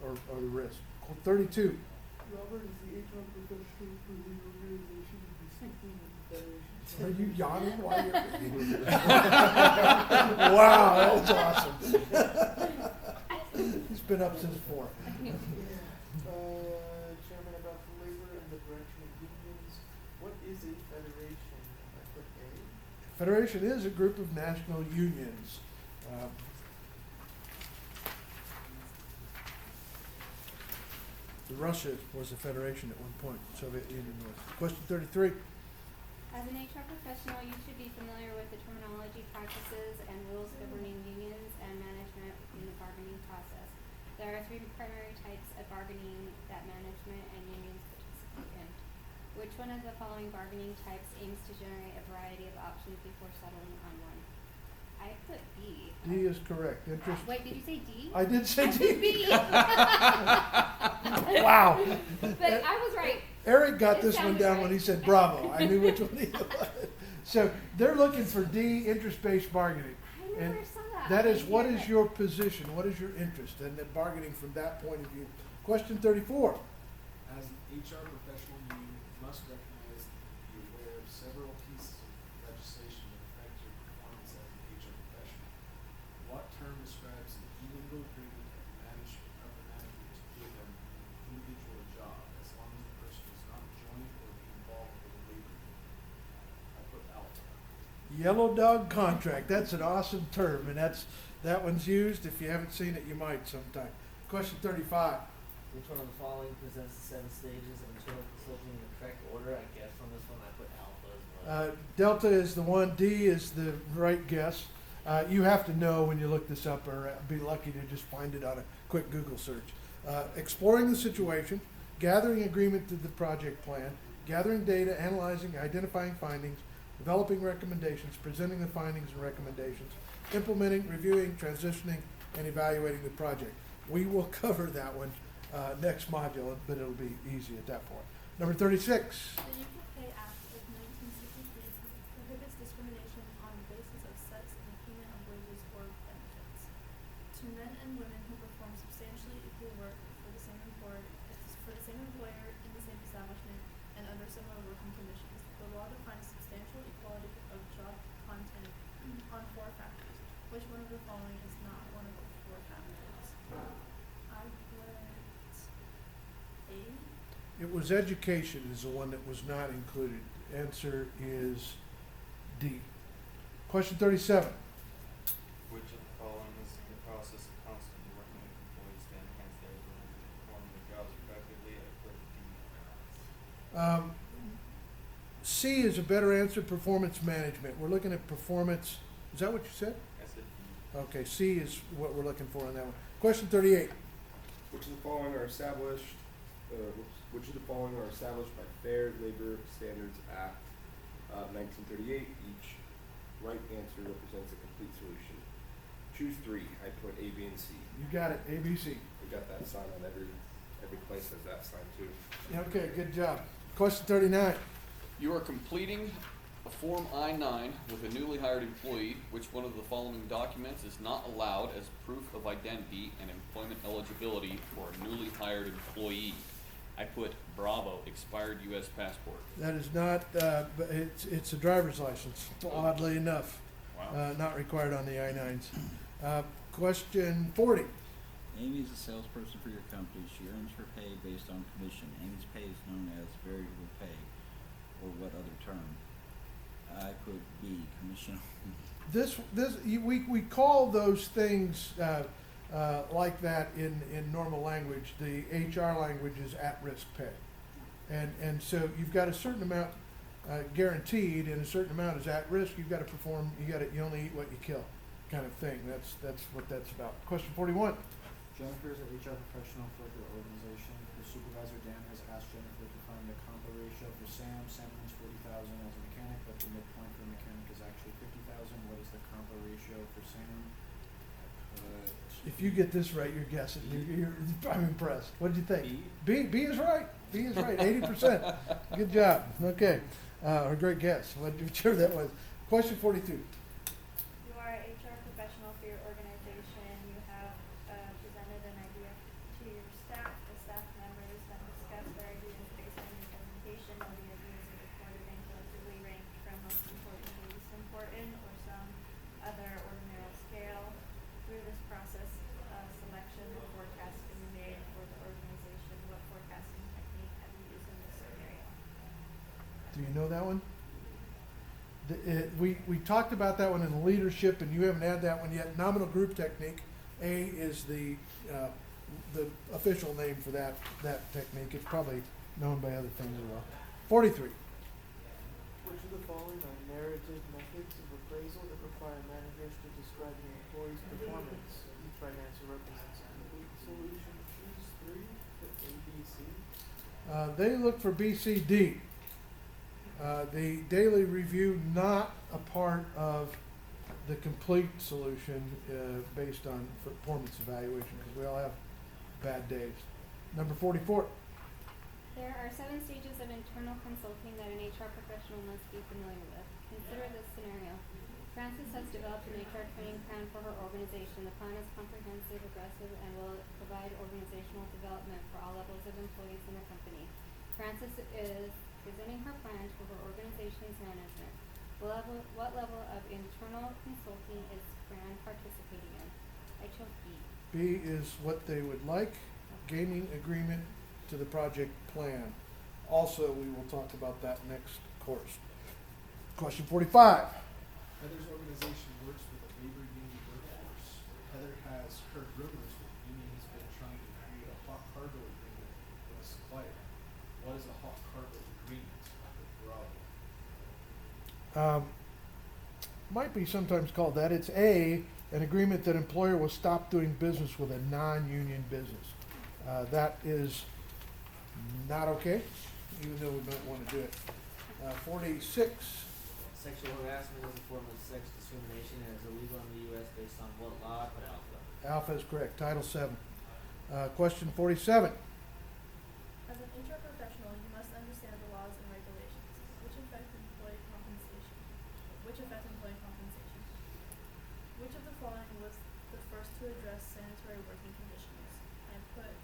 or the risk. 32. Robert is the HR professional for the organization to be seeking the federation. Are you yawning while you're Wow, that's awesome. He's been up since 4. Chairman about the labor and the direction of unions. What is a federation? I put A. Federation is a group of national unions. Russia was a federation at one point, Soviet Union was. Question 33. As an HR professional, you should be familiar with the terminology, practices, and rules governing unions and management in the bargaining process. There are three primary types of bargaining that management and unions participate in. Which one of the following bargaining types aims to generate a variety of options before settling on one? I put B. D is correct. Interest. Wait, did you say D? I did say I D. put B. Wow. But I was right. Eric got It this one sounded down right. when he said bravo. I knew which one he was. So they're looking for D, interest-based bargaining. I And never saw that. that is, I what hear is it. your position? What is your interest? And then bargaining from that point of view. Question 34. As an HR professional, you must recognize and be aware of several pieces of legislation that affect your performance as an HR professional. What term describes an illegal agreement of the manager to give an individual a job as long as the person does not join or be involved with a labor union? I put alpha. Yellow dog contract. That's an awesome term, and that one's used. If you haven't seen it, you might sometime. Question 35. Which one of the following presents the 7 stages of internal consulting in the correct order? I guess on this one I put alpha as well. Delta is the one. D is the right guess. You have to know when you look this up, or be lucky to just find it on a quick Google search. Exploring the situation, gathering agreement to the project plan, gathering data, analyzing, identifying findings, developing recommendations, presenting the findings and recommendations, implementing, reviewing, transitioning, and evaluating the project. We will cover that one next module, but it'll be easy at that point. Number 36. The Equal Pay Act of 1963 prohibits discrimination on the basis of sex in the payment of wages or benefits. To men and women who perform substantially equal work for the same employer in the same establishment and under similar working conditions, the law defines substantial equality of job content on 4 factors. Which one of the following is not one of the 4 factors? I put A. It was education is the one that was not included. Answer is D. Question 37. Which of the following is in the process of constantly working with employees to enhance their ability to perform their jobs effectively? I put D. C is a better answer, performance management. We're looking at performance. Is that what you said? I said D. Okay, C is what we're looking for on that one. Question 38. Which of the following are established? Which of the following are established by Fair Labor Standards Act 1938? Each right answer represents a complete solution. Choose 3. I put A, B, and C. You got it, ABC. We got that sign on every place has that sign too. Okay, good job. Question 39. You are completing a Form I-9 with a newly hired employee. Which one of the following documents is not allowed as proof of identity and employment eligibility for a newly hired employee? I put Bravo, expired U.S. passport. That is not, but it's a driver's license, oddly enough. Wow. Not required on the I-9s. Question 40. Amy is a salesperson for your company. She earns her pay based on commission. Amy's pay is known as variable pay, or what other term? I put B, commission. We call those things like that in normal language. The HR language is at-risk pay, and so you've got a certain amount guaranteed, and a certain amount is at risk. You've got to perform. You only eat what you kill, kind of thing. That's what that's about. Question 41. Jennifer is an HR professional for her organization. Her supervisor, Dan, has asked Jennifer to find the compa ratio for Sam. Sam earns $40,000 as a mechanic, but the midpoint for a mechanic is actually $50,000. What is the compa ratio for Sam? If you get this right, you're guessing. I'm impressed. What did you think? B is right. B is right. 80%. Good job. Okay. A great guess. Whichever that was. Question 42. You are a HR professional for your organization. You have presented an idea to your staff. The staff members then discuss their ideas based on your presentation. All the ideas are recorded and collectively ranked from most important to least important or some other ordinary scale. Through this process, selection and forecast can be made for the organization. What forecasting technique have you used in this scenario? Do you know that one? We talked about that one in leadership, and you haven't had that one yet. Nominal group technique. A is the the official name for that technique. It's probably known by other things as well. 43. Which of the following are narrative methods of appraisal that require managers to describe the employee's performance? Each right answer represents a complete solution. Choose 3. Pick A, B, C. They look for BCD. The daily review, not a part of the complete solution based on performance evaluation, because we all have bad days. Number 44. There are 7 stages of internal consulting that an HR professional must be familiar with. Consider this scenario. Frances has developed an HR training plan for her organization. The plan is comprehensive, aggressive, and will provide organizational development for all levels of employees in the company. Frances is presenting her plan to her organization's management. What level of internal consulting is Fran participating in? I chose B. B is what they would like, gaining agreement to the project plan. Also, we will talk about that next course. Question 45. Heather's organization works with a labor union workforce. Heather has heard rumors that the union has been trying to create a hot cargo agreement with a supplier. What is a hot cargo agreement? Bravo. Might be sometimes called that. It's A, an agreement that employer will stop doing business with a non-union business. That is not okay, even though we might want to do it. 46. Sexual harassment is a form of sex discrimination and is illegal in the U.S. based on what law? Put alpha. Alpha is correct. Title 7. Question 47. As an HR professional, you must understand the laws and regulations which affect employee compensation. Which of the following was the first to address sanitary working conditions? I put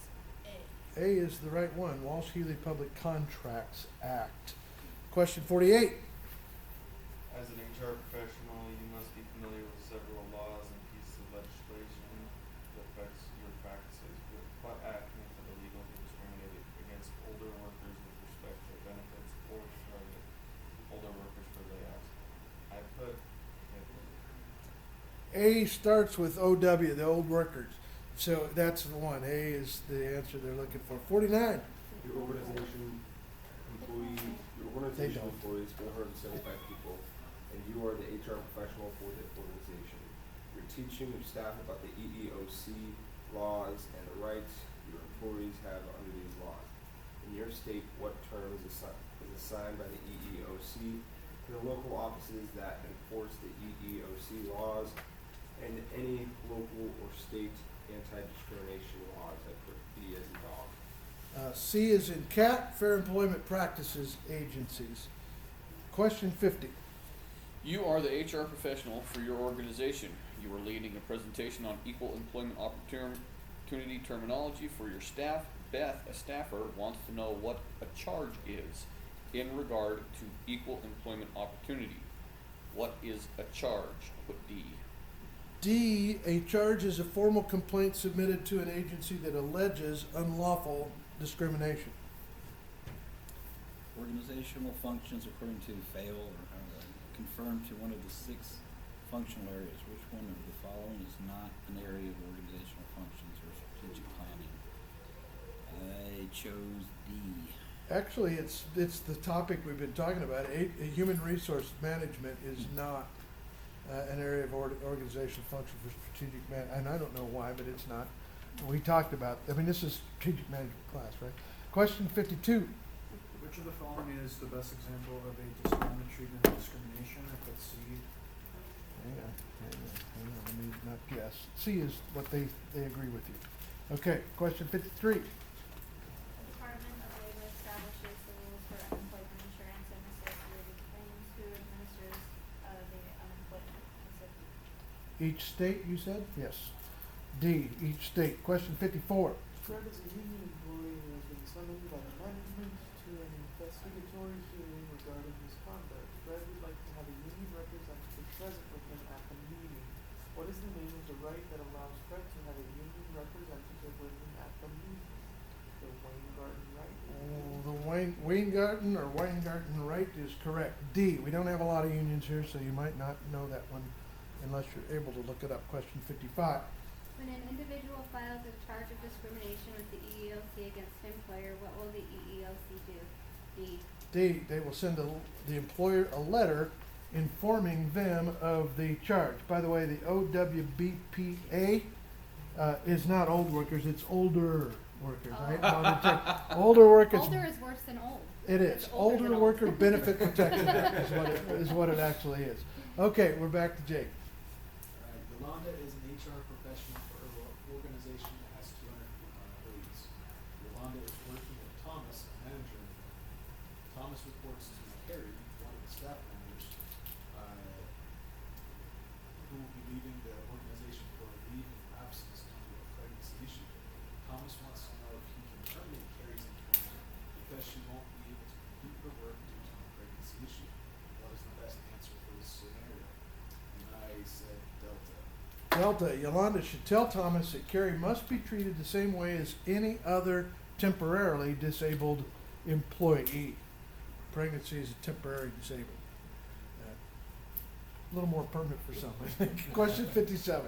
A. A is the right one. Walsh-Healy Public Contracts Act. Question 48. As an HR professional, you must be familiar with several laws and pieces of legislation that affects your practices. With what act means it illegal to discriminate against older workers with respect to benefits or to target older workers for layoffs? I put A starts with OW, the old workers. So that's the one. A is the answer they're looking for. 49. Your organization employs 475 people, and you are the HR professional for the organization. You're teaching your staff about the EEOC laws and the rights your employees have under these laws. In your state, what term is assigned by the EEOC to the local offices that enforce the EEOC laws and any local or state anti-discrimination laws? I put B as in dog. C is in CAT, Fair Employment Practices Agencies. Question 50. You are the HR professional for your organization. You are leading a presentation on equal employment opportunity terminology for your staff. Beth, a staffer, wants to know what a charge is in regard to equal employment opportunity. What is a charge? Put D. D, a charge is a formal complaint submitted to an agency that alleges unlawful discrimination. Organizational functions according to fail or conform to one of the 6 functional areas. Which one of the following is not an area of organizational functions or strategic planning? I chose D. Actually, it's the topic we've been talking about. Human resource management is not an area of organizational function for strategic management, and I don't know why, but it's not. We talked about, this is strategic management class, right? Question 52. Which of the following is the best example of a discriminatory treatment and discrimination? I put C. Hang on, let me not guess. C is what they agree with you. Okay, question 53. The Department of Labor establishes the rules for unemployment insurance and associated claims. Who administers the unemployment? Each state, you said? Yes. D, each state. Question 54. Fred is a union employee who has been summoned by the management to an investigatory hearing regarding misconduct. Fred would like to have a union representative present with him at the meeting. What is the name of the right that allows Fred to have a union representative with him at the meeting? The Weingarten right? The Weingarten or Weingarten right is correct. D, we don't have a lot of unions here, so you might not know that one unless you're able to look it up. Question 55. When an individual files a charge of discrimination with the EEOC against an employer, what will the EEOC do? D. D, they will send the employer a letter informing them of the charge. By the way, the OWBPA is not old workers, it's older workers, right? Oh. No, they take older workers. Older is worse than old. It is. It's older Older than worker old. benefit protection Act is what it actually is. Okay, we're back to Jake. Alright, Yolanda is an HR professional for her organization that has 200 employees. Yolanda is working with Thomas, a manager in the firm. Thomas reports to Carrie, one of the staff members, who will be leaving the organization for a leave of absence due to a pregnancy issue. Thomas wants to know if he can terminate Carrie's employment because she won't be able to complete her work due to the pregnancy issue. What is the best answer for this scenario? And I said Delta. Delta, Yolanda should tell Thomas that Carrie must be treated the same way as any other temporarily disabled employee. Pregnancy is a temporary disabled. A little more permanent for some, I think. Question 57.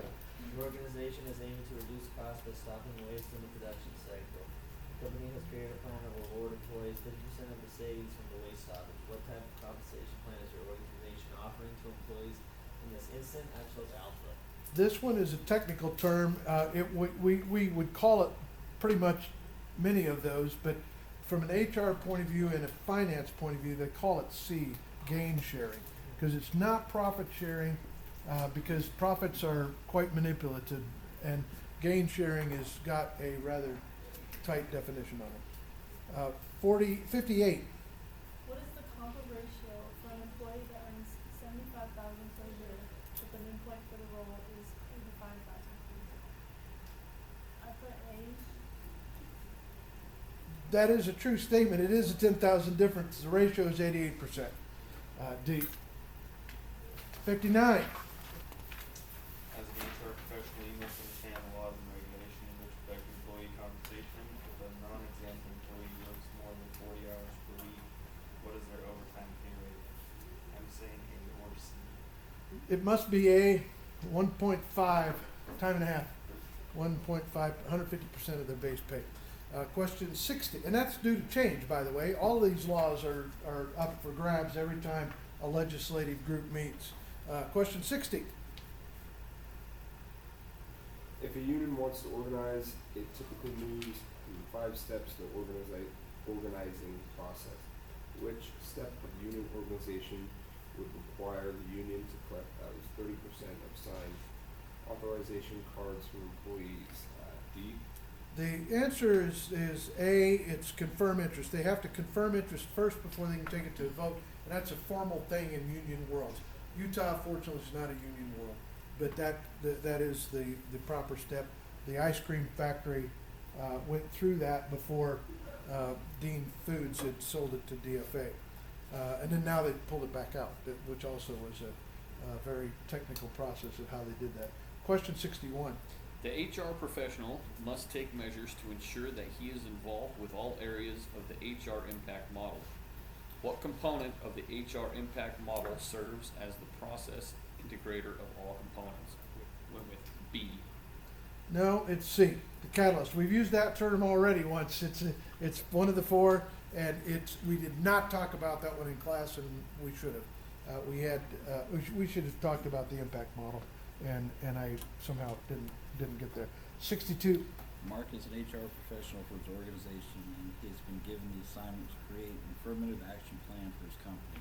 Your organization is aiming to reduce costs by stopping waste in the production cycle. The company has created a plan that will reward employees 50% of the savings from the waste stoppage. What type of compensation plan is your organization offering to employees in this instant as well as alpha? This one is a technical term. We would call it pretty much many of those, but from an HR point of view and a finance point of view, they call it C, gain sharing, because it's not profit sharing, because profits are quite manipulative, and gain sharing has got a rather tight definition on it. 58. What is the compa ratio for an employee that earns $75,000 per year, but the midpoint for the role is $85,000 per year? I put A. That is a true statement. It is a 10,000 difference. The ratio is 88%. D. 59. As an HR professional, you must understand the laws and regulations which affect employee compensation. If a non-exempt employee works more than 40 hours per week, what is their overtime pay rate? I'm saying A or C. It must be A, 1.5, time and a half. 1.5, 150% of their base pay. Question 60, and that's due to change, by the way. All these laws are up for grabs every time a legislative group meets. Question 60. If a union wants to organize, it typically moves through 5 steps in the organizing process. Which step of union organization would require the union to collect at least 30% of signed authorization cards from employees? D. The answer is A, it's confirm interest. They have to confirm interest first before they can take it to a vote, and that's a formal thing in union worlds. Utah, fortunately, is not a union world, but that is the proper step. The ice cream factory went through that before Dean Foods had sold it to DFA. And then now they pulled it back out, which also was a very technical process of how they did that. Question 61. The HR professional must take measures to ensure that he is involved with all areas of the HR impact model. What component of the HR impact model serves as the process integrator of all components? Went with B. No, it's C, the catalyst. We've used that term already once. It's one of the 4, and we did not talk about that one in class, and we should have. We should have talked about the impact model, and I somehow didn't get there. 62. Mark is an HR professional for his organization, and he has been given the assignment to create an affirmative action plan for his company.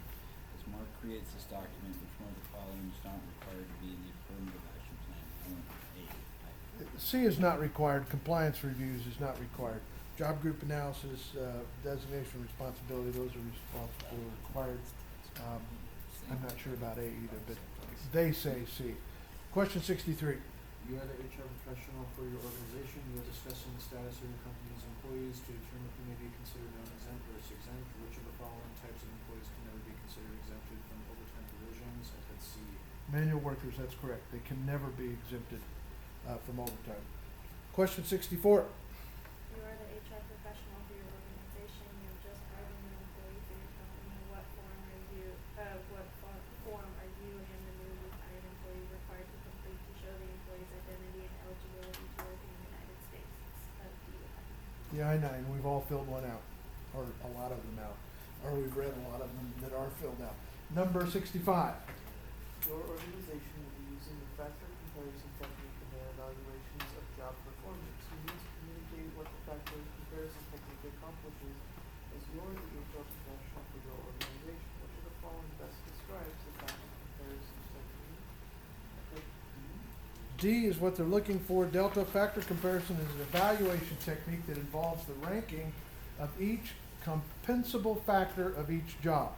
As Mark creates this document, which one of the following is not required to be in the affirmative action plan? I went with A. C is not required. Compliance reviews is not required. Job group analysis, designation responsibility, those are required. I'm not sure about A either, but they say C. Question 63. You are the HR professional for your organization. You are discussing the status of your company's employees to determine who may be considered non-exempt versus exempt. Which of the following types of employees can never be considered exempted from overtime provisions? I put C. Manual workers, that's correct. They can never be exempted from overtime. Question 64. You are the HR professional for your organization. You're just hiring an employee for your company. What form are you and the newly hired employee required to complete to show the employee's identity and eligibility The I-9, we've all filled one out, or a lot of them out, or we've read a lot of them that are filled out. Number 65. Your organization will be using the factor comparison technique in their evaluations of job performance. You need to communicate what the factor comparison technique accomplishes as you're the HR professional for your organization. Which of the following best describes the factor comparison technique? I put D. D is what they're looking for. Delta factor comparison is an evaluation technique that involves the ranking of each compensable factor of each job.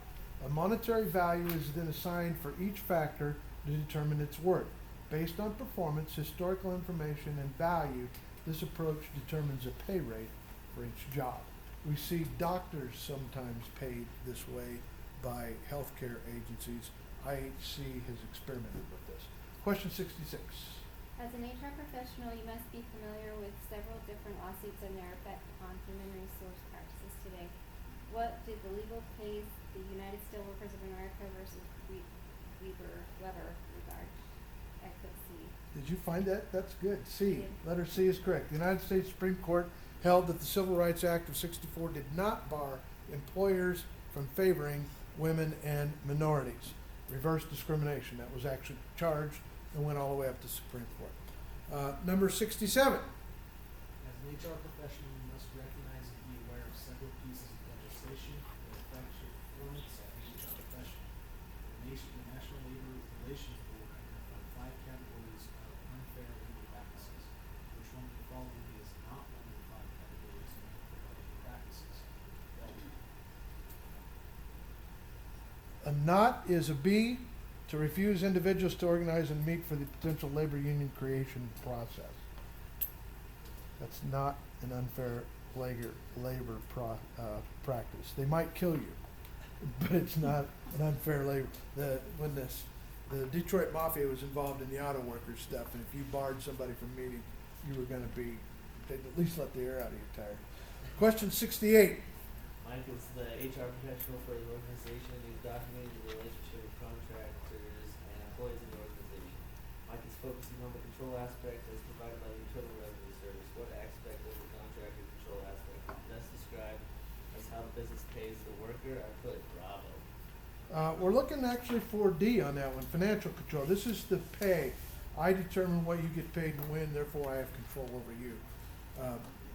A monetary value is then assigned for each factor to determine its worth. Based on performance, historical information, and value, this approach determines a pay rate for each job. We see doctors sometimes paid this way by healthcare agencies. IHC has experimented with this. Question 66. As an HR professional, you must be familiar with several different lawsuits and their effect on human resource practices today. What did the legal case, the United Steelworkers of America versus Weber regard? I put C. Did you find that? That's good. C. Yeah. Letter C is correct. The United States Supreme Court held that the Civil Rights Act of '64 did not bar employers from favoring women and minorities. Reverse discrimination. That was actually charged and went all the way up to Supreme Court. Number 67. As an HR professional, you must recognize and be aware of several pieces of legislation that affect your performance as an HR professional. The National Labor Relations Board identified 5 categories of unfair labor practices. Which one of the following is not one of the 5 categories of unfair labor practices? A not is a B, to refuse individuals to organize and meet for the potential labor union creation process. That's not an unfair labor practice. They might kill you, but it's not an unfair labor. When the Detroit Mafia was involved in the auto workers stuff, and if you barred somebody from meeting, you were going to be, they'd at least let the air out of your tire. Question 68. Mike is the HR professional for the organization. He's documenting the relationship with contractors and employees in the organization. Mike is focusing on the control aspect as provided by the Internal Revenue Service. What aspect of the contractor control aspect is best described as how the business pays the worker? I put Bravo. We're looking actually for D on that one, financial control. This is the pay. I determine what you get paid and when, therefore I have control over you.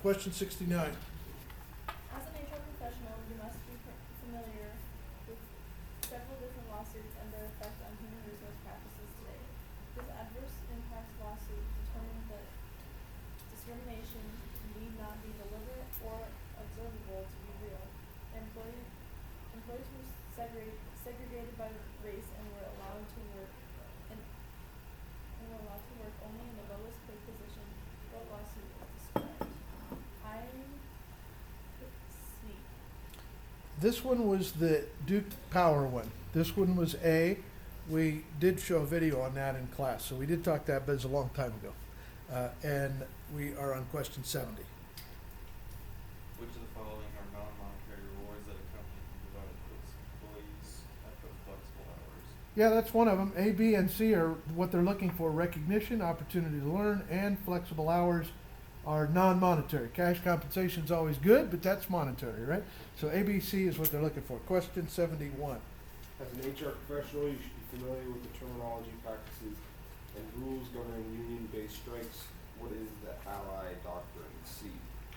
Question 69. As an HR professional, you must be familiar with several different lawsuits and their effect on human resource practices today. This adverse impact lawsuit determined that discrimination need not be deliberate or observable to be real. Employees were segregated by race and were allowed to work only in the lowest paid position. What lawsuit is described? I put C. This one was the Duke Power one. This one was A. We did show a video on that in class, so we did talk that, but it's a long time ago. And we are on question 70. Which of the following are non-monetary rewards that a company can provide to its employees after flexible hours? Yeah, that's one of them. A, B, and C are what they're looking for: recognition, opportunity to learn, and flexible hours are non-monetary. Cash compensation is always good, but that's monetary, right? So A, B, C is what they're looking for. Question 71. As an HR professional, you should be familiar with the terminology, practices, and rules governing union-based strikes. What is the ally doctrine? C.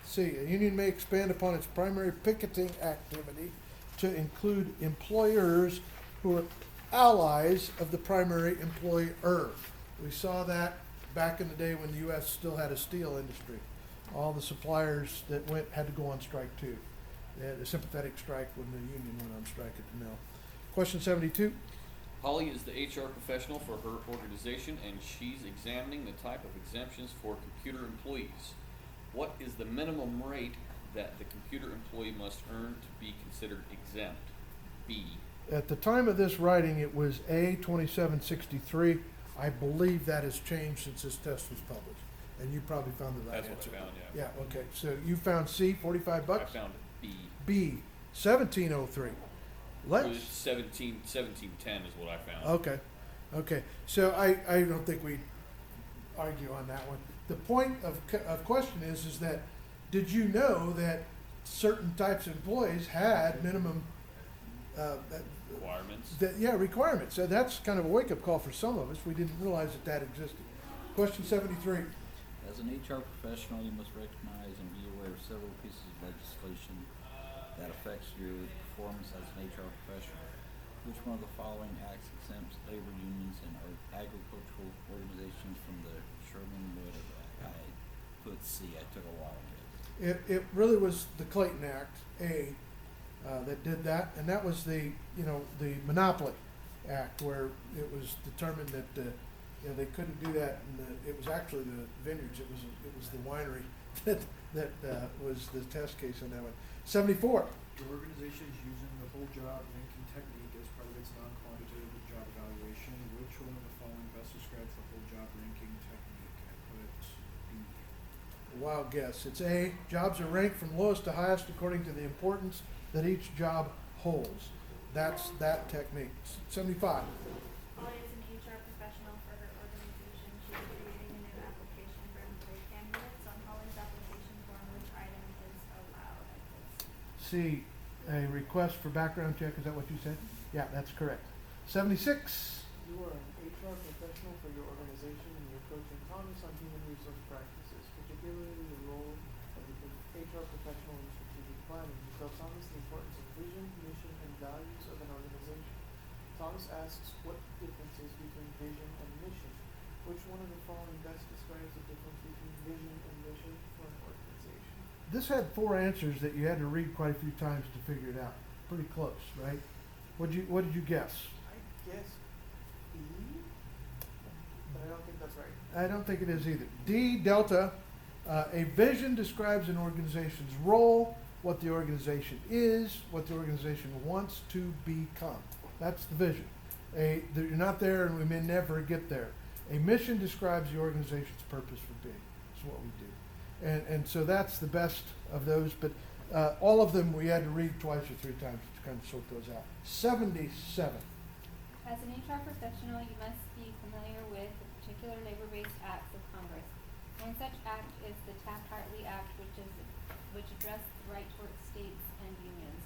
C, a union may expand upon its primary picketing activity to include employers who are allies of the primary employer. We saw that back in the day when the U.S. still had a steel industry. All the suppliers that went had to go on strike too. They had a sympathetic strike when the union went on strike at the mill. Question 72. Holly is the HR professional for her organization, and she's examining the type of exemptions for computer employees. What is the minimum rate that the computer employee must earn to be considered exempt? B. At the time of this writing, it was A, 2763. I believe that has changed since this test was published. And you probably found the right That's answer. what I found, yeah. Yeah, okay. So you found C, 45 I bucks? found B. B, 1703. Let's. 1710 is what I found. Okay, okay. So I don't think we argue on that one. The point of question is that did you know that certain types of employees had minimum Requirements. requirements? So that's kind of a wake-up call for some of us. We didn't realize that that existed. Question 73. As an HR professional, you must recognize and be aware of several pieces of legislation that affects your performance as an HR professional. Which one of the following acts exempts labor unions and agricultural organizations from the Sherman whatever act? I put C. I took a while to get it. It really was the Clayton Act, that did that, and that was the Monopoly Act, where it was determined that they couldn't do that, and it was actually the vineyards. It was the winery that was the test case on that one. 74. Your organization is using the whole job ranking technique as part of its non-quantitative job evaluation. Which one of the following best describes the whole job ranking technique? I put B. Wild guess. It's A. Jobs are ranked from lowest to highest according to the importance that each job holds. That's that technique. 75. Holly is an HR professional for her organization. She is creating a new application for employee candidates. On Holly's application form, which item is allowed? C. A request for background check. Is that what you said? Yeah, that's correct. 76. You are an HR professional for your organization and you're coaching Thomas on human resource practices, particularly the role of the HR professional in strategic planning. You tell Thomas the importance of vision, mission, and values of an organization. Thomas asks what differences between vision and mission. Which one of the following best describes the difference between vision and mission for an organization? This had 4 answers that you had to read quite a few times to figure it out. Pretty close, right? What did you guess? I guess B, but I don't think that's right. I don't think it is either. D, Delta. A vision describes an organization's role, what the organization is, what the organization wants to become. That's the vision. You're not there and we may never get there. A mission describes the organization's purpose for being. That's what we do. And so that's the best of those, but all of them we had to read twice or 3 times to kind of sort those out. 77. As an HR professional, you must be familiar with the particular labor-based acts of Congress. One such act is the Taft-Hartley Act, which addressed the right to work states and unions.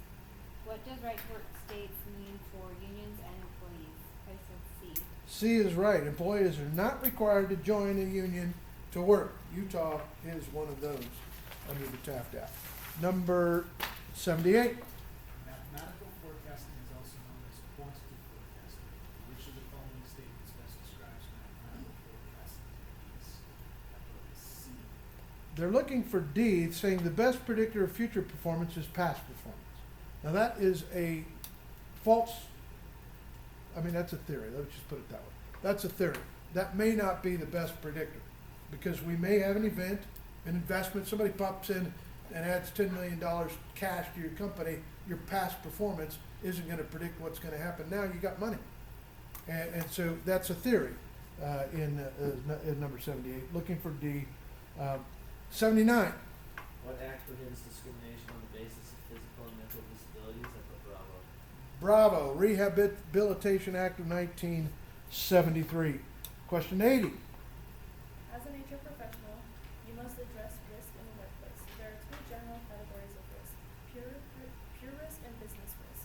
What does right to work states mean for unions and employees? I said C. C is right. Employees are not required to join a union to work. Utah is one of those under the Taft Act. Number 78. Mathematical forecasting is also known as quantitative forecasting. Which of the following statements best describes mathematical forecasting techniques? I put C. They're looking for D, saying the best predictor of future performance is past performance. Now that is a false, that's a theory. Let's just put it that way. That's a theory. That may not be the best predictor because we may have an event, an investment, somebody pops in and adds $10 million cash to your company. Your past performance isn't going to predict what's going to happen now. You got money. And so that's a theory in number 78. Looking for D. 79. What act prohibits discrimination on the basis of physical and mental disabilities? I put Bravo. Bravo. Rehabilitation Act of 1973. Question 80. As an HR professional, you must address risk in the workplace. There are 2 general categories of risk: pure risk and business risk.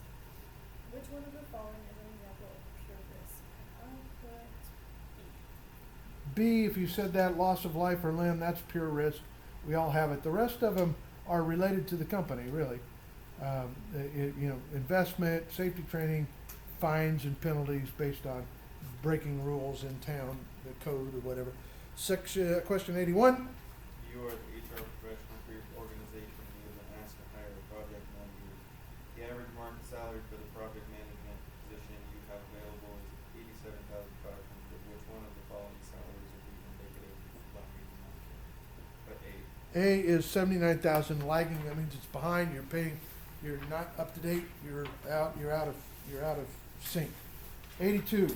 Which one of the following is an example of pure risk? I put B. B, if you said that, loss of life or limb, that's pure risk. We all have it. The rest of them are related to the company, really. Investment, safety training, fines and penalties based on breaking rules in town, the code or whatever. Question 81. You are the HR professional for your organization and you have been asked to hire a project manager. The average market salary for the project management position you have available is $87,500. Which one of the following salaries would be indicative of lagging market? But A is 79,000. Lagging, that means it's behind. You're not up to date. You're out of sync. 82.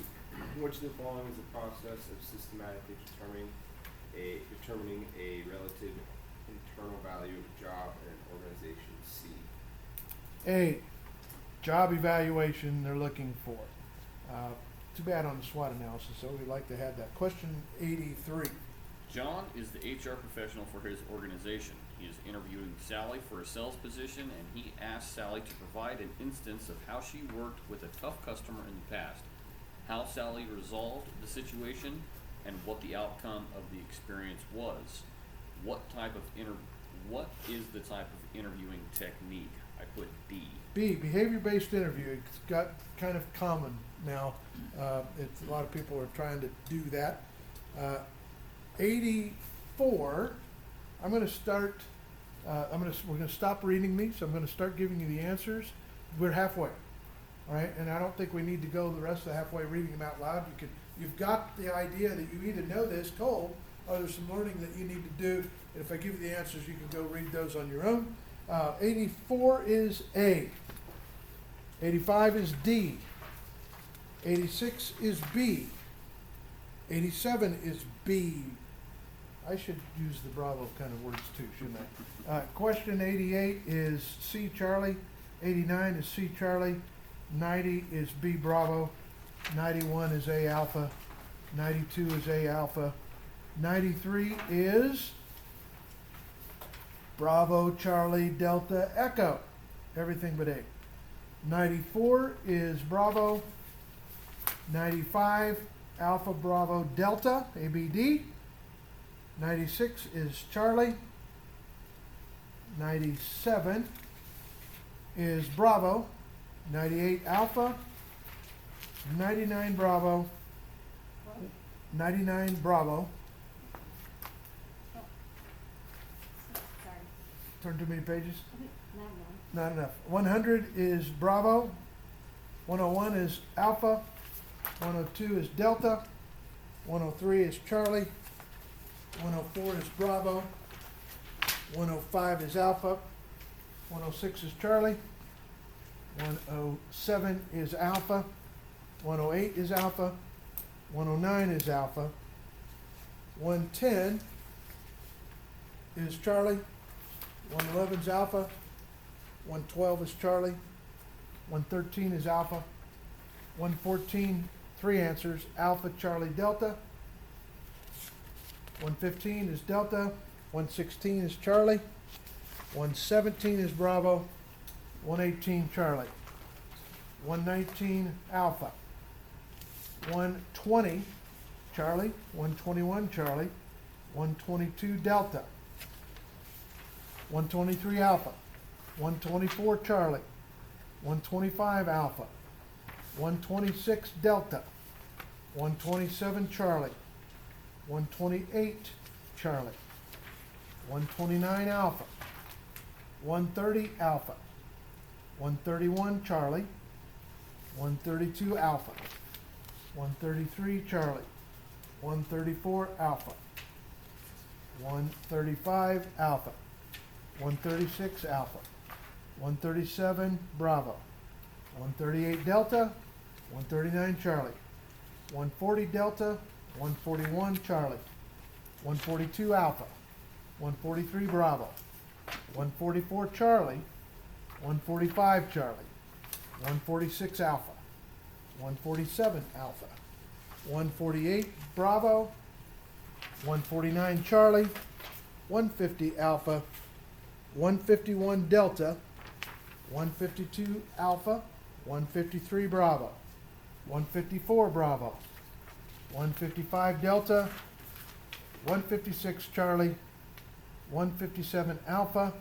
Which of the following is the process of systematically determining a relative internal value of a job in an organization? C. A, job evaluation they're looking for. Too bad on the SWOT analysis, so we'd like to have that. Question 83. John is the HR professional for his organization. He is interviewing Sally for a sales position, and he asked Sally to provide an instance of how she worked with a tough customer in the past, how Sally resolved the situation, and what the outcome of the experience was. What is the type of interviewing technique? I put D. B, behavior-based interview. It's got kind of common now. It's a lot of people are trying to do that. 84. I'm going to start. We're going to stop reading these. I'm going to start giving you the answers. We're halfway, all right? And I don't think we need to go the rest of the halfway reading them out loud. You've got the idea that you either know this cold or there's some learning that you need to do. And if I give you the answers, you can go read those on your own. 84 is A. 85 is D. 86 is B. 87 is B. I should use the Bravo kind of words too, shouldn't I? Question 88 is C Charlie. 89 is C Charlie. 90 is B Bravo. 91 is A Alpha. 92 is A Alpha. 93 is Bravo Charlie Delta Echo. Everything but A. 94 is Bravo. 95 Alpha Bravo Delta ABD. 96 is Charlie. 97 is Bravo. 98 Alpha. 99 Bravo. 99 Bravo. Sorry. Turn too many pages? Not Not enough. 100 is Bravo. 101 is Alpha. 102 is Delta. 103 is Charlie. 104 is Bravo. 105 is Alpha. 106 is Charlie. 107 is Alpha. 108 is Alpha. 109 is Alpha. 110 is Charlie. 111 is Alpha. 112 is Charlie. 113 is Alpha. 114, 3 answers, Alpha, Charlie, Delta. 115 is Delta. 116 is Charlie. 117 is Bravo. 118 Charlie. 119 Alpha. 120 Charlie. 121 Charlie. 122 Delta. 123 Alpha. 124 Charlie. 125 Alpha. 126 Delta. 127 Charlie. 128 Charlie. 129 Alpha. 130 Alpha. 131 Charlie. 132 Alpha. 133 Charlie. 134 Alpha. 135 Alpha. 136 Alpha. 137 Bravo. 138 Delta. 139 Charlie. 140 Delta. 141 Charlie. 142 Alpha. 143 Bravo. 144 Charlie. 145 Charlie. 146 Alpha. 147 Alpha. 148 Bravo. 149 Charlie. 150 Alpha. 151 Delta. 152 Alpha. 153 Bravo. 154 Bravo. 155 Delta. 156 Charlie. 157 Alpha.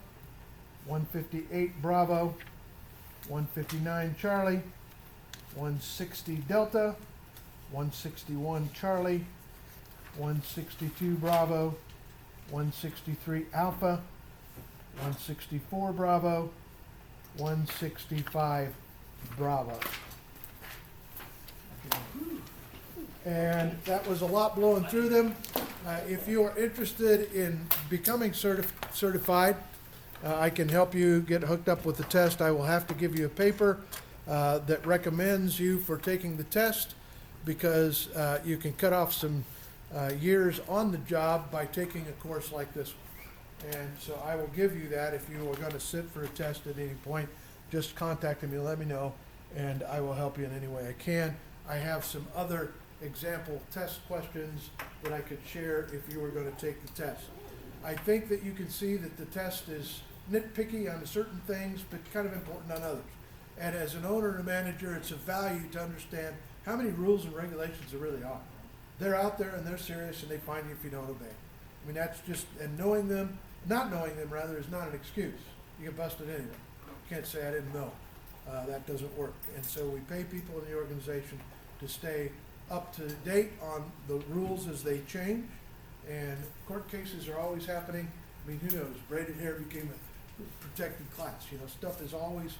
158 Bravo. 159 Charlie. 160 Delta. 161 Charlie. 162 Bravo. 163 Alpha. 164 Bravo. 165 Bravo. And that was a lot blowing through them. If you are interested in becoming certified, I can help you get hooked up with the test. I will have to give you a paper that recommends you for taking the test, because you can cut off some years on the job by taking a course like this one. And so I will give you that. If you are going to sit for a test at any point, just contact me and let me know, and I will help you in any way I can. I have some other example test questions that I could share if you were going to take the test. I think that you can see that the test is nitpicky on certain things, but kind of important on others. And as an owner and a manager, it's of value to understand how many rules and regulations there really are. They're out there and they're serious, and they find you if you don't obey. I mean, that's just, and knowing them, not knowing them rather, is not an excuse. You get busted anyway. You can't say I didn't know. That doesn't work. And so we pay people in the organization to stay up to date on the rules as they change. And court cases are always happening. I mean, who knows? Braided hair became a protected class. You know, stuff is always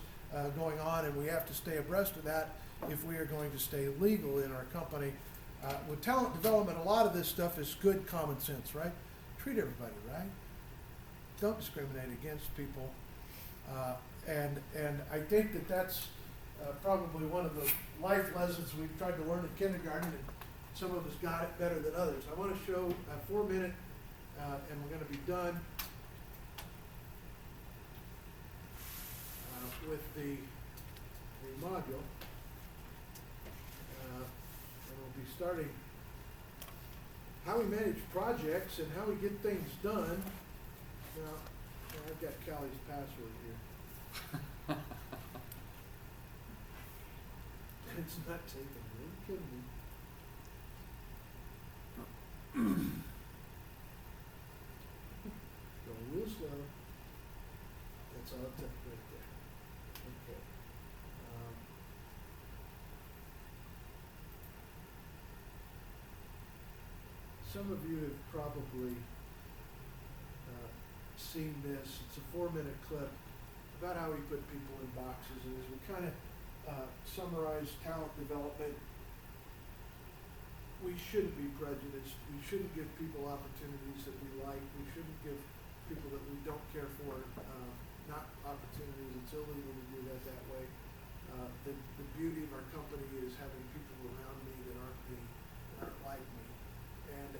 going on, and we have to stay abreast of that if we are going to stay legal in our company. With talent development, a lot of this stuff is good common sense, right? Treat everybody right. Don't discriminate against people. And I think that that's probably one of the life lessons we've tried to learn in kindergarten, and some of us got it better than others. I want to show a 4-minute, and we're going to be done with the module. And we'll be starting how we manage projects and how we get things done. Now, I've got Callie's password here. It's not taking me. Are you kidding me? Going real slow. That's all it took right there. Okay. Some of you have probably seen this. It's a 4-minute clip about how we put people in boxes, and as we kind of summarize talent development, we shouldn't be prejudiced. We shouldn't give people opportunities that we like. We shouldn't give people that we don't care for not opportunities. It's illegal to do that way. The beauty of our company is having people around me that aren't me, that aren't like me, and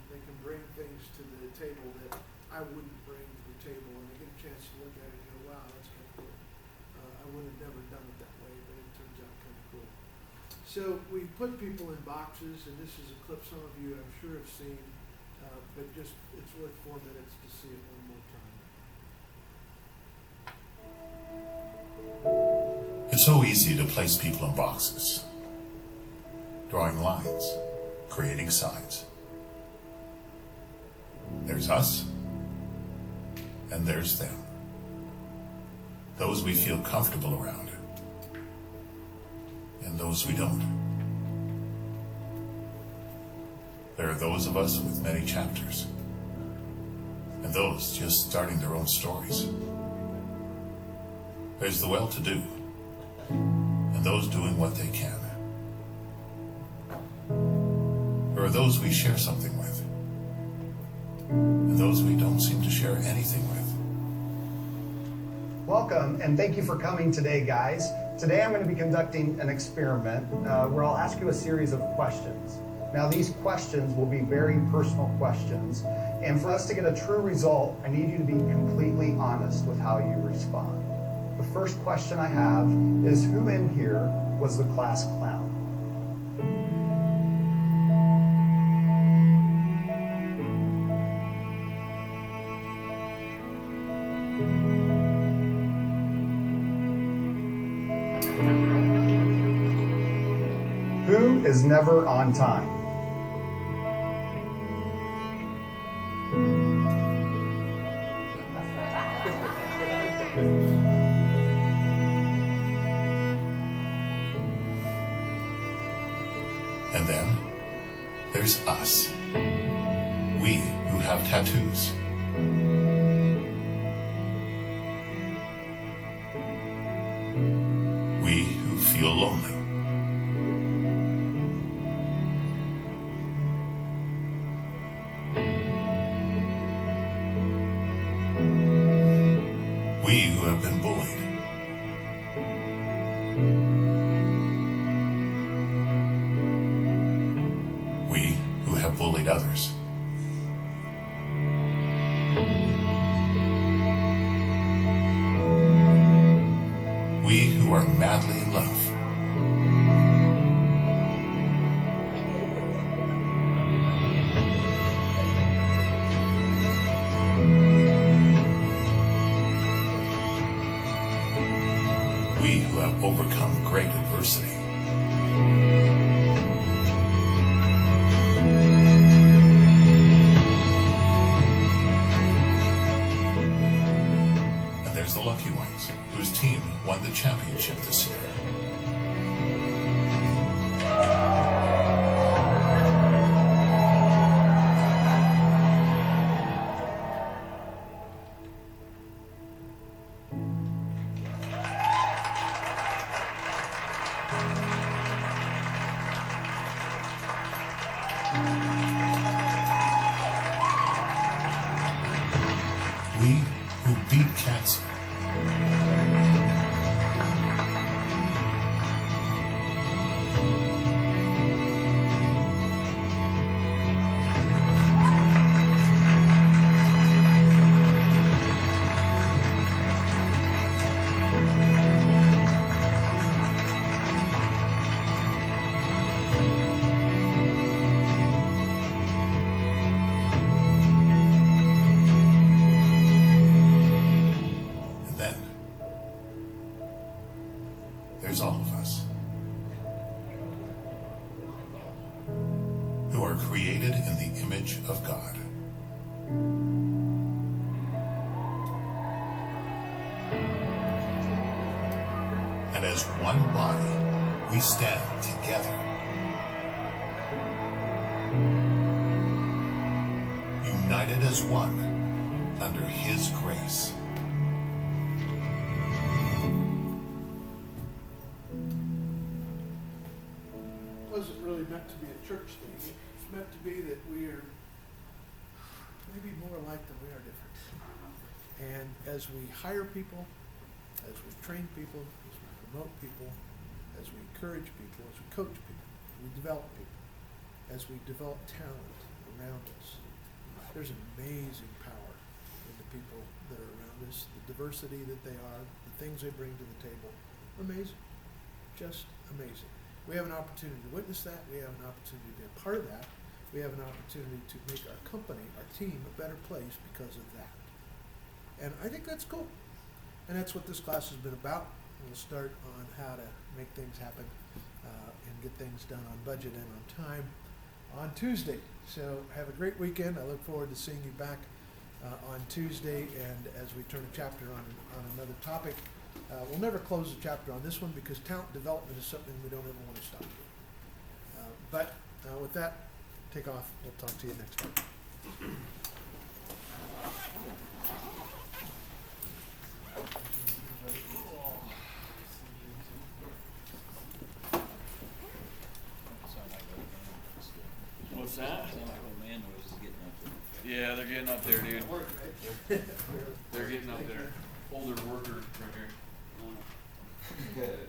they can bring things to the table that I wouldn't bring to the table, and they get a chance to look at it and go, wow, that's kind of cool. I would have never done it that way, but it turns out kind of cool. So we put people in boxes, and this is a clip some of you I'm sure have seen, but just it's worth 4 minutes to see it one more time. It's so easy to place people in boxes, drawing lines, creating signs. There's us, and there's them. Those we feel comfortable around, and those we don't. There are those of us with many chapters, and those just starting their own stories. There's the well-to-do, and those doing what they can. There are those we share something with, and those we don't seem to share anything with. Welcome, and thank you for coming today, guys. Today I'm going to be conducting an experiment where I'll ask you a series of questions. Now, these questions will be very personal questions, and for us to get a true result, I need you to be completely honest with how you respond. The first question I have is, who in here was the class clown? Who is never on time? And then there's us. We who have tattoos. We who feel lonely. We who have been bullied. We who have bullied others. We who are madly in love. overcome great adversity. And there's the lucky ones, whose team won the championship this year. We who beat cancer. And then there's all of us who are created in the image of God. And as one body, we stand together, united as one under His grace. Wasn't really meant to be a church thing. It's meant to be that we are maybe more alike than we are different. And as we hire people, as we train people, as we promote people, as we encourage people, as we coach people, as we develop people, as we develop talent around us, there's amazing power in the people that are around us, the diversity that they are, the things they bring to the table. Amazing. Just amazing. We have an opportunity to witness that. We have an opportunity to be a part of that. We have an opportunity to make our company, our team, a better place because of that. And I think that's cool. And that's what this class has been about. We'll start on how to make things happen and get things done on budget and on time on Tuesday. So have a great weekend. I look forward to seeing you back on Tuesday. And as we turn a chapter on another topic, we'll never close the chapter on this one because talent development is something we don't ever want to stop doing. But with that, take off. We'll talk to you next time. What's that? Sound like old man was getting up there. Yeah, they're getting up there, dude. They're getting up there. Older workers right here. Good.